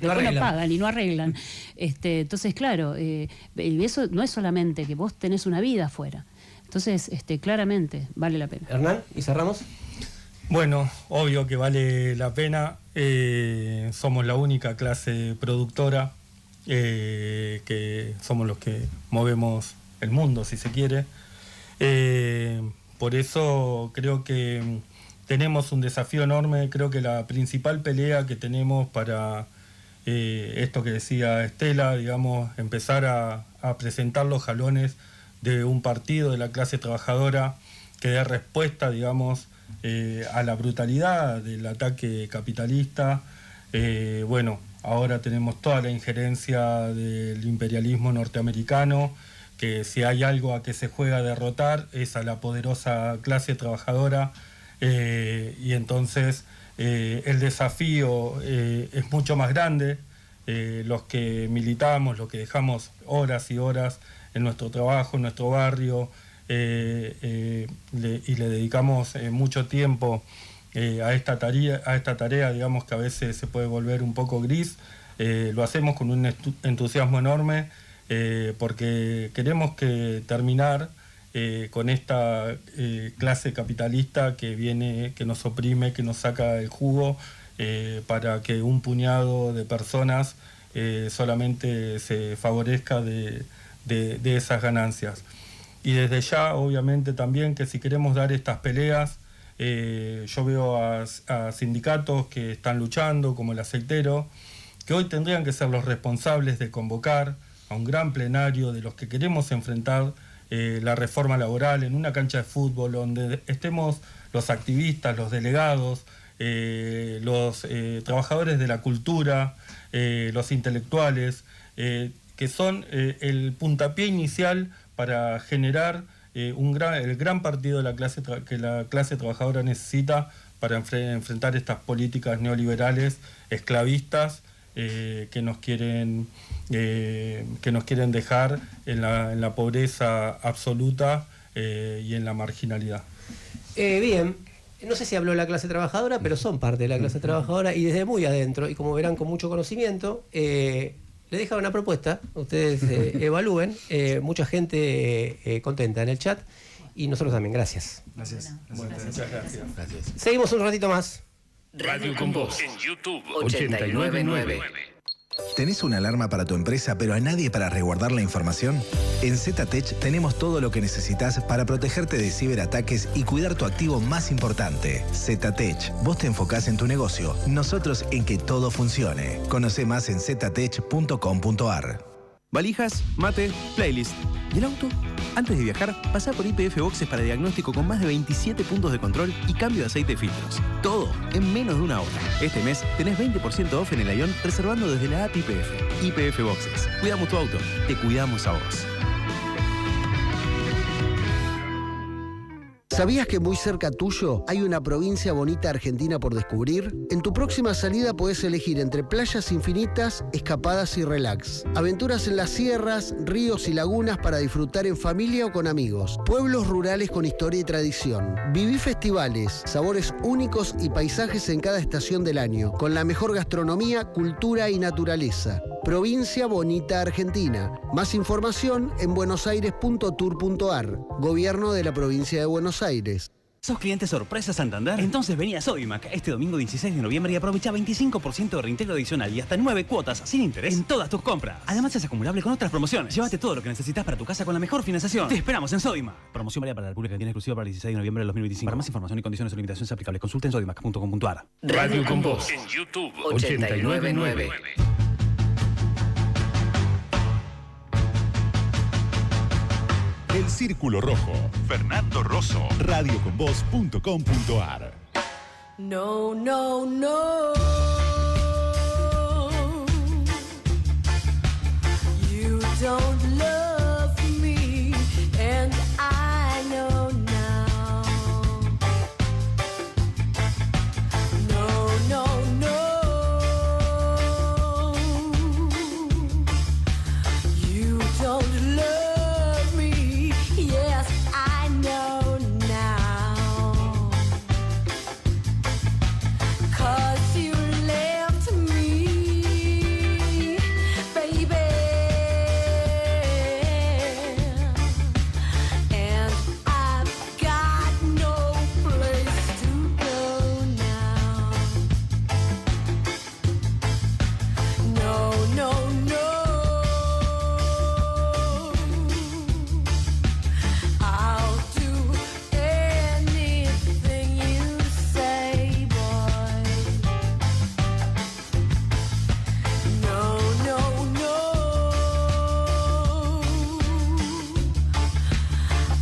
pagan y no arreglan. Entonces, claro, y eso no es solamente que vos tenés una vida afuera. Entonces, claramente, vale la pena. Hernán, ¿y cerramos? Bueno, obvio que vale la pena. Somos la única clase productora, que somos los que movemos el mundo, si se quiere. Por eso creo que tenemos un desafío enorme. Creo que la principal pelea que tenemos para esto que decía Estela, digamos, empezar a presentar los jalones de un partido de la clase trabajadora que dé respuesta, digamos, a la brutalidad del ataque capitalista. Bueno, ahora tenemos toda la injerencia del imperialismo norteamericano, que si hay algo a que se juega a derrotar es a la poderosa clase trabajadora, y entonces el desafío es mucho más grande. Los que militamos, los que dejamos horas y horas en nuestro trabajo, en nuestro barrio, y le dedicamos mucho tiempo a esta tarea, digamos, que a veces se puede volver un poco gris, lo hacemos con un entusiasmo enorme. porque queremos terminar con esta clase capitalista que viene, que nos oprime, que nos saca el jugo para que un puñado de personas solamente se favorezca de esas ganancias. Y desde ya, obviamente, también que si queremos dar estas peleas, yo veo a sindicatos que están luchando, como el aceitero, que hoy tendrían que ser los responsables de convocar a un gran plenario de los que queremos enfrentar la reforma laboral en una cancha de fútbol donde estemos los activistas, los delegados, los trabajadores de la cultura, los intelectuales, que son el puntapié inicial para generar el gran partido de que la clase trabajadora necesita para enfrentar estas políticas neoliberales, esclavistas, que nos quieren dejar en la pobreza absoluta y en la marginalidad. Bien, no sé si habló la clase trabajadora, pero son parte de la clase trabajadora y desde muy adentro, y como verán con mucho conocimiento, le dejan una propuesta, ustedes evalúen, mucha gente contenta en el chat y nosotros también, gracias. Gracias. Muchas gracias. Seguimos un ratito más. Radio con Voz en YouTube 899. ¿Tenés una alarma para tu empresa pero a nadie para resguardar la información? En ZTech tenemos todo lo que necesitas para protegerte de ciberataques y cuidar tu activo más importante. ZTech, vos te enfocás en tu negocio, nosotros en que todo funcione. Conoce más en ztech.com.ar. Valijas, mate, playlist. ¿Y el auto? Antes de viajar, pasá por YPF Boxes para diagnóstico con más de 27 puntos de control y cambio de aceite de filtros. Todo en menos de una hora. Este mes tenés 20% off en el Ion reservando desde la app YPF. YPF Boxes. Cuidamos tu auto. Te cuidamos a vos. ¿Sabías que muy cerca tuyo hay una provincia bonita argentina por descubrir? En tu próxima salida podés elegir entre playas infinitas, escapadas y relax. Aventuras en las sierras, ríos y lagunas para disfrutar en familia o con amigos. Pueblos rurales con historia y tradición. Viví festivales, sabores únicos y paisajes en cada estación del año, con la mejor gastronomía, cultura y naturaleza. Provincia Bonita Argentina. Más información en buenosaires.tour.ar. Gobierno de la Provincia de Buenos Aires. ¿Sos cliente sorpresa Santander? Entonces vení a Sodimac este domingo 16 de noviembre y aprovecha 25% de reintegro adicional y hasta 9 cuotas sin interés en todas tus compras. Además es acumulable con otras promociones. Llévate todo lo que necesitas para tu casa con la mejor financiación. Te esperamos en Sodimac. Promoción válida para la República Argentina, exclusiva para el 16 de noviembre del 2025. Para más información y condiciones o limitaciones aplicables, consulta en sodimac.com.ar. Radio con Voz en YouTube 899. El Círculo Rojo. Fernando Rosso. radioconvoz.com.ar. No, no, no. You don't love me, and I know now. No, no, no. You don't love me. Yes, I know now. 'Cause you left me, baby. And I've got no place to go now. No, no, no. I'll do anything you say, boy. No, no, no.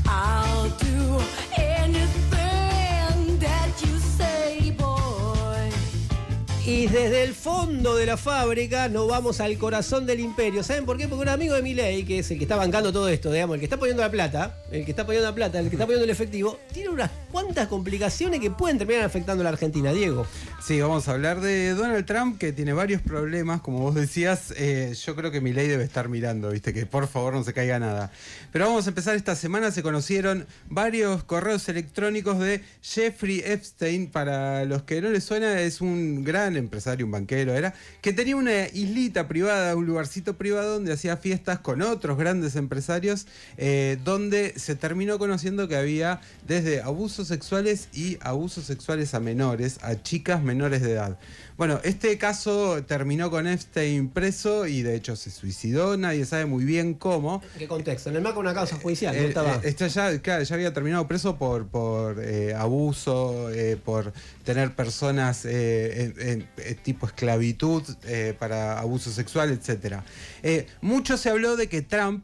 I'll do anything that you say, boy. Y desde el fondo de la fábrica nos vamos al corazón del imperio. ¿Saben por qué? Porque un amigo de Milei, que es el que está bancando todo esto, digamos, el que está poniendo la plata, el que está poniendo el efectivo, tiene cuántas complicaciones que pueden terminar afectando a la Argentina, Diego. Sí, vamos a hablar de Donald Trump, que tiene varios problemas, como vos decías. Yo creo que Milei debe estar mirando, viste, que por favor no se caiga nada. Pero vamos a empezar esta semana. Se conocieron varios correos electrónicos de Jeffrey Epstein. Para los que no les suena, es un gran empresario, un banquero, que tenía una islita privada, un lugarcito privado donde hacía fiestas con otros grandes empresarios, donde se terminó conociendo que había desde abusos sexuales y abusos sexuales a menores, a chicas menores de edad. Bueno, este caso terminó con Epstein preso y de hecho se suicidó, nadie sabe muy bien cómo. ¿En qué contexto? En el marco de una causa judicial, ¿no estaba? Ya había terminado preso por abuso, por tener personas tipo esclavitud para abuso sexual, etc. Mucho se habló de que Trump,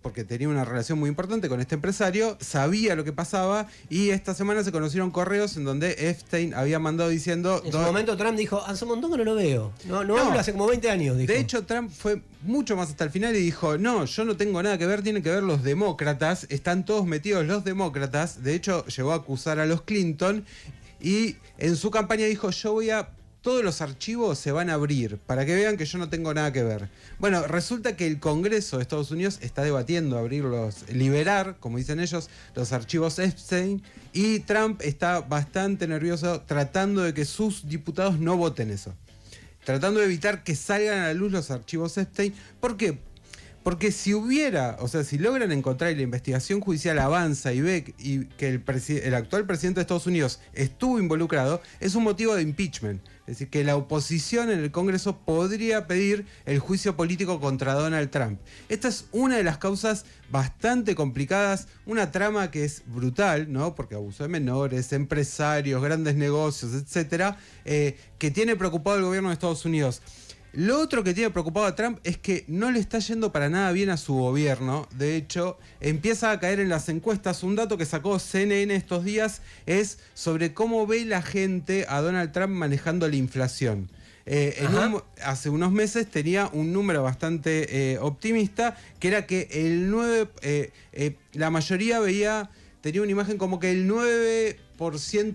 porque tenía una relación muy importante con este empresario, sabía lo que pasaba, y esta semana se conocieron correos en donde Epstein había mandado diciendo... En su momento Trump dijo, hace un montón que no lo veo. No hablo hace como 20 años, dijo. De hecho, Trump fue mucho más hasta el final y dijo, no, yo no tengo nada que ver, tienen que ver los demócratas, están todos metidos los demócratas. De hecho, llegó a acusar a los Clinton y en su campaña dijo, todos los archivos se van a abrir para que vean que yo no tengo nada que ver. Bueno, resulta que el Congreso de Estados Unidos está debatiendo liberar, como dicen ellos, los archivos Epstein, y Trump está bastante nervioso tratando de que sus diputados no voten eso. Tratando de evitar que salgan a la luz los archivos Epstein. ¿Por qué? Porque si logran encontrar y la investigación judicial avanza y ve que el actual presidente de Estados Unidos estuvo involucrado, es un motivo de impeachment. Es decir, que la oposición en el Congreso podría pedir el juicio político contra Donald Trump. Esta es una de las causas bastante complicadas, una trama que es brutal, ¿no? Porque abuso de menores, empresarios, grandes negocios, etcétera, que tiene preocupado al gobierno de Estados Unidos. Lo otro que tiene preocupado a Trump es que no le está yendo para nada bien a su gobierno. De hecho, empieza a caer en las encuestas. Un dato que sacó CNN estos días es sobre cómo ve la gente a Donald Trump manejando la inflación. Hace unos meses tenía un número bastante optimista, que era que la mayoría tenía una imagen como que el 9%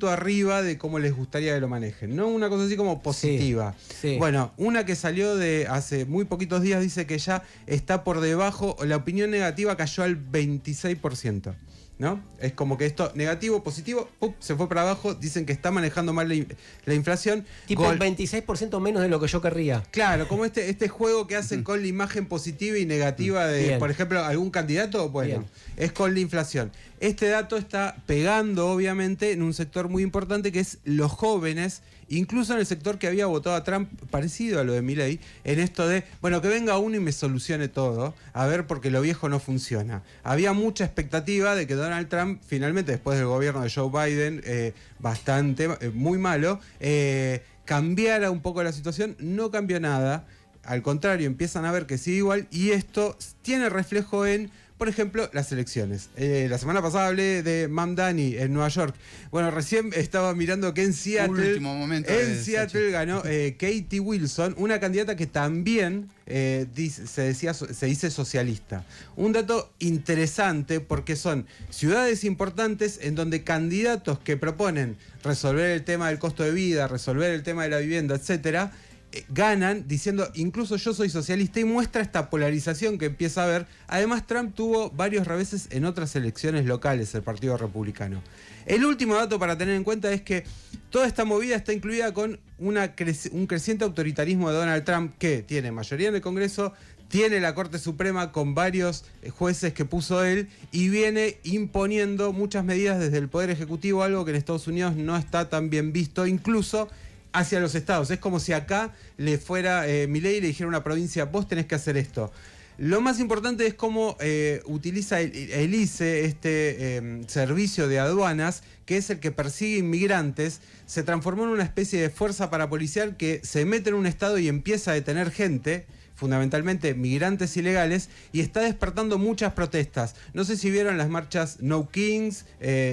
arriba de cómo les gustaría que lo manejen, ¿no? Una cosa así como positiva. Sí. Bueno, una que salió de hace muy poquitos días dice que ya está por debajo, la opinión negativa cayó al 26%. ¿No? Es como que esto, negativo, positivo, se fue para abajo, dicen que está manejando mal la inflación. Tipo 26% menos de lo que yo querría. Claro, como este juego que hacen con la imagen positiva y negativa de, por ejemplo, algún candidato, bueno, es con la inflación. Este dato está pegando, obviamente, en un sector muy importante que es los jóvenes, incluso en el sector que había votado a Trump, parecido a lo de Milei, en esto de, bueno, que venga uno y me solucione todo, a ver, porque lo viejo no funciona. Había mucha expectativa de que Donald Trump, finalmente, después del gobierno de Joe Biden, muy malo, cambiara un poco la situación. No cambió nada, al contrario, empiezan a ver que sigue igual, y esto tiene reflejo en, por ejemplo, las elecciones. La semana pasada hablé de Mamdani en Nueva York. Bueno, recién estaba mirando que en Seattle, Seattle ganó Katie Wilson, una candidata que también se dice socialista. Un dato interesante porque son ciudades importantes en donde candidatos que proponen resolver el tema del costo de vida, resolver el tema de la vivienda, etcétera, ganan diciendo incluso yo soy socialista, y muestra esta polarización que empieza a haber. Además, Trump tuvo varios reveses en otras elecciones locales del Partido Republicano. El último dato para tener en cuenta es que toda esta movida está incluida con un creciente autoritarismo de Donald Trump, que tiene mayoría en el Congreso, tiene la Corte Suprema con varios jueces que puso él, y viene imponiendo muchas medidas desde el Poder Ejecutivo, algo que en Estados Unidos no está tan bien visto, incluso hacia los estados. Es como si acá le fuera Milei y le dijera a una provincia, vos tenés que hacer esto. Lo más importante es cómo utiliza el ICE, servicio de aduanas, que es el que persigue inmigrantes. Se transformó en una especie de fuerza parapolicial que se mete en un estado y empieza a detener gente, fundamentalmente migrantes ilegales, y está despertando muchas protestas. No sé si vieron las marchas No Kings,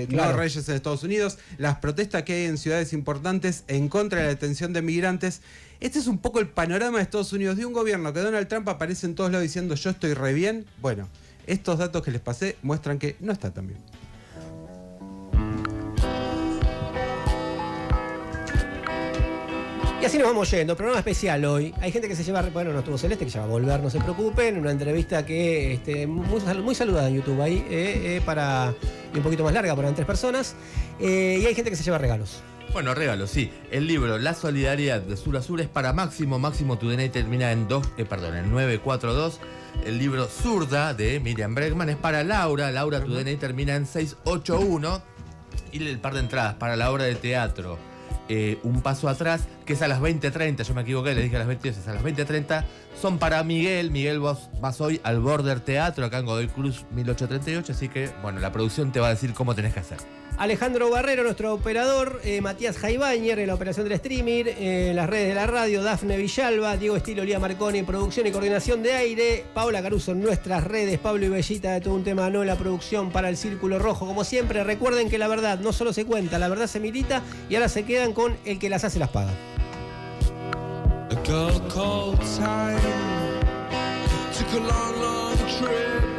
No Reyes en Estados Unidos, las protestas que hay en ciudades importantes en contra de la detención de migrantes. Este es un poco el panorama de Estados Unidos, de un gobierno que Donald Trump aparece en todos lados diciendo yo estoy re bien. Bueno, estos datos que les pasé muestran que no está tan bien. Y así nos vamos yendo, programa especial hoy. Hay gente que se lleva, bueno, no estuvo Celeste, que ya va a volver, no se preocupen. Una entrevista que muy saludada en YouTube ahí, y un poquito más larga, eran 3 personas. Y hay gente que se lleva regalos. Bueno, regalos, sí. El libro La Solidaridad de Sur a Sur es para Máximo. Máximo, tu DNI termina en 942. El libro Zurda de Miriam Bregman es para Laura. Laura, tu DNI termina en 681. Y el par de entradas para la obra de teatro Un Paso Atrás, que es a las 20:30. Yo me equivoqué, le dije a las 20, es a las 20:30. Son para Miguel. Miguel, vos vas hoy al Border Teatro, acá en Godoy Cruz 1838. Así que, bueno, la producción te va a decir cómo tenés que hacer. Alejandro Barrero, nuestro operador, Matías Jaibañer en la operación del streaming, en las redes de la radio, Dafne Villalba, Diego Estilo, Lía Marconi en producción y coordinación de aire, Paola Caruso en nuestras redes, Pablo y Bellita de Todo un Tema No, la producción para el Círculo Rojo. Como siempre, recuerden que la verdad no solo se cuenta, la verdad se milita, y ahora se quedan con el que las hace las paga. A girl called time took a long, long trip